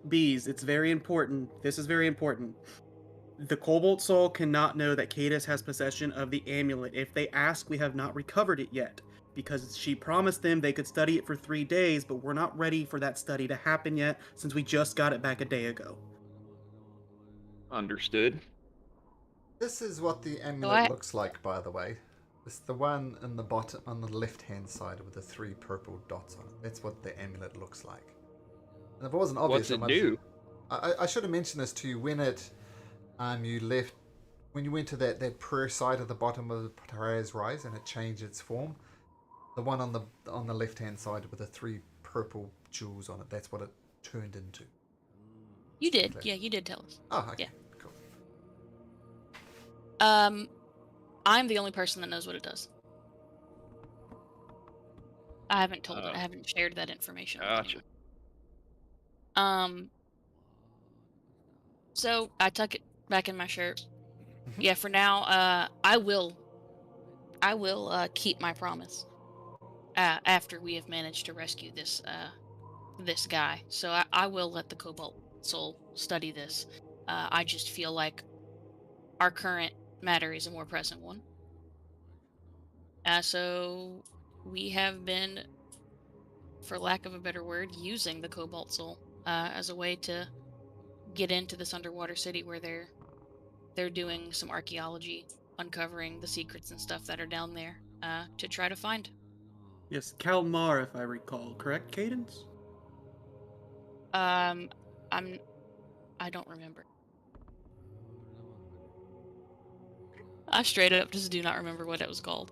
Bees, it's very important. This is very important. The Cobalt Soul cannot know that Cadis has possession of the amulet. If they ask, we have not recovered it yet. Because she promised them they could study it for 3 days, but we're not ready for that study to happen yet, since we just got it back a day ago. Understood. This is what the amulet looks like, by the way. It's the one in the bottom, on the left-hand side with the 3 purple dots on it. That's what the amulet looks like. And if it wasn't obvious, What's it do? I should have mentioned this to you when you left, when you went to that prayer side at the bottom of the Ptera's Rise and it changed its form. The one on the left-hand side with the 3 purple jewels on it. That's what it turned into. You did, yeah, you did tell us. Oh, okay, Yeah. cool. I'm the only person that knows what it does. I haven't told it. I haven't shared that information with Gotcha. anyone. So I tuck it back in my shirt. Yeah, for now, I will keep my promise. After we have managed to rescue this guy, so I will let the Cobalt Soul study this. I just feel like our current matter is a more present one. So we have been, for lack of a better word, using the Cobalt Soul as a way to get into this underwater city where they're doing some archaeology, uncovering the secrets and stuff that are down there to try to find. Yes, Kalmar, if I recall. Correct, Cadence? I don't remember. I straight up just do not remember what it was called.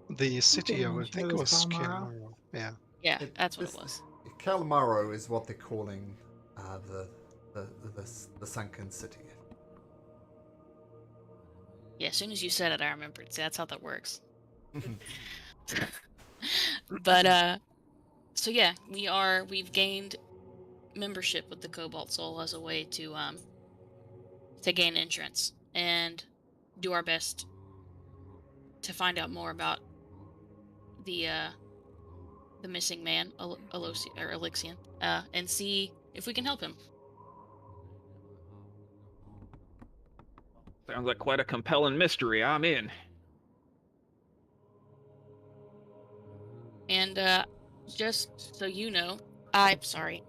The city, I I'm would sure think, it was was Kalmara. Kalmara. Yeah. Yeah, that's what it was. Calamaro is what they're calling the sunken city. Yeah, as soon as you said it, I remembered. See, that's how that works. But so yeah, we've gained membership with the Cobalt Soul as a way to gain entrance and do our best to find out more about the missing man, Elixian, and see if we can help him. Sounds like quite a compelling mystery. I'm in. And just so you know, I'm sorry.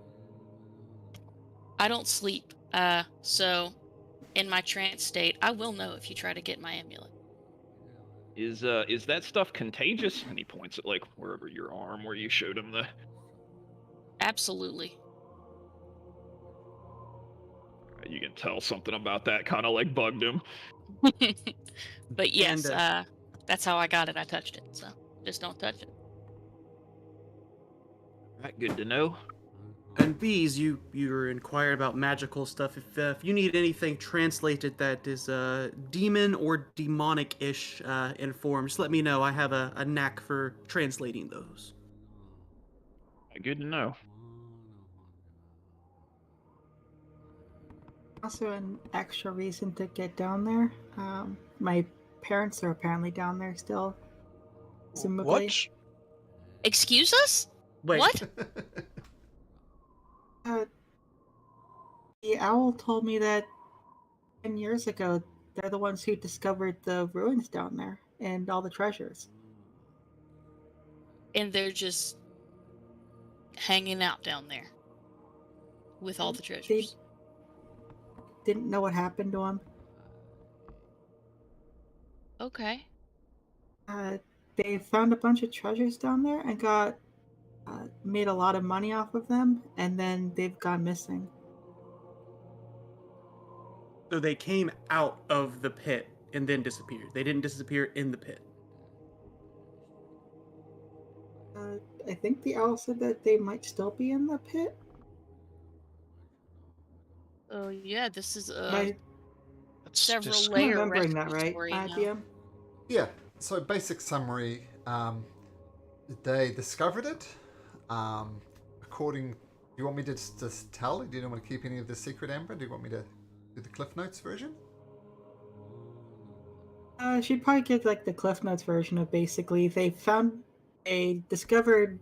I don't sleep. So in my trance state, I will know if you try to get my amulet. Is that stuff contagious? And he points at like wherever your arm where you showed him the. Absolutely. You can tell something about that kind of like bugged him. But yes, And, that's how I got it. I touched it, so just don't touch it. Right, good to know. And bees, you were inquiring about magical stuff. If you need anything translated that is demon or demonic-ish in form, just let me know. I have a knack for translating those. Right, good to know. Also, an extra reason to get down there. My parents are apparently down there still. Presumably. What? Excuse us? Wait, What? The owl told me that 10 years ago, they're the ones who discovered the ruins down there and all the treasures. And they're just hanging out down there with all the treasures. Didn't know what happened to them. Okay. They found a bunch of treasures down there and got made a lot of money off of them, and then they've gone missing. so they came out of the pit and then disappeared. They didn't disappear in the pit. I think the owl said that they might still be in the pit. Oh yeah, this is That's several just I'm layer remembering that rescue right, story now. DM? Yeah, so basic summary, they discovered it. Do you want me to just tell? Do you don't want to keep any of the secret, Amber? Do you want me to do the Cliff Notes version? She'd probably give like the Cliff Notes version of basically they discovered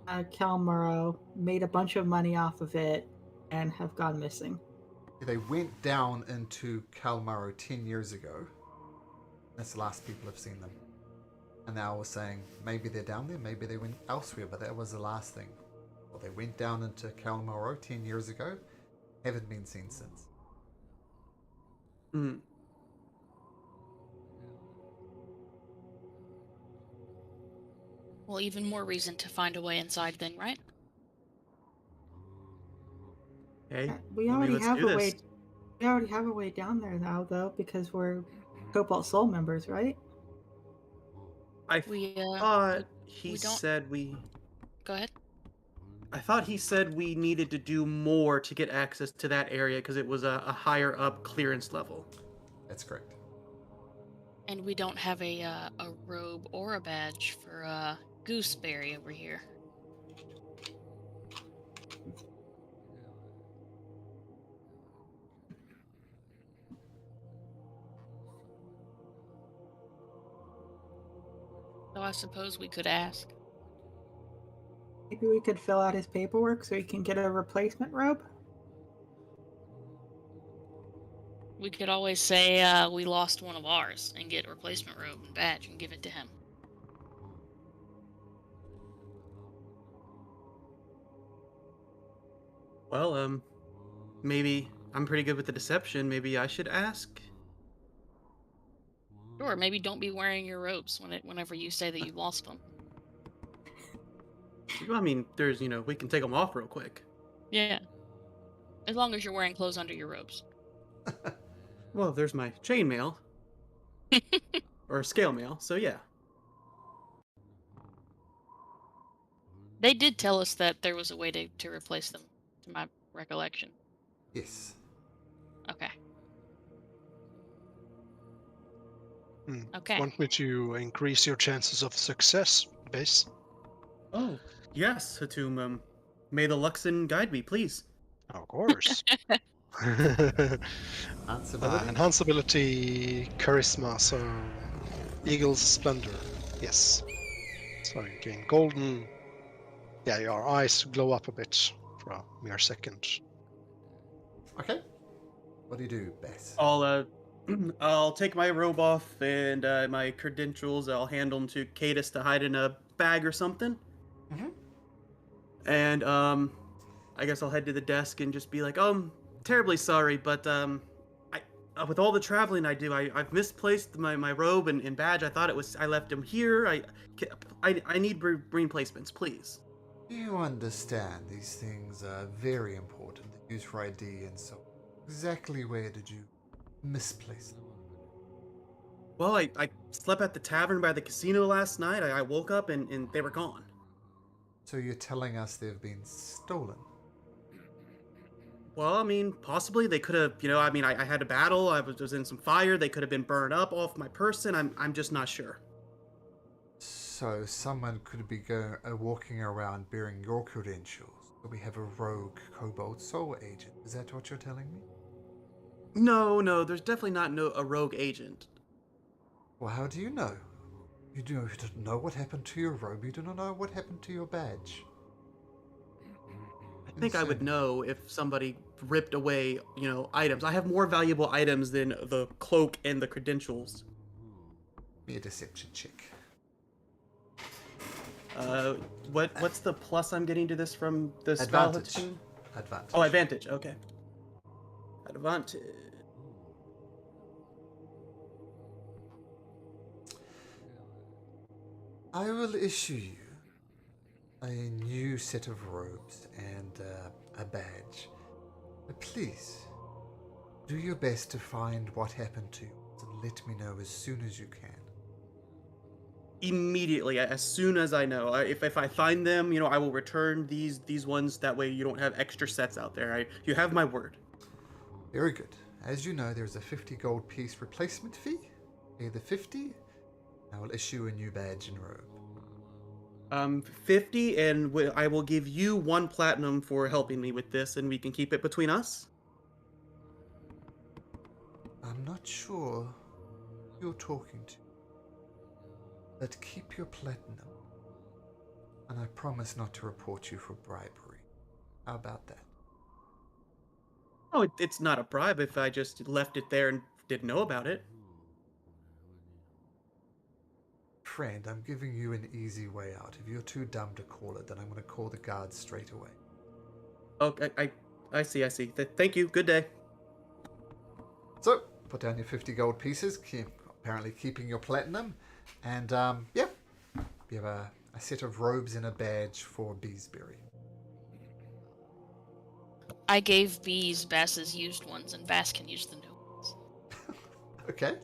Kalmaro, made a bunch of money off of it, and have gone missing. They went down into Kalmaro 10 years ago. That's the last people have seen them. And now we're saying maybe they're down there, maybe they went elsewhere, but that was the last thing. Well, they went down into Kalmaro 10 years ago, haven't been seen since. Mm. Well, even more reason to find a way inside then, right? Okay. We Well, already let's have do a this. way. We already have a way down there now, though, because we're Cobalt Soul members, right? I We thought he we don't- said we. go ahead. I thought he said we needed to do more to get access to that area because it was a higher up clearance level. That's correct. And we don't have a robe or a badge for Gooseberry over here. So I suppose we could ask. Maybe we could fill out his paperwork so he can get a replacement robe. We could always say we lost one of ours and get a replacement robe and badge and give it to him. Well, maybe I'm pretty good with the deception. Maybe I should ask. Sure, maybe don't be wearing your robes whenever you say that you lost them. I mean, we can take them off real quick. Yeah. As long as you're wearing clothes under your robes. Well, there's my chainmail or scale mail. So yeah. They did tell us that there was a way to replace them, to my recollection. Yes. Okay. Hmm. Okay. Want me to increase your chances of success, Base? Oh yes, Hatum. May the Luxon guide me, please. Of course. Answerability? Enhance ability, charisma, so Eagle's Splendor. Yes. So you gain golden. Yeah, your eyes glow up a bit for a mere second. Okay. What do you do, Bess? I'll take my robe off and my credentials. I'll hand them to Cadus to hide in a bag or something. Mhm. And I guess I'll head to the desk and just be like, terribly sorry, but with all the traveling I do, I've misplaced my robe and badge. I thought I left them here. I need replacements, please. You understand these things are very important. The user ID and so on. Exactly where did you misplace them? Well, I slept at the tavern by the casino last night. I woke up and they were gone. So you're telling us they've been stolen? Well, I mean, possibly they could have, I mean, I had a battle, I was in some fire, they could have been burned up off my person, I'm just not sure. So someone could be walking around bearing your credentials. So we have a rogue Cobalt Soul agent. Is that what you're telling me? No, there's definitely not a rogue agent. Well, how do you know? You don't know what happened to your robe. You do not know what happened to your badge. I think I would know if somebody ripped away, items. I have more valuable items than the cloak and the credentials. Be a deception check. What's the plus I'm getting to this from the spell? Advantage. Advantage. Oh, advantage. Okay. Advantage. I will issue you a new set of robes and a badge. But please, do your best to find what happened to you and let me know as soon as you can. Immediately, as soon as I know. If I find them, I will return these ones. That way you don't have extra sets out there. You have my word. Very good. As you know, there's a 50 gold piece replacement fee. Pay the 50, I will issue a new badge and robe. 50, and I will give you 1 platinum for helping me with this, and we can keep it between us. I'm not sure who you're talking to. But keep your platinum. And I promise not to report you for bribery. How about that? Oh, it's not a bribe if I just left it there and didn't know about it. Friend, I'm giving you an easy way out. If you're too dumb to call it, then I'm going to call the guards straight away. Okay, I see. Thank you. Good day. So, put down your 50 gold pieces, apparently keeping your platinum, and yeah, you have a set of robes and a badge for Beesbury. I gave Bees Bass's used ones, and Bass can use the new ones. Okay.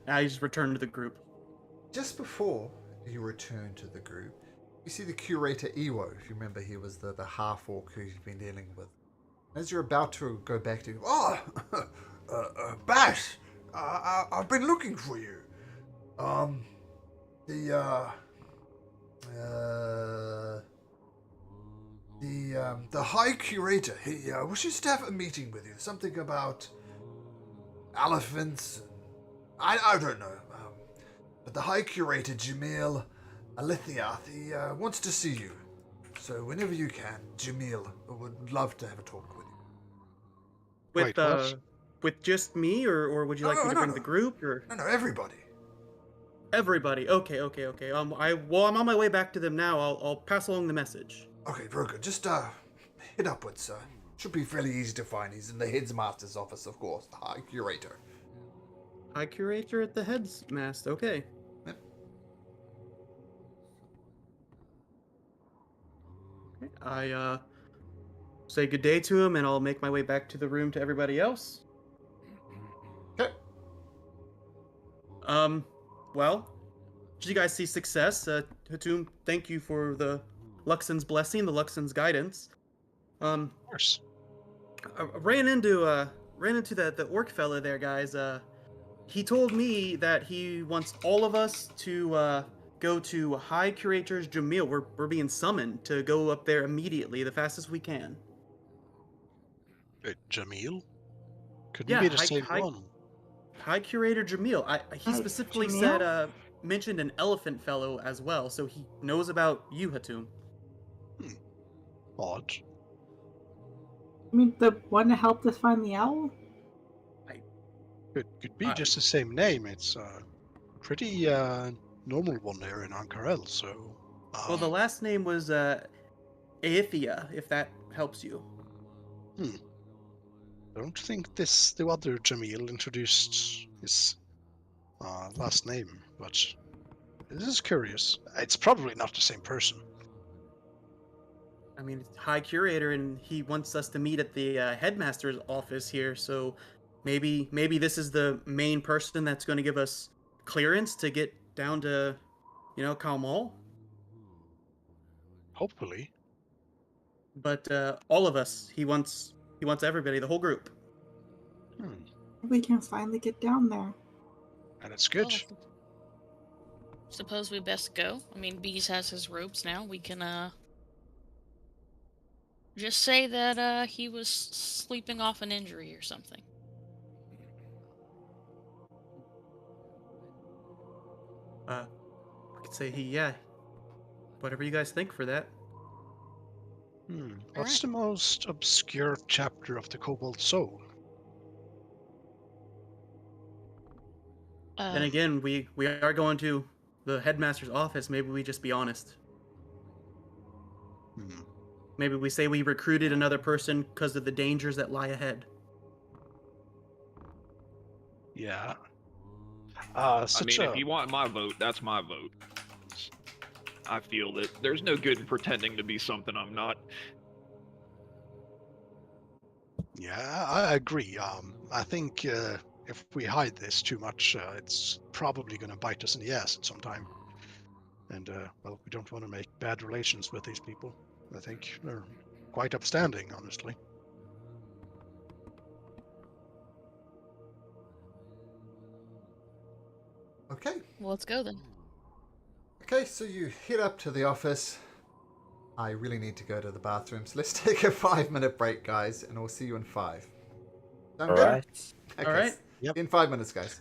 I just returned to the group. Just before you return to the group, you see the curator Ewo. If you remember, he was the half-orc who you've been dealing with. As you're about to go back to, Bash, I've been looking for you. The High Curator, he wishes to have a meeting with you. Something about elephants. I don't know. But the High Curator, Jamil Alithiath, he wants to see you. So whenever you can, Jamil would love to have a talk with you. With just me, or would you like me to bring the group? Or No, everybody. everybody? Okay. I'm on my way back to them now. I'll pass along the message. Okay, very good. Just head upwards, sir. Should be fairly easy to find. He's in the Headmaster's office, of course, the High Curator. High Curator at the Head's Mast. Okay. Yep. I say good day to him, and I'll make my way back to the room to everybody else. Okay. Well, did you guys see success? Hatum, thank you for the Luxon's blessing, the Luxon's guidance. Of course. I ran into the orc fella there, guys. He told me that he wants all of us to go to High Curator's Jamil. We're being summoned to go up there immediately, the fastest we can. Jamil? Couldn't Yeah, be the same one. High Curator Jamil. He specifically said mentioned an elephant fellow as well, so he knows about you, Hatum. Odd. I mean, the one that helped us find the owl? Could be just the same name. It's a pretty normal one here in Ankarel, so... Well, the last name was Aethia, if that helps you. I don't think the other Jamil introduced his last name, but this is curious. It's probably not the same person. I mean, it's High Curator, and he wants us to meet at the Headmaster's office here, so maybe this is the main person that's going to give us clearance to get down to Kamal. Hopefully. But all of us, he wants everybody, the whole group. Hmm. We can finally get down there. And it's good. Well, suppose we best go. I mean, Bees has his robes now. We can just say that he was sleeping off an injury or something. We could say yeah. Whatever you guys think for that. What's Alright. the most obscure chapter of the Cobalt Soul? Then again, we are going to the headmaster's office. Maybe we just be honest. Maybe we say we recruited another person because of the dangers that lie ahead. Yeah. I mean, if you want my vote, that's my vote. I feel that there's no good in pretending to be something I'm not. Yeah, I agree. I think if we hide this too much, it's probably going to bite us in the ass at some time. And, well, we don't want to make bad relations with these people. I think they're quite upstanding, honestly. Okay. Well, let's go then. Okay, so you head up to the office. I really need to go to the bathroom, so let's take a 5-minute break, guys, and we'll see you in 5. Sound All good? right. Okay. All right. Yep. In 5 minutes, guys.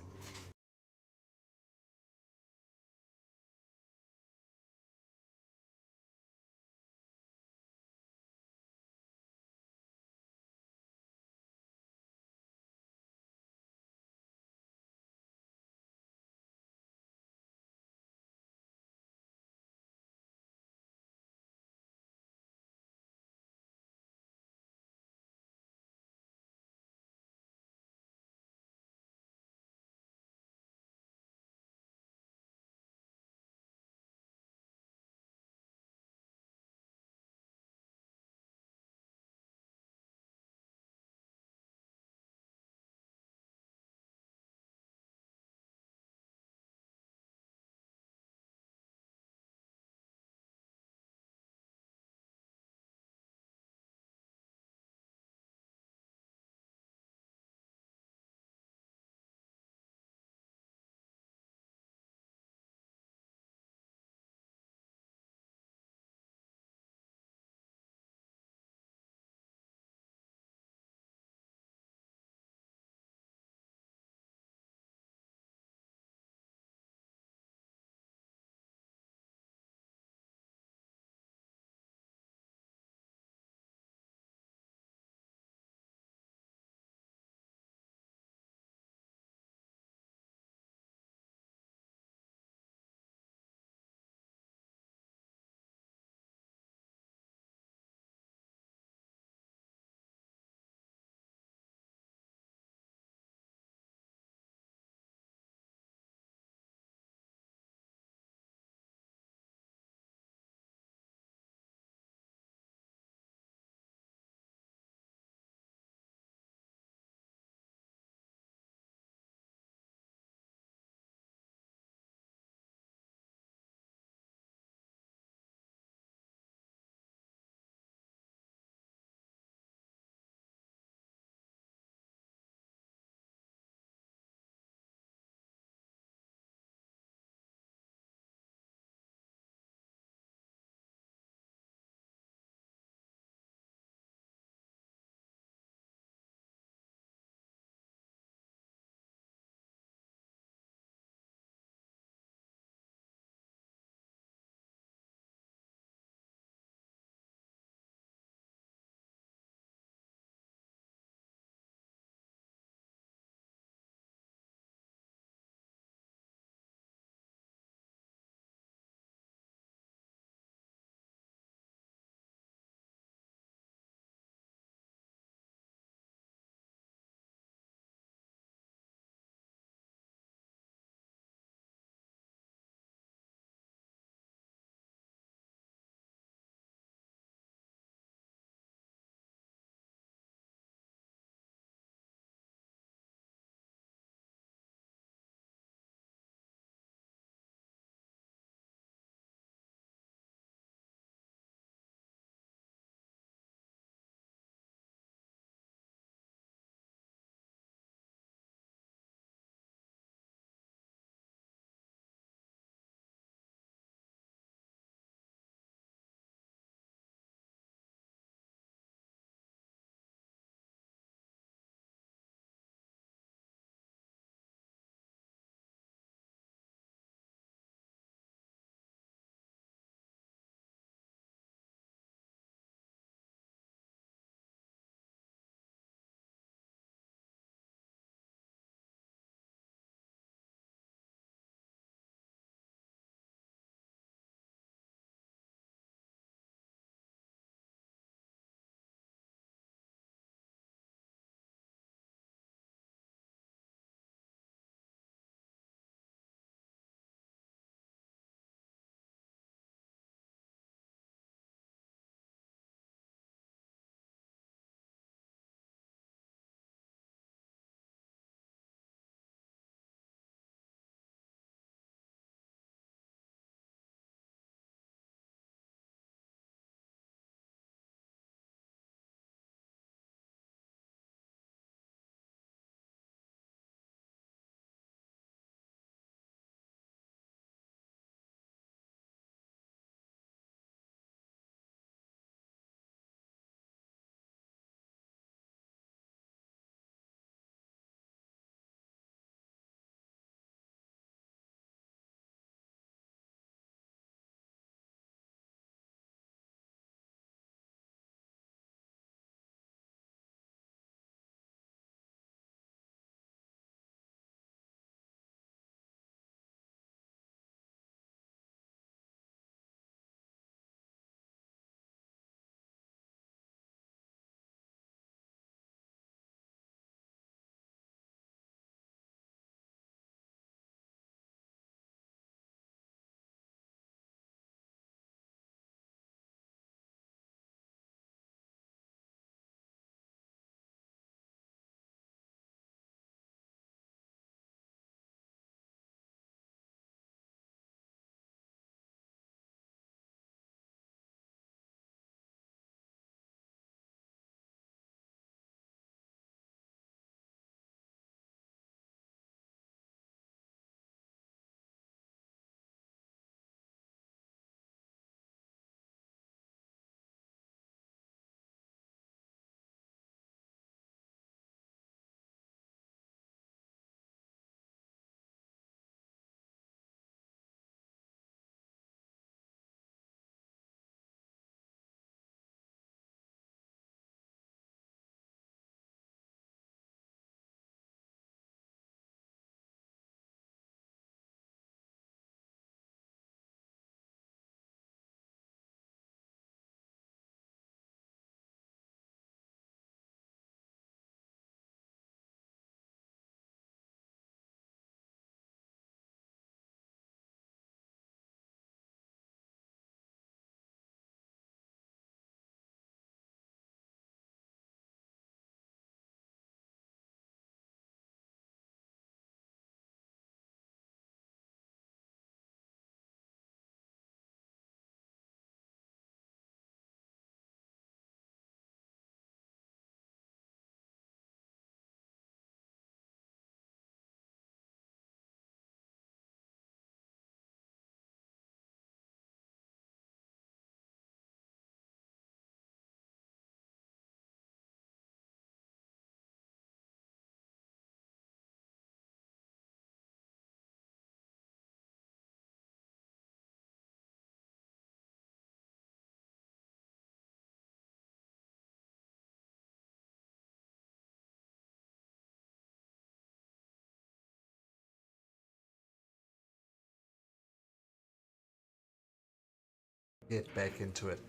get back into it.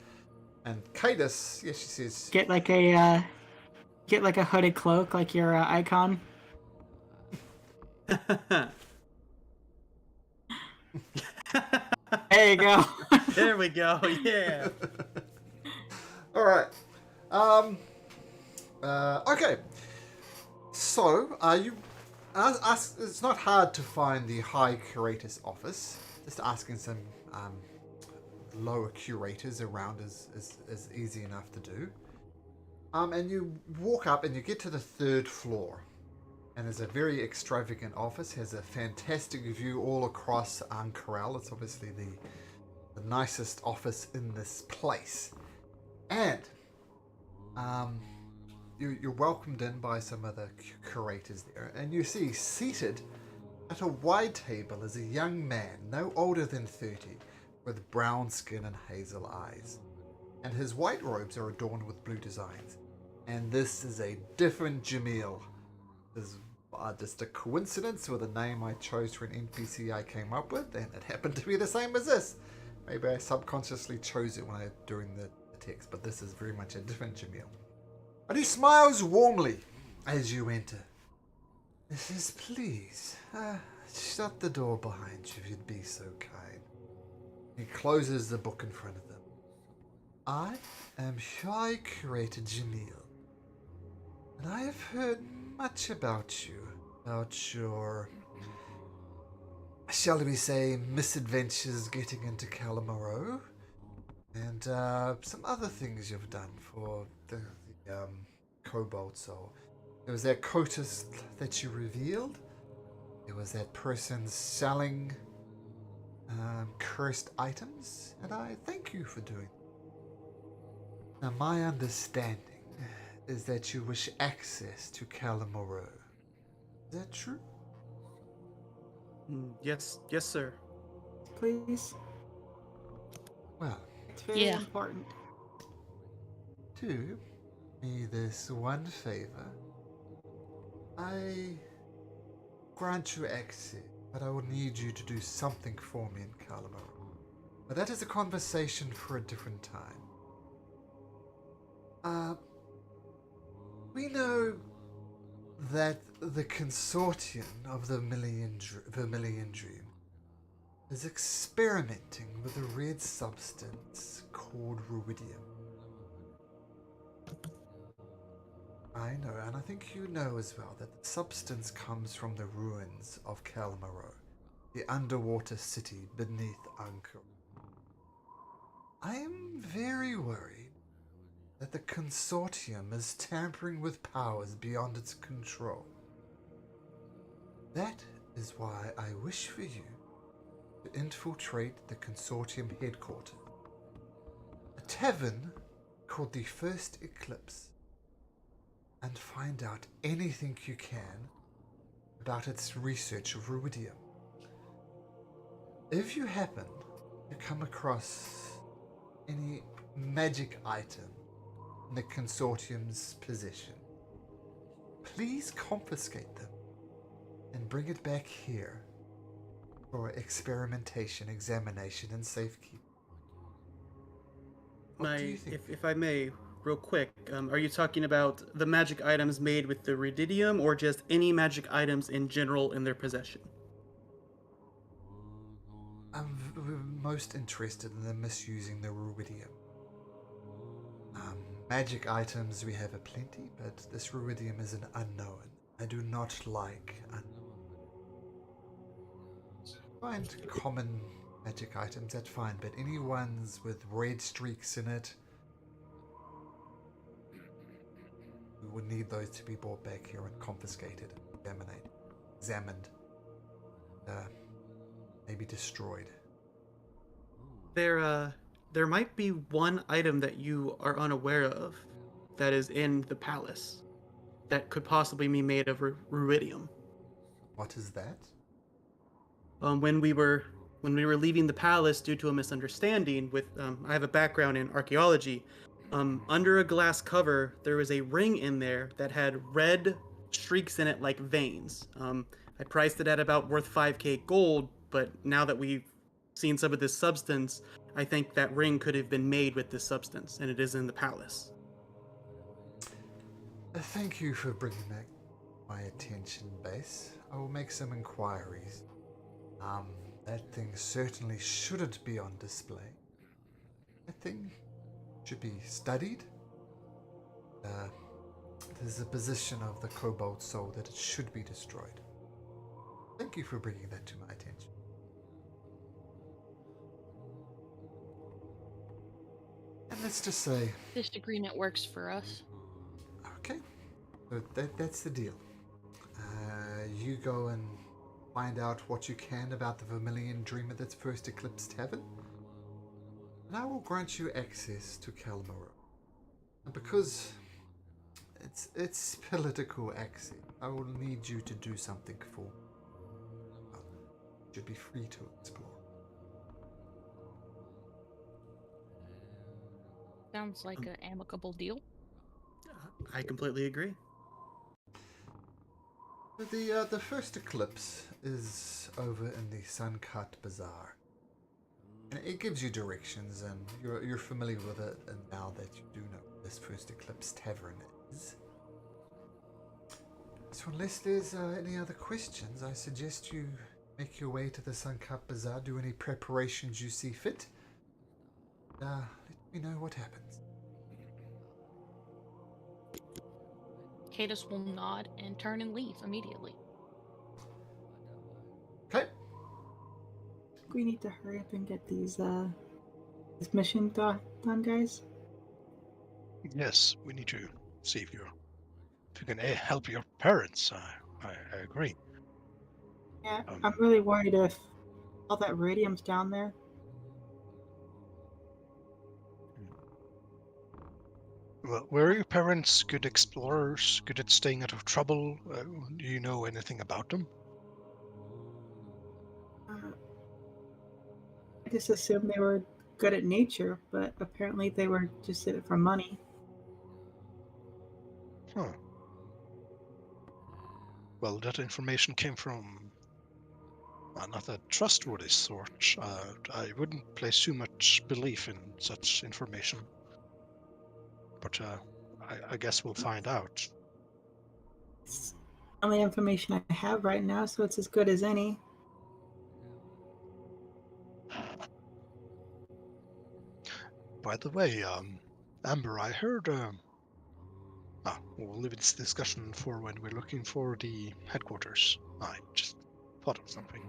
And Cadus, yeah, she says, Get like a hooded cloak like your icon. There you go. There we go. Yeah. all right. Okay. So, you ask? It's not hard to find the High Curator's office. Just asking some lower curators around is easy enough to do. And you walk up and you get to the 3rd floor. And there's a very extravagant office. Has a fantastic view all across Ank'Harel. It's obviously the nicest office in this place. And you're welcomed in by some other curators there. And you see seated at a wide table is a young man, no older than 30, with brown skin and hazel eyes. And his white robes are adorned with blue designs. And this is a different Jamil. This is just a coincidence with a name I chose for an NPC I came up with, and it happened to be the same as this. Maybe I subconsciously chose it during the text, but this is very much a different Jamil. But he smiles warmly as you enter. He says, please, shut the door behind you if you'd be so kind. He closes the book in front of them. I am High Curator Jamil, and I have heard much about you, about your, shall we say, misadventures getting into Calamaro, and some other things you've done for the Cobalt Soul. There was that cultist that you revealed. There was that person selling cursed items, and I thank you for doing it. Now, my understanding is that you wish access to Calamaro. Is that true? Yes, sir. Please. Well, It's very Yeah. important. do me this one favor. I grant you access, but I will need you to do something for me in Calamaro. But that is a conversation for a different time. We know that the consortium of the Vermilion Dream is experimenting with a red substance called ruidium. I know, and I think you know as well, that the substance comes from the ruins of Calamaro, the underwater city beneath Ank'Harel. I am very worried that the consortium is tampering with powers beyond its control. That is why I wish for you to infiltrate the consortium headquarters, a tavern called the First Eclipse, and find out anything you can about its research of ruidium. If you happen to come across any magic item in the consortium's possession, please confiscate them and bring it back here for experimentation, examination, and safekeeping. What do you think? If I may, real quick, are you talking about the magic items made with the ruidium, or just any magic items in general in their possession? I'm most interested in them misusing the ruidium. Magic items we have aplenty, but this ruidium is an unknown. I do not like find common magic items, that's fine, but any ones with red streaks in it, we would need those to be brought back here and confiscated, examined, maybe destroyed. There might be one item that you are unaware of that is in the palace that could possibly be made of ruidium. What is that? When we were leaving the palace due to a misunderstanding with, I have a background in archaeology. Under a glass cover, there was a ring in there that had red streaks in it like veins. I priced it at about worth 5k gold, but now that we've seen some of this substance, I think that ring could have been made with this substance, and it is in the palace. Thank you for bringing that my attention, Base. I will make some inquiries. That thing certainly shouldn't be on display. That thing should be studied. There's a position of the Cobalt Soul that it should be destroyed. Thank you for bringing that to my attention. And let's just say, This agreement works for us. okay, so that's the deal. You go and find out what you can about the Vermilion Dreamer that's first eclipsed heaven, and I will grant you access to Kalmaro. And because it's political access, I will need you to do something for me. Well, you should be free to explore. Sounds like an amicable deal. I completely agree. The first eclipse is over in the Suncut Bazaar. And it gives you directions, and you're familiar with it, and now that you do know what this first eclipse tavern is. So unless there's any other questions, I suggest you make your way to the Suncut Bazaar, do any preparations you see fit. Let me know what happens. Cadus will nod and turn and leave immediately. Okay. We need to hurry up and get these this mission done, guys. Yes, we need to see if you can help your parents. I agree. Yeah, I'm really worried if all that radium's down there. Well, were your parents good explorers, good at staying out of trouble? Do you know anything about them? I just assumed they were good at nature, but apparently they were just in it for money. Huh. Well, that information came from not a trustworthy sort. I wouldn't place too much belief in such information. But I guess we'll find out. It's the only information I have right now, so it's as good as any. By the way, Amber, I heard. We'll leave this discussion for when we're looking for the headquarters. I just thought of something.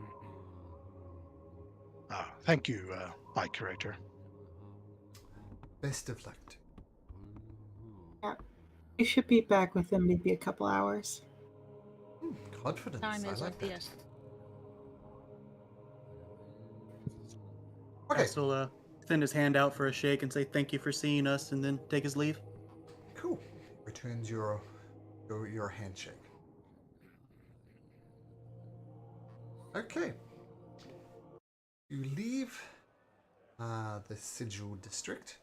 Thank you, my curator. Best of luck. Yeah, we should be back within maybe a couple hours. Confidence. Time I is like of the that. essence. Okay. Bess will send his hand out for a shake and say thank you for seeing us, and then take his leave. Cool. Returns your handshake. Okay. You leave the Sigil district,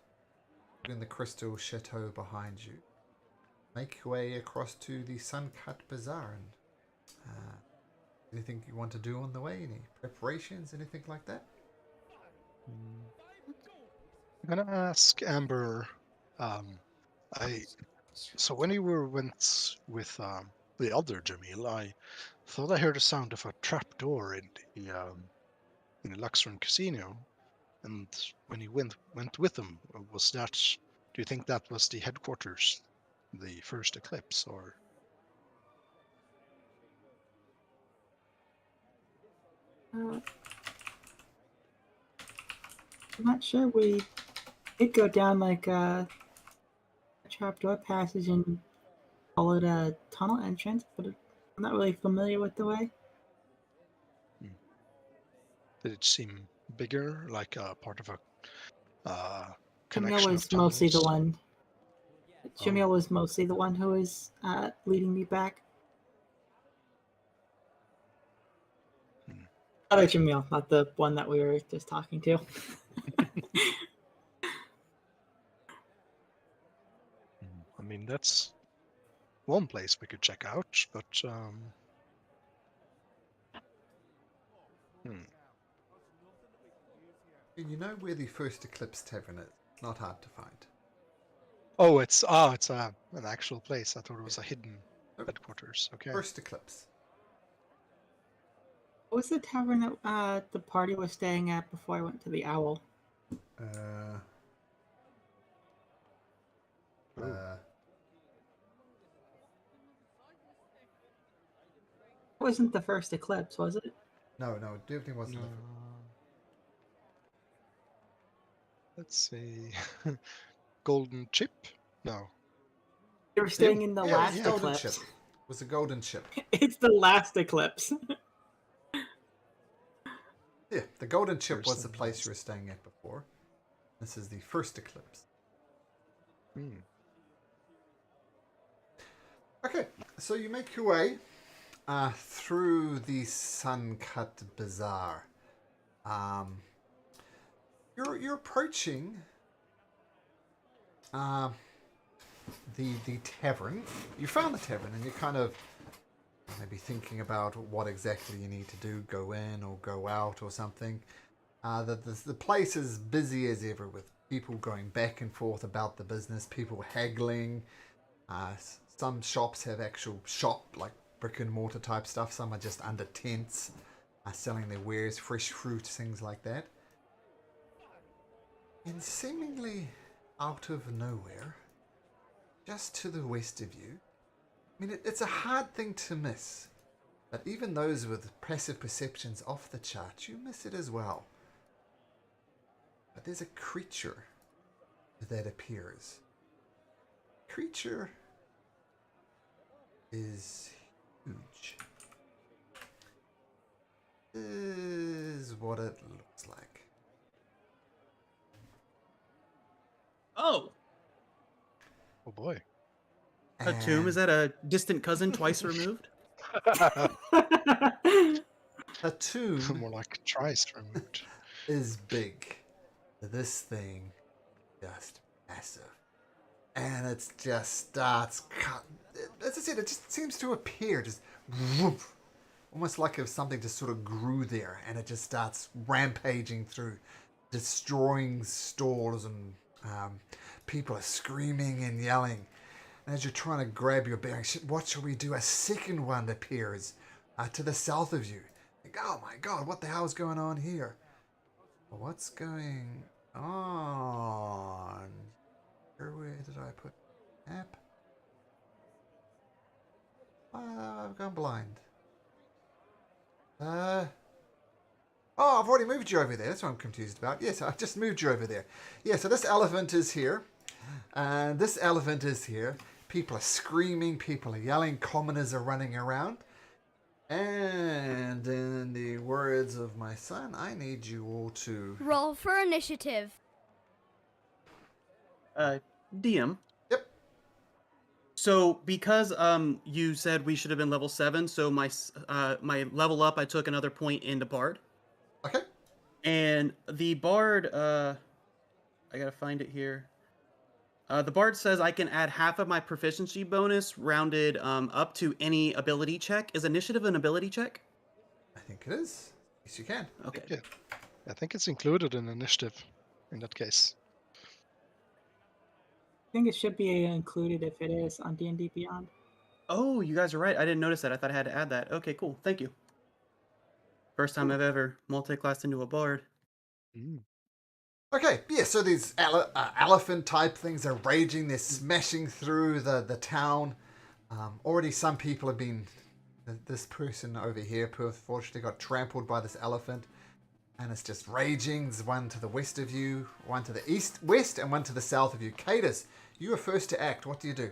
in the Crystal Chateau behind you. Make your way across to the Suncut Bazaar. And anything you want to do on the way? Any preparations? Anything like that? I'm gonna ask Amber. So when you went with the other Jamil, I thought I heard the sound of a trapdoor in the Luxron Casino, and when you went with them, was that? Do you think that was the headquarters, the first eclipse, or? I'm not sure. We did go down like a trapdoor passage and followed a tunnel entrance, but I'm not really familiar with the way. Did it seem bigger, like a part of a Jamil connection was of mostly the tunnels? one. Jamil was mostly the one who was leading me back. Other Jamil, not the one that we were just talking to. I mean, that's one place we could check out, but You know where the First Eclipse Tavern is. It's not hard to find. Oh, it's an actual place. I thought it was a hidden Nope. headquarters. Okay. First Eclipse. What was the tavern that the party was staying at before I went to the Owl? Oh. It wasn't the First Eclipse, was it? No, definitely wasn't. No. Let's see. Golden Chip? No. They were staying in the Yeah, it was last the Golden Eclipse. Chip. It was the Golden Chip. It's the last Eclipse. Yeah, the Golden Chip First was the and place last. you were staying at before. This is the First Eclipse. Hmm. Okay, so you make your way through the Sun-Cut Bazaar. You're approaching the tavern. You found the tavern, and you're kind of maybe thinking about what exactly you need to do, go in or go out or something. The place is busy as ever with people going back and forth about the business, people haggling. Some shops have actual shop, like brick and mortar type stuff. Some are just under tents, selling their wares, fresh fruit, things like that. And seemingly out of nowhere, just to the west of you, I mean, it's a hard thing to miss, but even those with passive perceptions off the chart, you miss it as well. But there's a creature that appears. Creature is huge. Is what it looks like. Oh, Oh boy. a tomb? Is that a distant cousin twice removed? A tomb More like tries removed. is big. This thing, just massive. And it just starts cut. As I said, it just seems to appear, just woof, almost like if something just sort of grew there, and it just starts rampaging through, destroying stores, and people are screaming and yelling. And as you're trying to grab your bearings, what shall we do? A second one appears to the south of you. Like, oh my god, what the hell is going on here? What's going on? Where did I put map? I've gone blind. Oh, I've already moved you over there. That's what I'm confused about. Yes, I've just moved you over there. Yeah, so this elephant is here. And this elephant is here. People are screaming. People are yelling. Commoners are running around. And in the words of my son, I need you all to... Roll for initiative. DM. Yep. So because you said we should have been level 7, so my level up, I took another point into Bard. Okay. And the Bard, I gotta find it here. The Bard says I can add half of my proficiency bonus rounded up to any ability check. Is initiative an ability check? I think it is. Yes, you can. Okay. Yeah. I think it's included in initiative in that case. I think it should be included if it is on D&D Beyond. Oh, you guys are right. I didn't notice that. I thought I had to add that. Okay, cool. Thank you. First time I've ever multi-classed into a Bard. Mm. Okay, yeah, so these elephant type things are raging, they're smashing through the town. Already some people have been, this person over here, unfortunately, got trampled by this elephant. And it's just raging. There's one to the west of you, one to the west, and one to the south of you. Cadus, you are first to act. What do you do?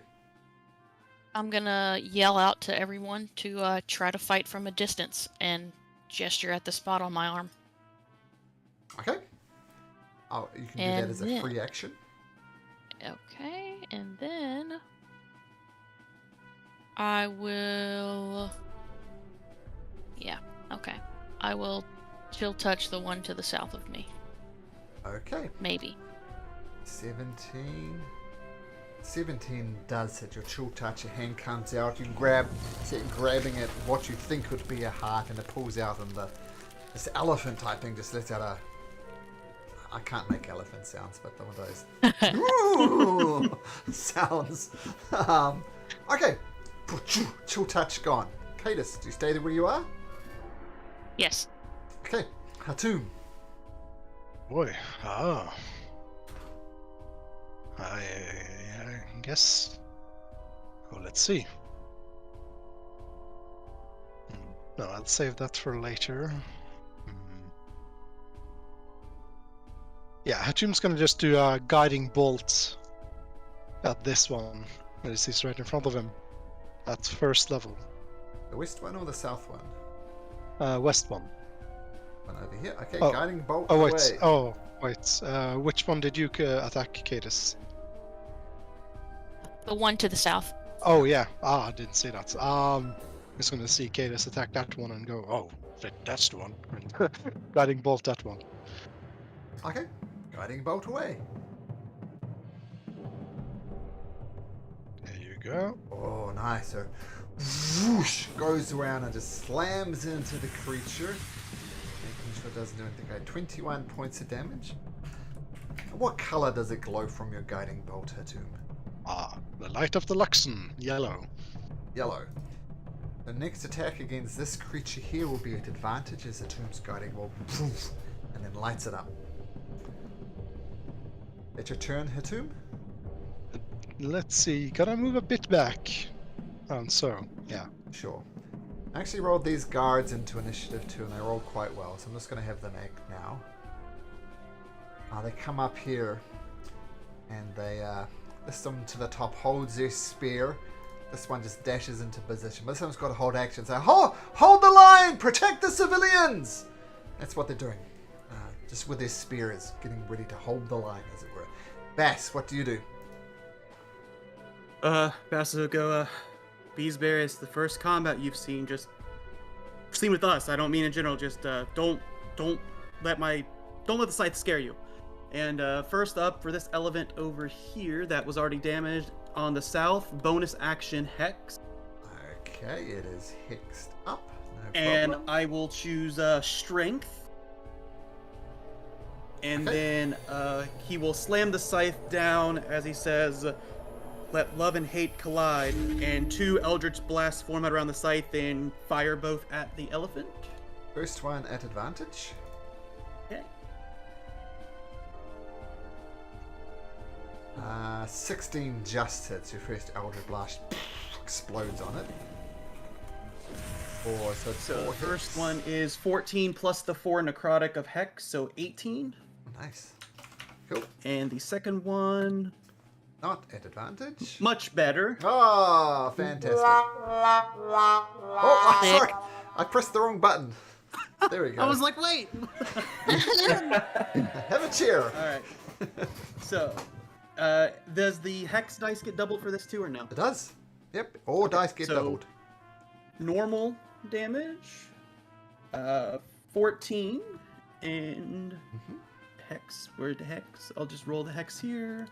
I'm gonna yell out to everyone to try to fight from a distance and gesture at the spot on my arm. Okay. Oh, you can do that And as a then- free action. Okay, and then I will. Yeah, okay. I will chill touch the one to the south of me. Okay. Maybe. 17. 17 does hit your chill touch. Your hand comes out. You grab, grabbing at what you think would be a heart, and it pulls out, and this elephant type thing just lets out a I can't make elephant sounds, but one of those ooh, sounds. Okay. Chill touch gone. Cadus, do you stay there where you are? Yes. Okay. Hatum. Boy, I guess. Well, let's see. No, I'll save that for later. Yeah, Hatum's gonna just do a guiding bolt at this one that he sees right in front of him at first level. The west one or the south one? West one. One over here. Okay, Oh. guiding bolt Oh wait. away. Oh wait. Which one did you attack, Cadus? The one to the south. Oh yeah. I didn't see that. Just gonna see Cadus attack that one and go, oh, that's the one. Guiding bolt that one. Okay, guiding bolt away. There you go. Oh, nice. So, whoosh, goes around and just slams into the creature, making sure it doesn't do anything. Okay, 21 points of damage. What color does it glow from your guiding bolt, Hatum? The light of the Luxon, yellow. Yellow. The next attack against this creature here will be at advantage as Hatum's guiding bolt, poof, and then lights it up. It's your turn, Hatum. Let's see. Gotta move a bit back. So yeah. Sure. I actually rolled these guards into initiative 2 and they rolled quite well, so I'm just going to have them act now. They come up here and they this one to the top holds their spear. This one just dashes into position. But this one's got to hold action. So hold the line! Protect the civilians! That's what they're doing. Just with their spears, getting ready to hold the line, as it were. Bass, what do you do? Bass will go, Beesbury, it's the first combat you've seen with us. I don't mean in general, just, don't let the scythe scare you. And, first up for this elephant over here that was already damaged on the south, bonus action Hex. Okay, it is hexed up. No And problem. I will choose, Strength. And Okay. then, he will slam the scythe down as he says, let love and hate collide, and 2 Eldritch Blasts form out around the scythe and fire both at the elephant. First one at advantage. Okay. 16 just hits. Your first Eldritch Blast explodes on it. 4, so it's So 4 the first hits. one is 14 plus the 4 necrotic of Hex, so 18. Nice. Cool. And the second one, Not at advantage. much better. Oh, fantastic. Oh, Sick. sorry. I pressed the wrong button. There we go. I was like, wait! Have a cheer. Alright. So, does the Hex dice get doubled for this too or no? It does. Yep. All dice get so- doubled. Normal damage, 14, and Hex. Where's the Hex? I'll just roll the Hex here.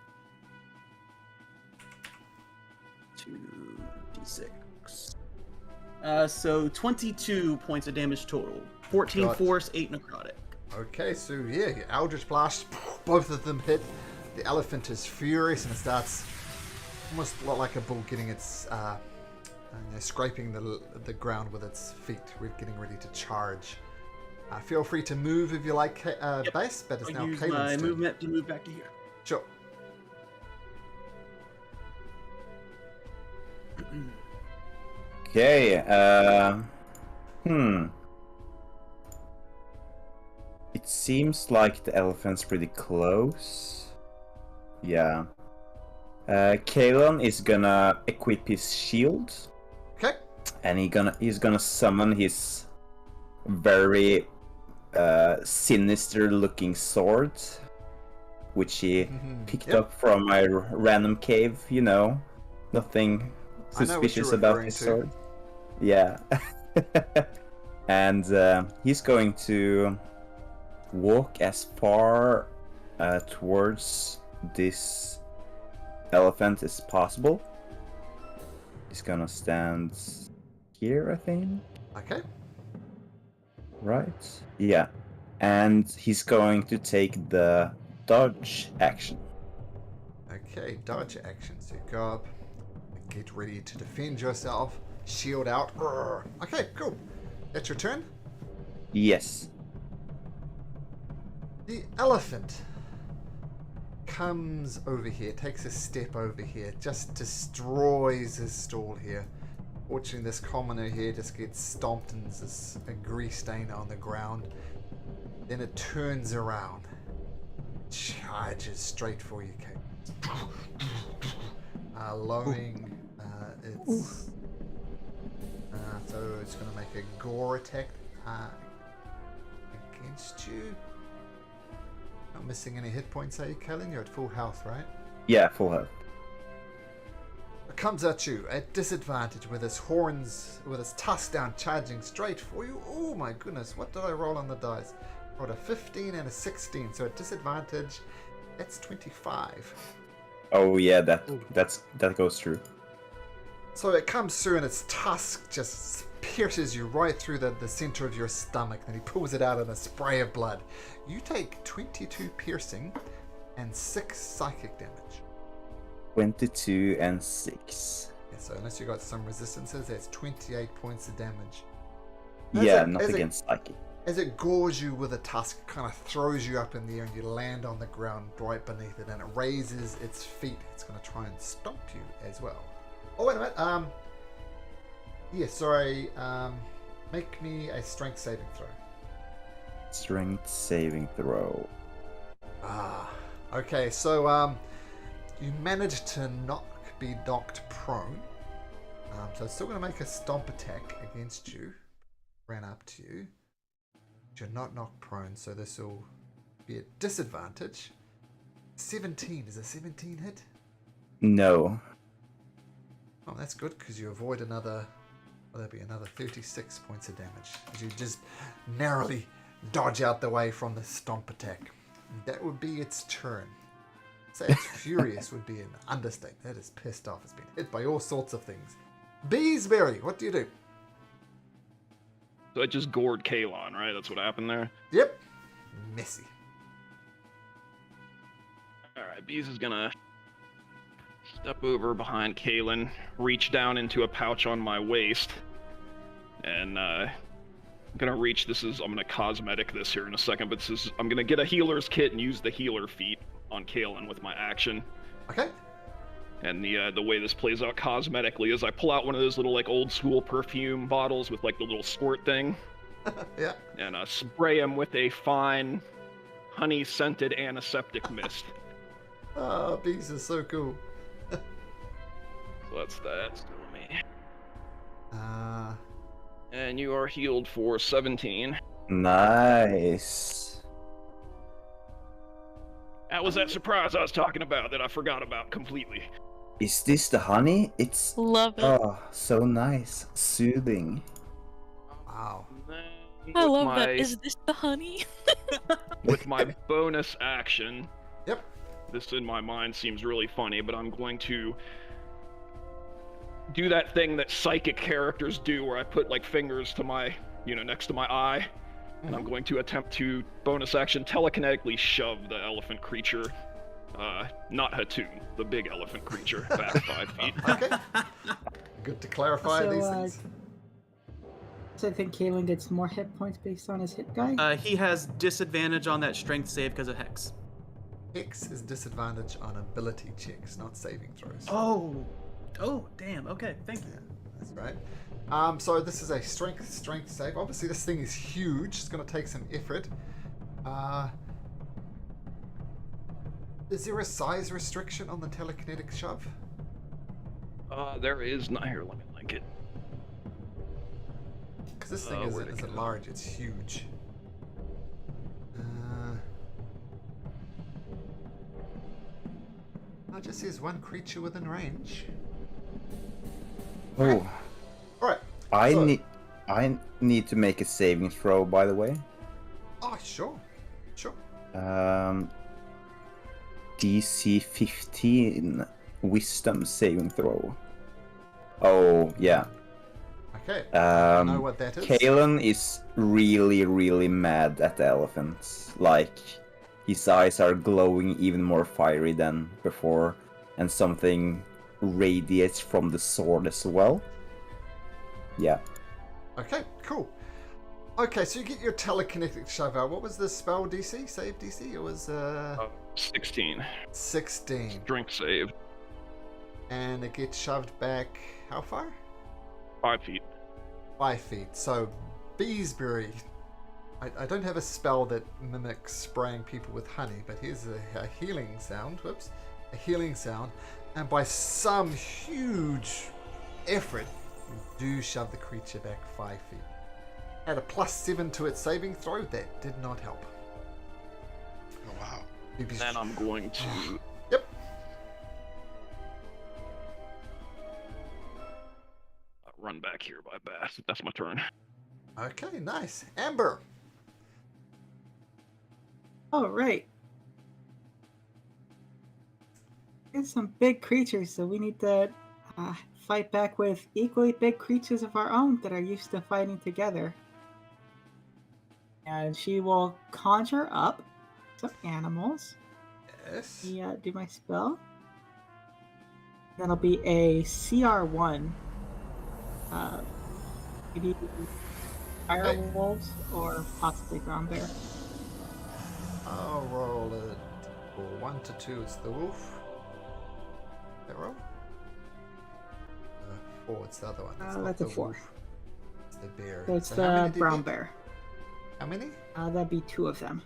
2d6. So 22 points of damage total. 14 Got it. force, 8 necrotic. Okay, so yeah, your Eldritch Blast, both of them hit. The elephant is furious and it starts almost like a bull getting its, scraping the ground with its feet. We're getting ready to charge. Feel free to move if you like, Base, but it's I'll now use Caelan's my turn. movement to move back to here. Sure. Okay, It seems like the elephant's pretty close. Yeah. Caelan is gonna equip his shield, Okay. and he's gonna summon his very sinister looking sword, which he picked Yep. up from my random cave, you know. Nothing I know what you're suspicious about referring his to. sword. Yeah. And he's going to walk as far towards this elephant as possible. He's gonna stand here, I think. Okay. Right? Yeah. and he's going to take the dodge action. Okay, dodge action. So you go up, get ready to defend yourself, shield out. Okay, cool. That's your turn. Yes. The elephant comes over here, takes a step over here, just destroys his stall here. Watching this commoner here just gets stomped and there's a grease stain on the ground. Then it turns around, charges straight for you, Kate. Lowering its. So it's going to make a gore attack against you. Not missing any hit points, are you, Kellen? You're at full health, right? Yeah, full health. It comes at you at disadvantage with its horns, with its tusk down, charging straight for you. Oh my goodness, what did I roll on the dice? I rolled a 15 and a 16, so at disadvantage, that's 25. Oh yeah, that goes through. So it comes through and its tusk just pierces you right through the center of your stomach. Then he pulls it out in a spray of blood. You take 22 piercing and 6 psychic damage. 22 and 6. Yeah, so unless you got some resistances, that's 28 points of damage. Not against psychic. As it gores you with a tusk, it kind of throws you up in the air and you land on the ground right beneath it, and it raises its feet. It's going to try and stomp you as well. Oh, wait a minute. Yeah, sorry. Make me a strength saving throw. Strength saving throw. Okay, so you managed to be knocked prone. So it's still going to make a stomp attack against you. Ran up to you. You're not knocked prone, so this will be at disadvantage. 17. Is a 17 hit? No. Oh, that's good, because you avoid another... Well, that'd be another 36 points of damage. As you just narrowly dodge out the way from the stomp attack. That would be its turn. Say it's furious would be an understatement. That is pissed off. It's been hit by all sorts of things. Beesbury, what do you do? So I just gored Kalon, right? That's what happened there? Yep. Messy. Alright, Bees is gonna step over behind Kalen, reach down into a pouch on my waist, and I'm gonna reach, I'm gonna cosmetic this here in a second, but I'm gonna get a healer's kit and use the healer feat on Kalen with my action. Okay. And the way this plays out cosmetically is I pull out one of those little like old school perfume bottles with like the little squirt thing. Yeah. And spray him with a fine honey scented antiseptic mist. Oh, Bees is so cool. So that's that. Me. And you are healed for 17. Nice. That was that surprise I was talking about that I forgot about completely. Is this the honey? It's Love it. oh, so nice, soothing. Wow. I love that. Is this the honey? With my bonus action. Yep. This in my mind seems really funny, but I'm going to do that thing that psychic characters do where I put like fingers to my, next to my eye. And I'm going to attempt to bonus action telekinetically shove the elephant creature, not Hatum, the big elephant creature, back 5 feet. Okay. Good to clarify these things. So I think Kalen gets more hit points based on his hit die. He has disadvantage on that strength save because of Hex. Hex is disadvantage on ability checks, not saving throws. Oh, damn. Okay, thank you. Yeah, that's right. So this is a strength save. Obviously, this thing is huge. It's going to take some effort. Is there a size restriction on the telekinetic shove? There is not. Here, let me link it. Because this thing isn't large. It's huge. It just says one creature within range. Oh. All right. I need to make a saving throw, by the way. Oh, sure. DC 15 Wisdom saving throw. Oh yeah. Okay. I know Um, what that is. Kalen is really, really mad at the elephants. Like, his eyes are glowing even more fiery than before, and something radiates from the sword as well. Yeah. Okay, cool. Okay, so you get your telekinetic shove out. What was the spell DC? Save DC? It was 16. 16. Strength save. And it gets shoved back how far? 5 feet. 5 feet. So, Beesbury. I don't have a spell that mimics spraying people with honey, but here's a healing sound. Whoops. A healing sound. And by some huge effort, you do shove the creature back 5 feet. Add a +7 to its saving throw. That did not help. Oh, wow. Then I'm going to. Yep. Run back here by Bass. That's my turn. Okay, nice. Amber. Oh, right. There's some big creatures, so we need to fight back with equally big creatures of our own that are used to fighting together. And she will conjure up some animals. Yes. Yeah, do my spell. That'll be a CR1. Maybe fire wolves or possibly ground bear. I'll roll it. 1 to 2 is the wolf. That roll? 4, it's the other one. It's not That's a the 4. wolf. It's the bear. So it's So how many the do you brown get? bear. How many? That'd be 2 of them.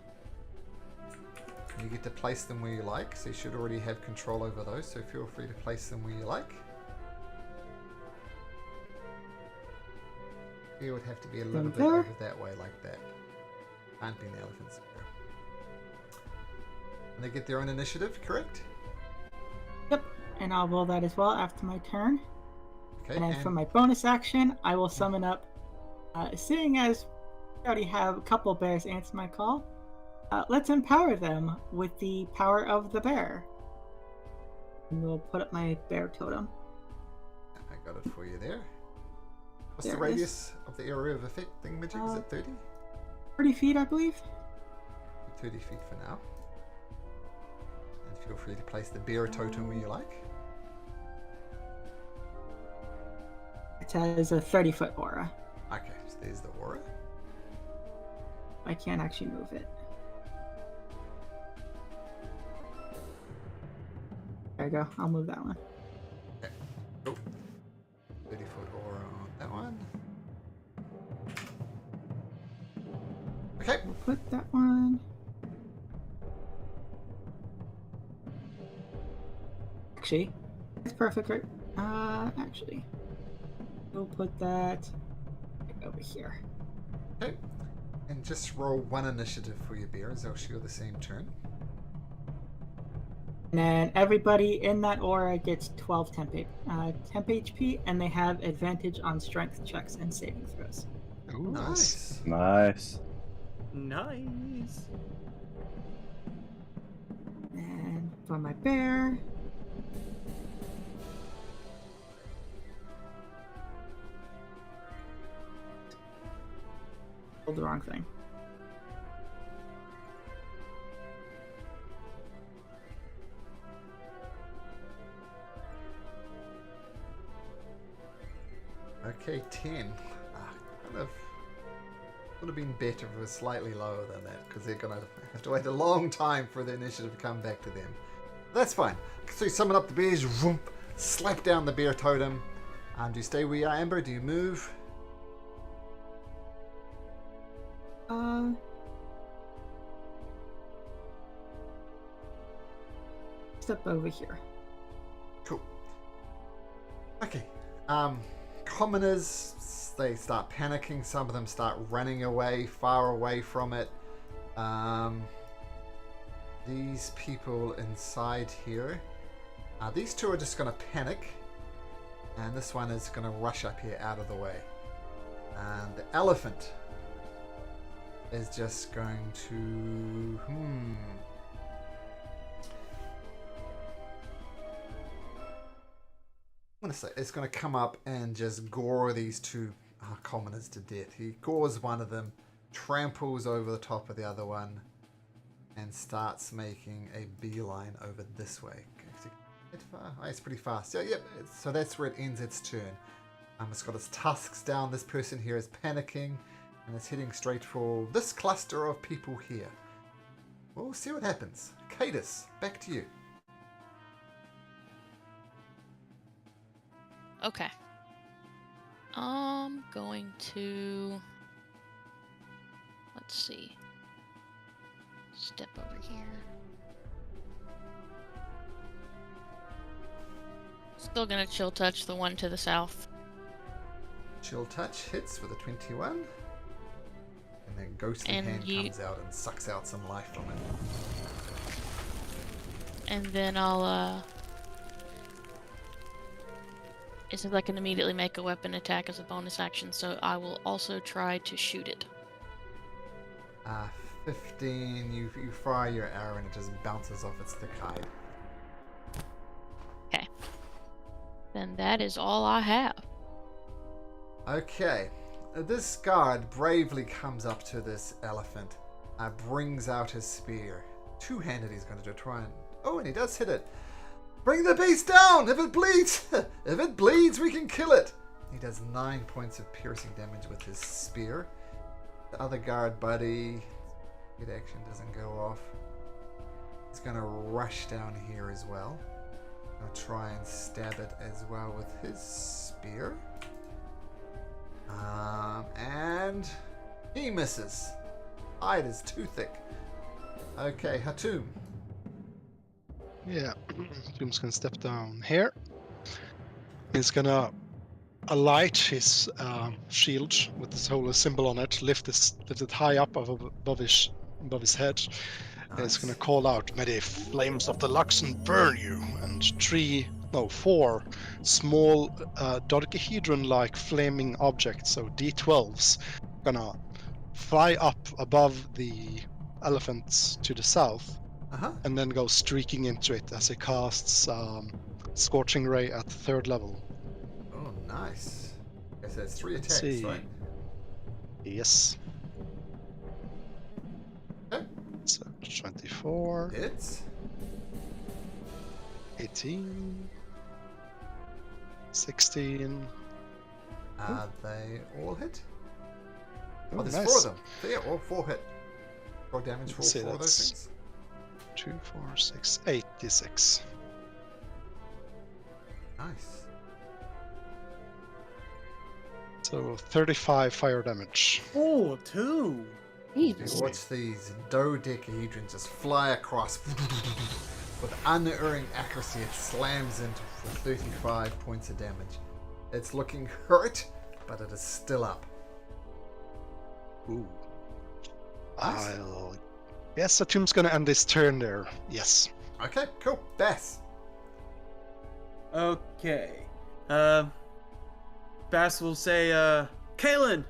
You get to place them where you like, so you should already have control over those, so feel free to place them where you like. It would have to be a little bit there. over that way, like that. Can't be an elephant's bear. And they get their own initiative, correct? Yep, and I'll roll that as well after my turn. Okay, And then for my bonus action, I will summon up, seeing as we already have a couple bears answer my call, let's empower them with the power of the bear. And we'll put up my bear totem. I got it for you there. What's There the it is. radius of the area of effect thingamajig? Is it 30? 30 feet, I believe. 30 feet for now. And feel free to place the bear totem where you like. It has a 30-foot aura. Okay, so there's the aura. I can't actually move it. There you go. I'll move that one. Okay. Oh. 30-foot aura on that one. Okay. We'll put that one. Actually, it's perfect, right? Actually, we'll put that right over here. Okay. And just roll 1 initiative for your bears. They'll share the same turn. And then everybody in that aura gets 12 temp HP, and they have advantage on strength checks and saving throws. Ooh, Nice. Nice. Nice. And for my bear, rolled the wrong thing. Okay, 10. Kind of would have been better if it was slightly lower than that, because they're going to have to wait a long time for the initiative to come back to them. That's fine. So you summon up the bears, whoomp, slap down the bear totem. Do you stay where you are, Amber? Do you move? Step over here. Cool. Okay. Commoners, they start panicking. Some of them start running away, far away from it. These people inside here, these two are just going to panic, and this one is going to rush up here out of the way. And the elephant is just going to I'm gonna say it's gonna come up and just gore these two commoners to death. He gores one of them, tramples over the top of the other one, and starts making a beeline over this way. Oh, it's pretty fast. Yeah, so that's where it ends its turn. It's got its tusks down. This person here is panicking, and it's heading straight for this cluster of people here. We'll see what happens. Cadus, back to you. Okay. I'm going to... Let's see. Step over here. Still gonna chill touch the one to the south. Chill touch hits for the 21. And then ghostly And hand you- comes out and sucks out some life from it. And then I'll, it says I can immediately make a weapon attack as a bonus action, so I will also try to shoot it. 15, you fire your arrow and it just bounces off its thick hide. Okay. Then that is all I have. Okay, this guard bravely comes up to this elephant, brings out his spear. Two-handed he's going to try and... Oh, and he does hit it. Bring the beast down! If it bleeds! If it bleeds, we can kill it! He does 9 points of piercing damage with his spear. The other guard buddy... Hit action doesn't go off. He's going to rush down here as well. I'll try and stab it as well with his spear. And he misses. Hide is too thick. Okay, Hatum. Yeah, Doom's gonna step down here. He's gonna alight his shield with this holy symbol on it, lift it high up above his head. And it's gonna call out, "May the flames of the Luxon burn you!" And 4 small dodecahedron-like flaming objects, so D12s, gonna fly up above the elephants to the south, and then go streaking into it as he casts Scorching Ray at 3rd level. Oh, nice. Okay, so it's 3 attacks, See. right? Yes. Okay. So 24, It's 18, 16. they all hit. Oh, Oh, there's nice. 4 of them. So yeah, all 4 hit. 4 damage for all See, 4 of those that's- things. 2, 4, 6, 8, D6. Nice. So 35 fire damage. Oh, 2. You watch these dodecahedrons just fly across with unerring accuracy. It slams into for 35 points of damage. It's looking hurt, but it is still up. Ooh. Nice. Yes, Atum's gonna end his turn there. Yes. Okay, cool. Bass. Okay. Bass will say, Kalen,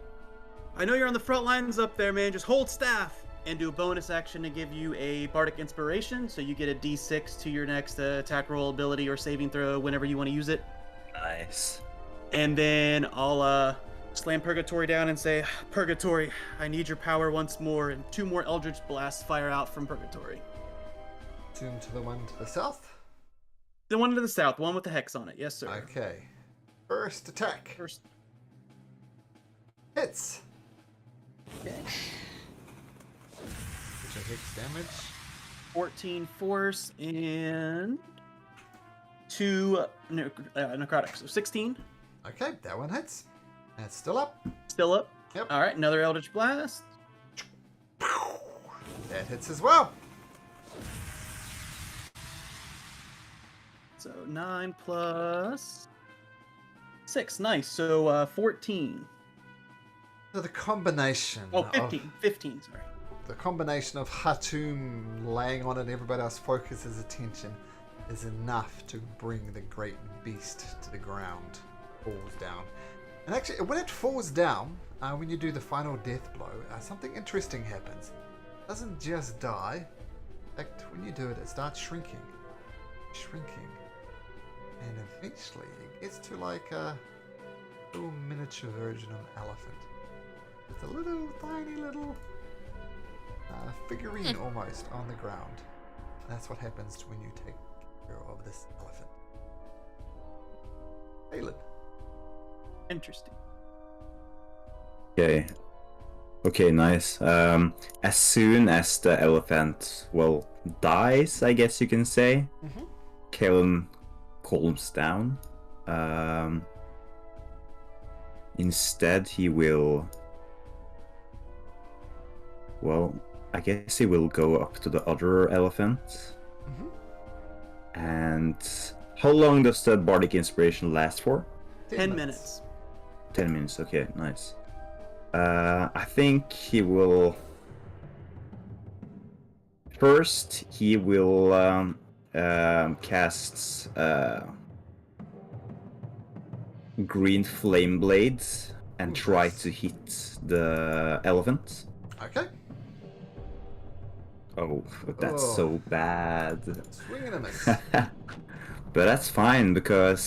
I know you're on the front lines up there, man. Just hold staff and do a bonus action to give you a Bardic Inspiration, so you get a D6 to your next attack roll ability or saving throw whenever you want to use it. Nice. And then I'll slam Purgatory down and say, Purgatory, I need your power once more, and 2 more Eldritch Blasts fire out from Purgatory. Zoom to the one to the south. The one to the south, one with the hex on it. Yes, sir. Okay. First attack. First. Hits. Okay. Which are hits damage. 14 force and 2 necrotic, so 16. Okay, that one hits. And it's still up. Still up. Yep. All right, another Eldritch Blast. That hits as well. So 9 plus 6. Nice. So 14. So the combination Oh, of 15. 15, sorry. the combination of Hatum laying on it and everybody else focuses attention is enough to bring the great beast to the ground. Falls down. And actually, when it falls down, when you do the final death blow, something interesting happens. It doesn't just die. In fact, when you do it, it starts shrinking. Shrinking. And eventually, it gets to like a little miniature miniature version of an elephant. With a little tiny little figurine almost on the ground. That's what happens when you take care of this elephant. Aelin. Interesting. Okay. Okay, nice. As soon as the elephant, well, dies, I guess you can say, Kalen calms down. Instead, he will... Well, I guess he will go up to the other elephant. And how long does the bardic inspiration last for? 10 minutes. 10 minutes, okay, nice. I think he will... First, he will cast green flame blades and try to hit the elephant. Okay. Oh, that's so bad. Swing and a miss. But that's fine because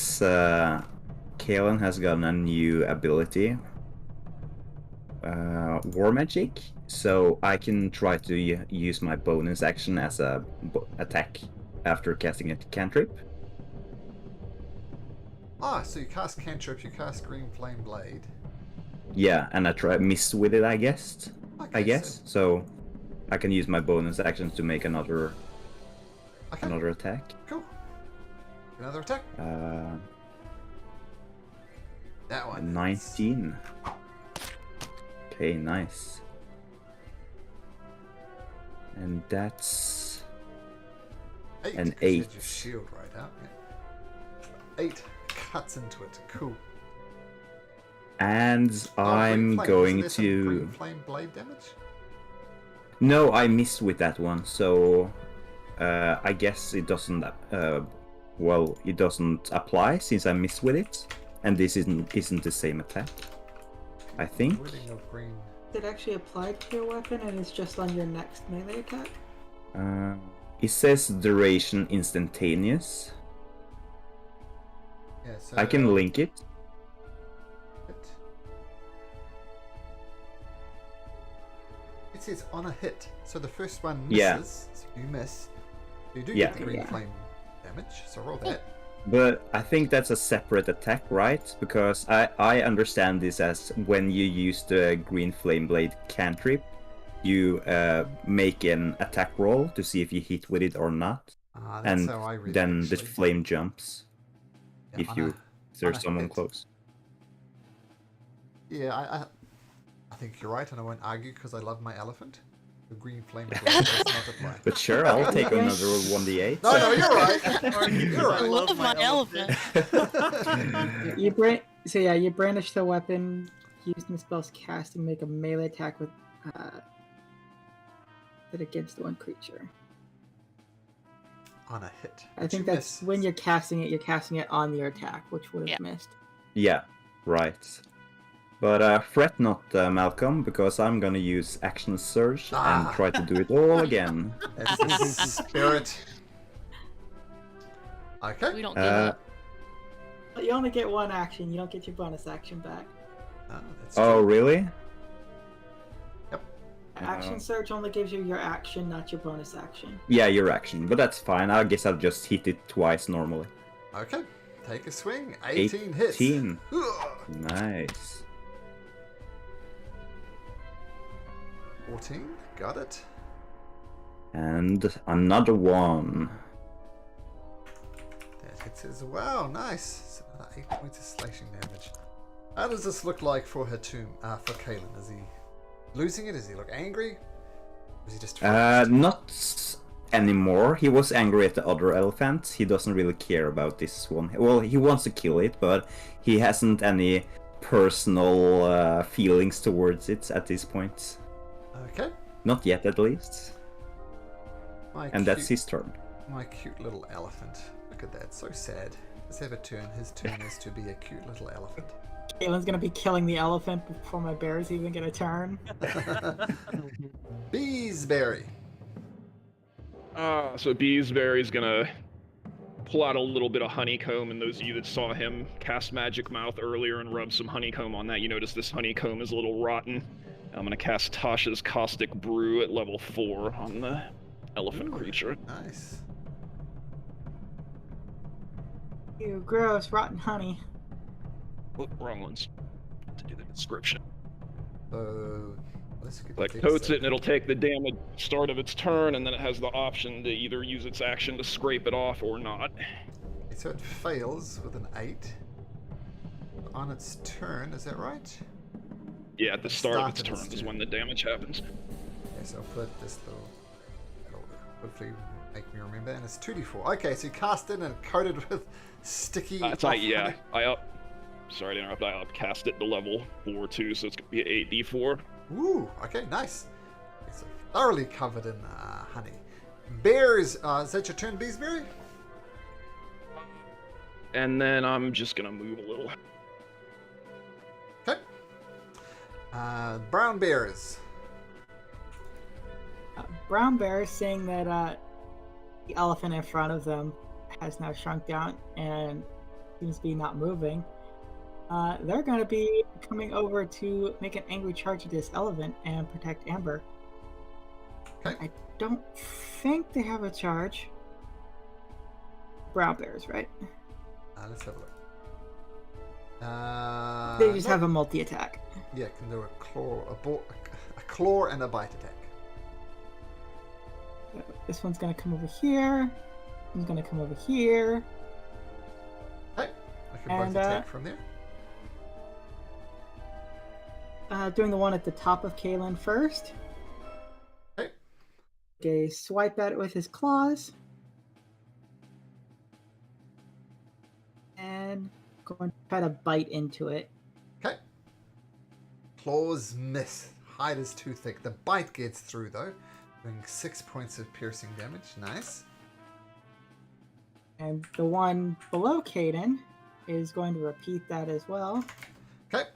Kalen has gotten a new ability, War Magic, so I can try to use my bonus action as a attack after casting a cantrip. So you cast cantrip, you cast green flame blade. Yeah, and I miss with it, I guess. Okay, So I can use my bonus action to make another attack. Cool. Another attack. That one. 19. Okay, nice. And that's 8. an 'cause you had 8. your shield right out. Yeah. 8 cuts into it. Cool. And I'm green flame. going Isn't there some to... green flame blade damage? No, I missed with that one, so I guess it doesn't. Well, it doesn't apply since I missed with it, and this isn't the same attack. I think. Wording of green. It actually applied to your weapon and it's just on your next melee attack? It says duration instantaneous. Yeah, so I can link it. It says on a hit. So the first one Yeah. misses. So you miss. You do Yeah. get the green Yeah. flame damage. So roll that. But I think that's a separate attack, right? Because I understand this as when you use the green flame blade cantrip, you make an attack roll to see if you hit with it or not, That's and how I read it, then the actually. flame jumps Yeah, if on you a- if on there's a someone hit. close. Yeah, I think you're right, and I won't argue because I love my elephant. The green flame blade does not apply. But sure, I'll take another 1d8. No, you're right. You're I right. love my elephant. You brandish the weapon, using the spell's casting, make a melee attack with it against one creature. On a hit. I But think you that's miss. when you're casting it on your attack, which would have missed. Yeah, right. But fret not, Malcolm, because I'm gonna use Action Surge and try to do it all again. That's the spirit. Okay. We don't give Uh, up. But you only get one action, you don't get your bonus action back. That's Oh, true. really? Action Surge only gives you your action, not your bonus action. Yeah, your action, but that's fine. I guess I'll just hit it twice normally. Okay. Take a swing. 18 hits. 18. Ugh. Nice. 14. Got it. And another one. That hits as well. Nice. So another 8 points of slashing damage. How does this look like for for Kalen? Is he losing it? Does he look angry? Or is he just Not anymore. He was angry at the other elephant. He doesn't really care about this one. Well, he wants to kill it, but he hasn't any personal feelings towards it at this point. Okay. Not yet, at least. And that's his turn. My cute little elephant. Look at that. So sad. Let's have a turn. His turn is to be a cute little elephant. Caitlin's gonna be killing the elephant before my bears even get a turn. Beesberry. So Beesberry's gonna pull out a little bit of honeycomb, and those of you that saw him cast Magic Mouth earlier and rub some honeycomb on that, you notice this honeycomb is a little rotten. I'm gonna cast Tasha's Caustic Brew at level 4 on the elephant creature. Nice. Ew, gross, rotten honey. Oh, wrong ones. To do the description. So let's get Like the coats text it, and it'll take the damage start of its turn, and then it has the option to either use its action to scrape it off or not. Okay, so it fails with an 8 on its turn. Is that right? Yeah, at the start of its Start of turn its is turn. when the damage happens. Okay, so I'll put this little. It'll hopefully make me remember. And it's 2d4. Okay, so you cast it and coated with sticky. It's like, off yeah, honey. I up. Sorry to interrupt. I upcast it to level 4 too, so it's gonna be 8d4. Ooh, okay, nice. Okay, so thoroughly covered in honey. Bears, is that your turn, Beesbury? And then I'm just gonna move a little. Okay. Brown bears. Brown bear, seeing that the elephant in front of them has now shrunk down and seems to be not moving, they're going to be coming over to make an angry charge at this elephant and protect Amber. Okay. I don't think they have a charge. Brown bears, right? Let's have a look. They just no. have a multi-attack. Yeah, can do a claw and a bite attack. This one's going to come over here. This one's going to come over here. Okay, I can And, both attack from there. Doing the one at the top of Kalen first. Okay. Okay, swipe at it with his claws. And going to try to bite into it. Okay. Claws miss. Hide is too thick. The bite gets through though, doing 6 points of piercing damage. Nice. And the one below Caden is going to repeat that as well. Okay.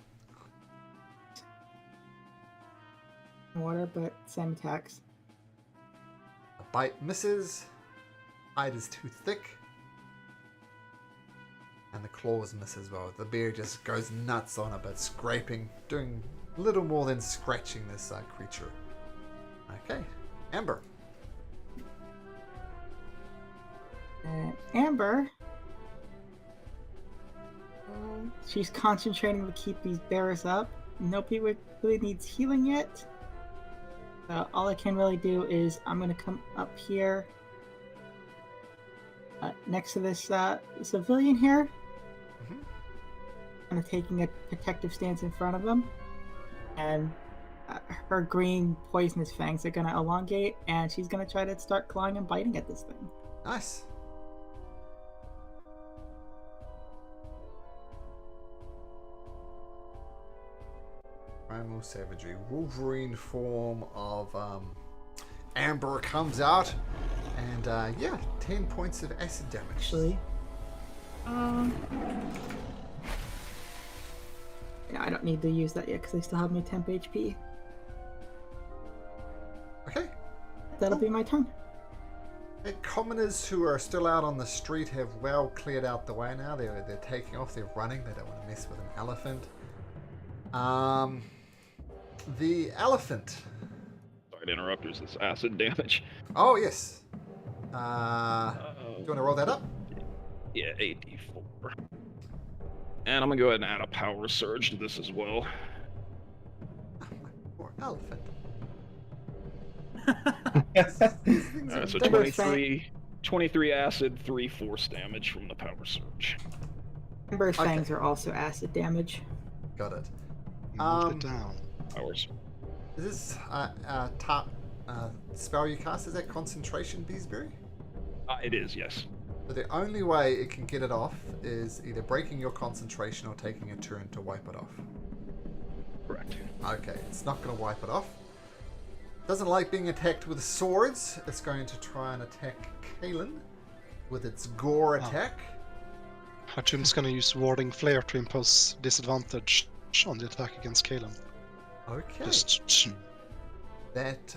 Water, but same attacks. A bite misses. Hide is too thick. And the claws miss as well. The bear just goes nuts on it, but scraping, doing little more than scratching this creature. Okay, Amber. And Amber, she's concentrating to keep these bears up. Nobody really needs healing yet. So all I can really do is I'm going to come up here next to this civilian here. Mhm. Kind of taking a protective stance in front of him. And her green poisonous fangs are going to elongate, and she's going to try to start clawing and biting at this thing. Nice. Primal Savagery. Wolverine form of Amber comes out. And yeah, 10 points of acid damage. Actually, yeah, I don't need to use that yet because I still have my temp HP. Okay. That'll be my turn. The commoners who are still out on the street have well cleared out the way now. They're taking off. They're running. They don't want to mess with an elephant. The elephant. Sorry to interrupt. There's this acid damage. Oh yes. Do you want to roll that up? Yeah, 8d4. And I'm gonna go ahead and add a power surge to this as well. Oh, my poor elephant. Alright, so Number 23 acid, 3 force damage from the power surge. Amber's Okay. fangs are also acid damage. Got it. Move it down. Powers. Is this top spell you cast? Is that concentration, Beesbury? It is, yes. So the only way it can get it off is either breaking your concentration or taking a turn to wipe it off. Correct. Okay, it's not going to wipe it off. Doesn't like being attacked with swords. It's going to try and attack Kalen with its gore attack. Hutchin's gonna use Warding Flare to impose disadvantage on the attack against Kalen. Okay. Just That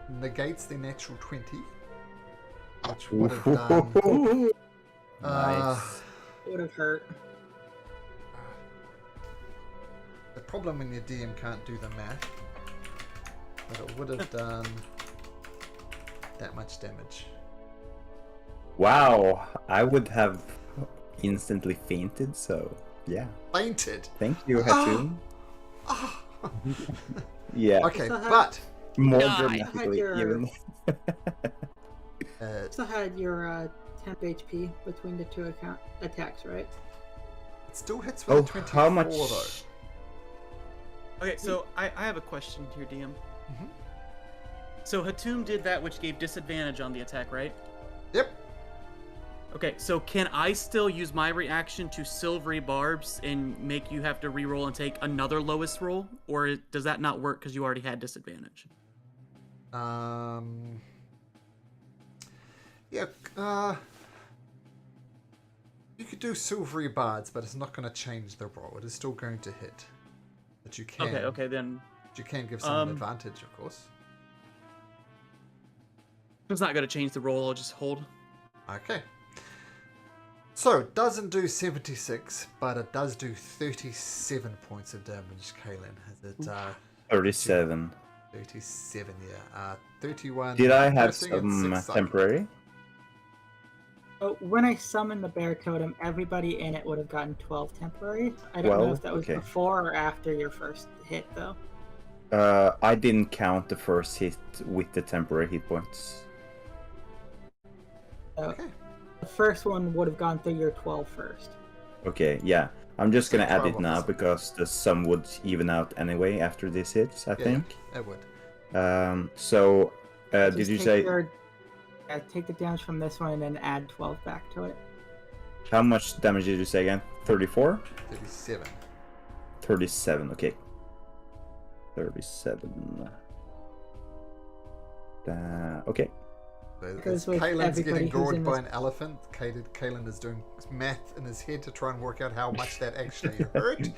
negates the natural 20. which would have done. Nice. Would have hurt. The problem when your DM can't do the math, but it would have done that much damage. Wow, I would have instantly fainted, so yeah. Fainted. Thank you, Hatun. Ah. Yeah, Okay, but more God. dramatically Your- even. Still had your temp HP between the two attacks, right? it still hits with Oh, a 24 how much? though. Okay, so I have a question here, DM. Mhm. So Hatum did that which gave disadvantage on the attack, right? Yep. Okay, so can I still use my reaction to Silvery Barbs and make you have to reroll and take another lowest roll? Or does that not work because you already had disadvantage? Yeah, you could do silvery bards, but it's not going to change the roll. It is still going to hit. But you can. Okay, then You can give someone Um, advantage, of course. it's not going to change the roll, I'll just hold. Okay. So, it doesn't do 76, but it does do 37 points of damage, Kaylin. Has it, 37. 37, yeah. 31. Did I have piercing and some 6 psychic. temporary? Oh, when I summoned the bear totem, everybody in it would have gotten 12 temporary. I don't know 12? if that was Okay. before or after your first hit, though. I didn't count the first hit with the temporary hit points. So Okay. the first one would have gone through your 12 first. Okay, yeah. I'm just gonna add 12 it of now this. because the sum would even out anyway after this hits, I think. It would. So, did Just you take say take the damage from this one and then add 12 back to it. how much damage did you say again? 34? 37. 37, okay. 37. Okay. So Because as with Kaylin's everybody getting who's gored in by this- an elephant, Kaylin is doing math in his head to try and work out how much that actually hurt.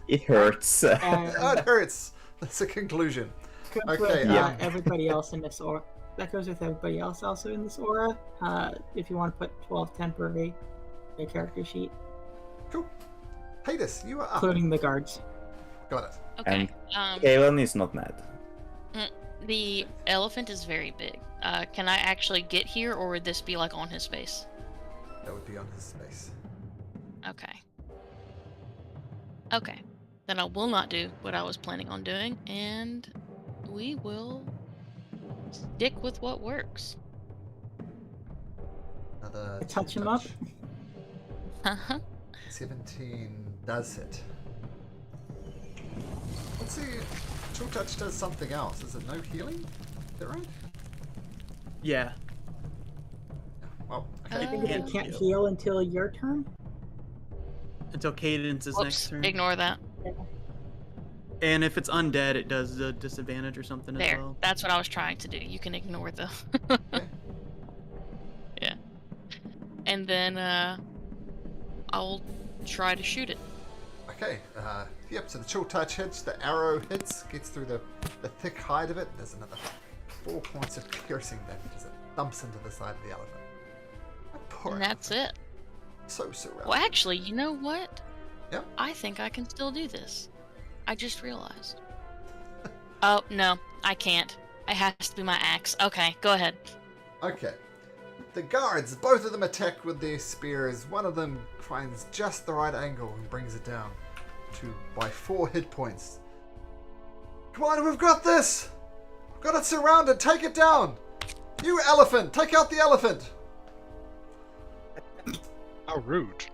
It hurts. Oh, And it hurts. That's a conclusion. goes Okay, with, yeah. everybody else in this aura. That goes with everybody else also in this aura. If you want to put 12 temporary in your character sheet, Cool. Hades, you are up. including the guards. Got it. Okay. Kalen is not mad. The elephant is very big. Can I actually get here, or would this be like on his space? That would be on his space. Okay. Okay. Then I will not do what I was planning on doing, and we will stick with what works. Another Touch chill him up. Uh-huh. 17 does hit. Let's see. Chill touch does something else. Is it no healing? Is that right? Yeah. Well, I okay. think if can't you can't heal. heal until your turn. Until Cadence's next Whoops. turn. Ignore that. And if it's undead, it does the disadvantage or something as There. well. That's what I was trying to do. You can ignore the. Okay. Yeah. And then I'll try to shoot it. Okay, yep, so the chill touch hits, the arrow hits, gets through the thick hide of it. There's another 4 points of piercing damage as it thumps into the side of the elephant. That poor And that's elephant. it. So surrounded. Well, actually, you know what? Yep. I think I can still do this. I just realized. Oh, no, I can't. It has to be my axe. Okay, go ahead. Okay. The guards, both of them attack with their spears. One of them finds just the right angle and brings it down by 4 hit points. Come on, we've got this! We've got it surrounded, take it down! You elephant, take out the elephant! How rude.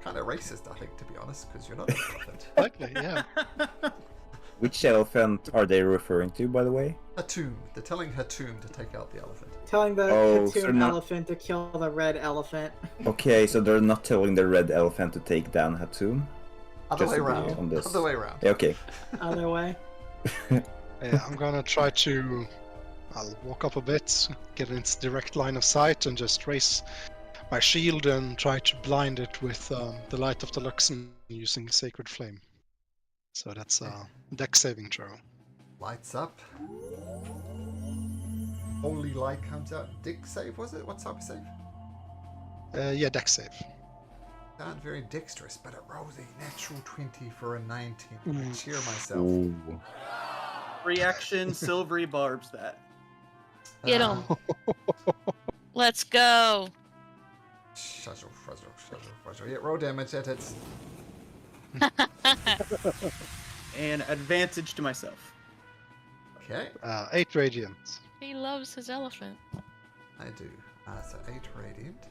Kind of racist, I think, to be honest, because you're not an elephant. Exactly, yeah. Which elephant are they referring to, by the way? Hatum. They're telling Hatum to take out the elephant. Telling the Oh, so Hatun not- elephant to kill the red elephant. Okay, so they're not telling the red elephant to take down Hatum? Other Just way to be around. on this. Other way around. Yeah, okay. Other way. Yeah, I'm gonna try to. I'll walk up a bit, get in its direct line of sight, and just raise my shield and try to blind it with the light of the Luxon using Sacred Flame. So that's a dex saving throw. Lights up. holy light comes out. Dex save, was it? What type of save? Yeah, dex save. Aren't very dexterous, but it rolls a natural 20 for a 19. I Mm. cheer myself. Ooh. Reaction silvery barbs that. Get 'em. Let's go. Shuzzle. Yeah, roll damage. That hits. And advantage to myself. Okay, 8 radiant. He loves his elephant. I do. So 8 radiant.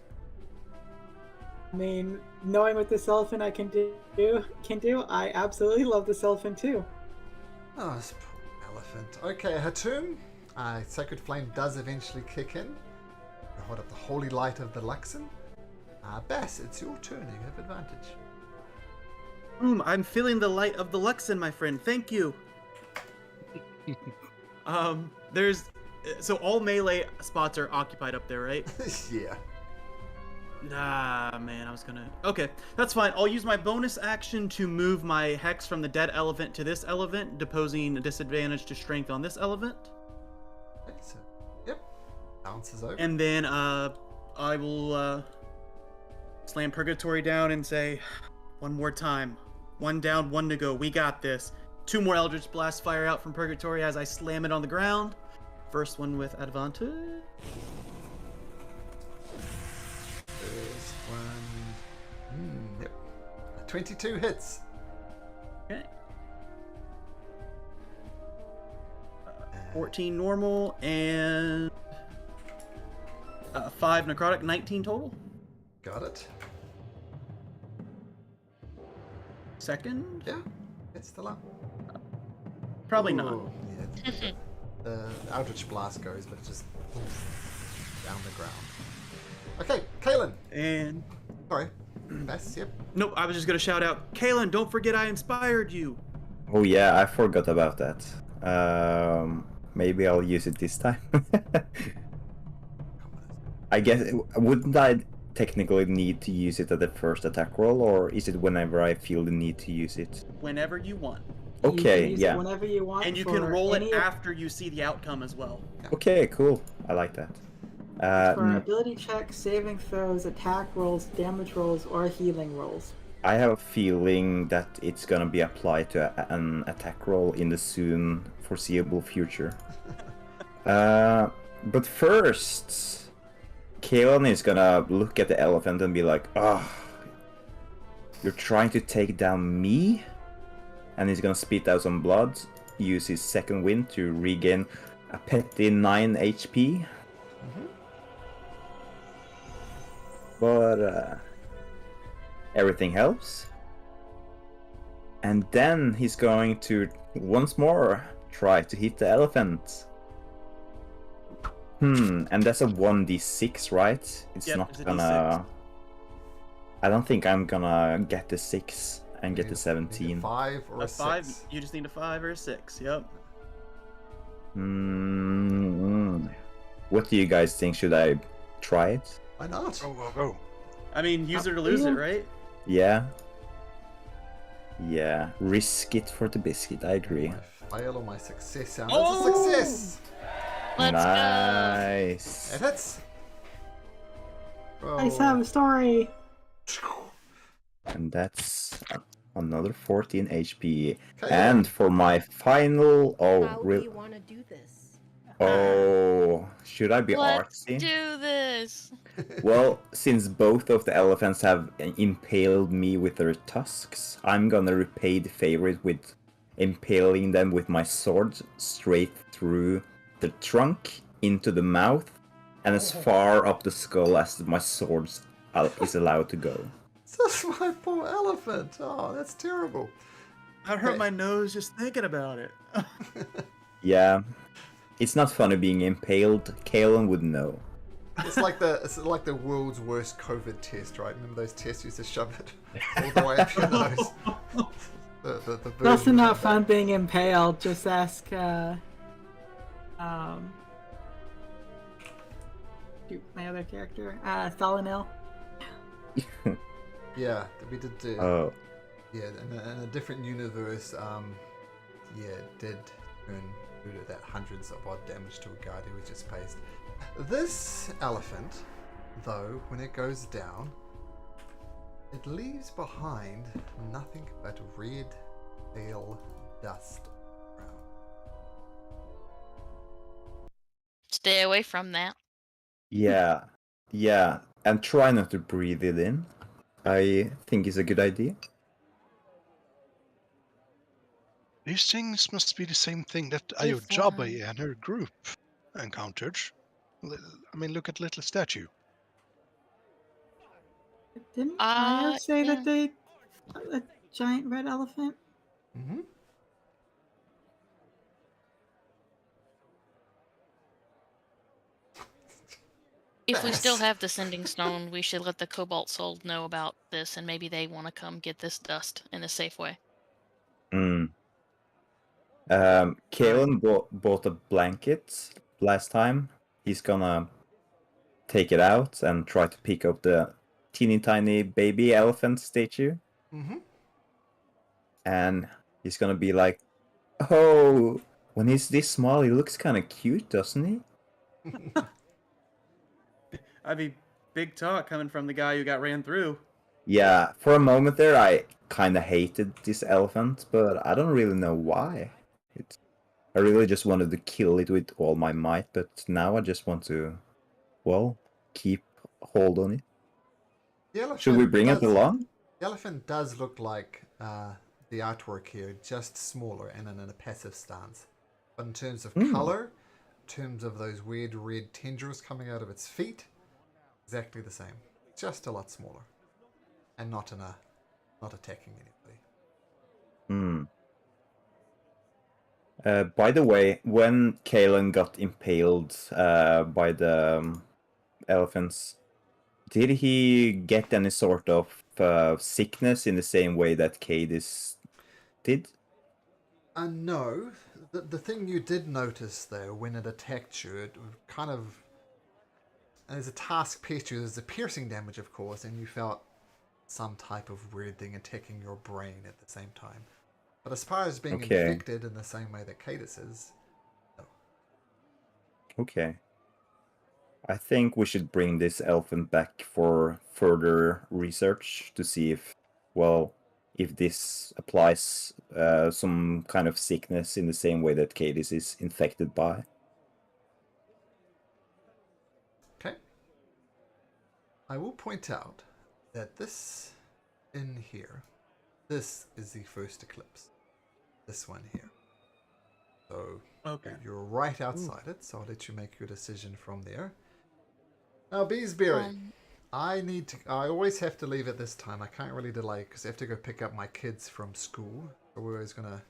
I mean, knowing what this elephant I can do, I absolutely love this elephant too. Oh, this poor elephant. Okay, Hatum. Sacred Flame does eventually kick in. You hold up the holy light of the Luxon. Bass, it's your turn. You have advantage. I'm feeling the light of the Luxon, my friend. Thank you. So all melee spots are occupied up there, right? Yeah. Ah, man, Okay, that's fine. I'll use my bonus action to move my hex from the dead elephant to this elephant, deposing a disadvantage to strength on this elephant. Okay, so, yep. Bounces over. And then I will slam Purgatory down and say, one more time. 1 down, 1 to go. We got this. 2 more Eldritch Blast fire out from Purgatory as I slam it on the ground. First one with advantage. First one. Yep. 22 hits. Okay. 14 normal and 5 necrotic, 19 total. Got it. Second? Yeah. It's still up. Probably not. Ooh, yeah, the Eldritch Blast goes, but it just down the ground. Okay, Kalen. And Sorry. Bass, yep. nope, I was just gonna shout out, Kalen, don't forget I inspired you. Oh yeah, I forgot about that. Maybe I'll use it this time. I guess wouldn't I technically need to use it at the first attack roll, or is it whenever I feel the need to use it? Whenever you want. You Okay, can use yeah. it whenever you want. And you can for roll it any- after you see the outcome as well. Okay, cool. I like that. For ability checks, saving throws, attack rolls, damage rolls, or healing rolls. I have a feeling that it's gonna be applied to an attack roll in the soon foreseeable future. But first, Kaelon is gonna look at the elephant and be like, you're trying to take down me? And he's gonna spit out some blood, use his second wind to regain a petty 9 HP. But everything helps. And then he's going to once more try to hit the elephant. And that's a 1d6, right? It's Yep, not it's a gonna. I don't think I'm gonna get the 6 and get the Need a 17. 5 or a 5, 6. you just need a 5 or a 6, yep. What do you guys think? Should I try it? Why not? Go. I mean, use it or lose it, right? Yeah. Yeah, risk it for the biscuit, I agree. My fail or my success sound. Oh! It's a success! Let's go. Nice. It hits! I have a story. And that's another 14 HP. Okay, And for my final... How do you want to do this? Oh, should I be Let's artsy? do this. Well, since both of the elephants have impaled me with their tusks, I'm gonna repay the favor with impaling them with my sword straight through the trunk, into the mouth, and as far up the skull as my sword is allowed to go. That's my poor elephant. Oh, that's terrible. I hurt Okay. my nose just thinking about it. Yeah, it's not funny being impaled. Kalen would know. It's like the world's worst COVID test, right? Remember those tests you used to shove it all the way up your nose? The It's also version not of fun that. being impaled. Just ask, shoot, my other character, Thalanel. Yeah, we did. Oh, Yeah, in a different universe. Yeah, did turn do that hundreds of odd damage to a guard who was just paced. This elephant, though, when it goes down, it leaves behind nothing but red, pale dust. Stay away from that. Yeah, yeah, and try not to breathe it in. I think is a good idea. These things must be the same thing that If, Ayojabe and her group encountered. I mean, look at Little Statue. Didn't Aya say yeah. that they a giant red elephant? Mm-hmm. If we still have the Sending Stone, we should let the Cobalt Soul know about this, and maybe they want to come get this dust in a safe way. Kalen bought a blanket last time. He's gonna take it out and try to pick up the teeny tiny baby elephant statue. Mm-hmm. And he's gonna be like, "Oh, when he's this small, he looks kind of cute, doesn't he?" I mean, big talk coming from the guy who got ran through. Yeah, for a moment there, I kind of hated this elephant, but I don't really know why. I really just wanted to kill it with all my might, but now I just want to, well, keep hold on it. Should we bring it along? The elephant does look like the artwork here, just smaller and in a passive stance. But in terms of color, in terms of those weird red tendrils coming out of its feet, exactly the same. Just a lot smaller. And not attacking anybody. By the way, when Kalen got impaled by the elephants, did he get any sort of sickness in the same way that Cadis did? No. The thing you did notice, though, when it attacked you, it kind of... As a task pierced you, there's a piercing damage, of course, and you felt some type of weird thing attacking your brain at the same time. But as far as being infected in the same way that Cadis is, no. Okay. I think we should bring this elephant back for further research to see if, well, if this applies some kind of sickness in the same way that Cadis is infected by. Okay. I will point out that this in here, this is the first eclipse. This one here. So Okay. you're right outside it, so I'll let you make your decision from there. Now, Beesbury, I always have to leave at this time. I can't really delay because I have to go pick up my kids from school. So we're always going to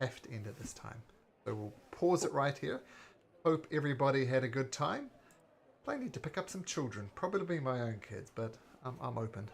have to end at this time. So we'll pause it right here. Hope everybody had a good time. I need to pick up some children. Probably my own kids, but I'm open.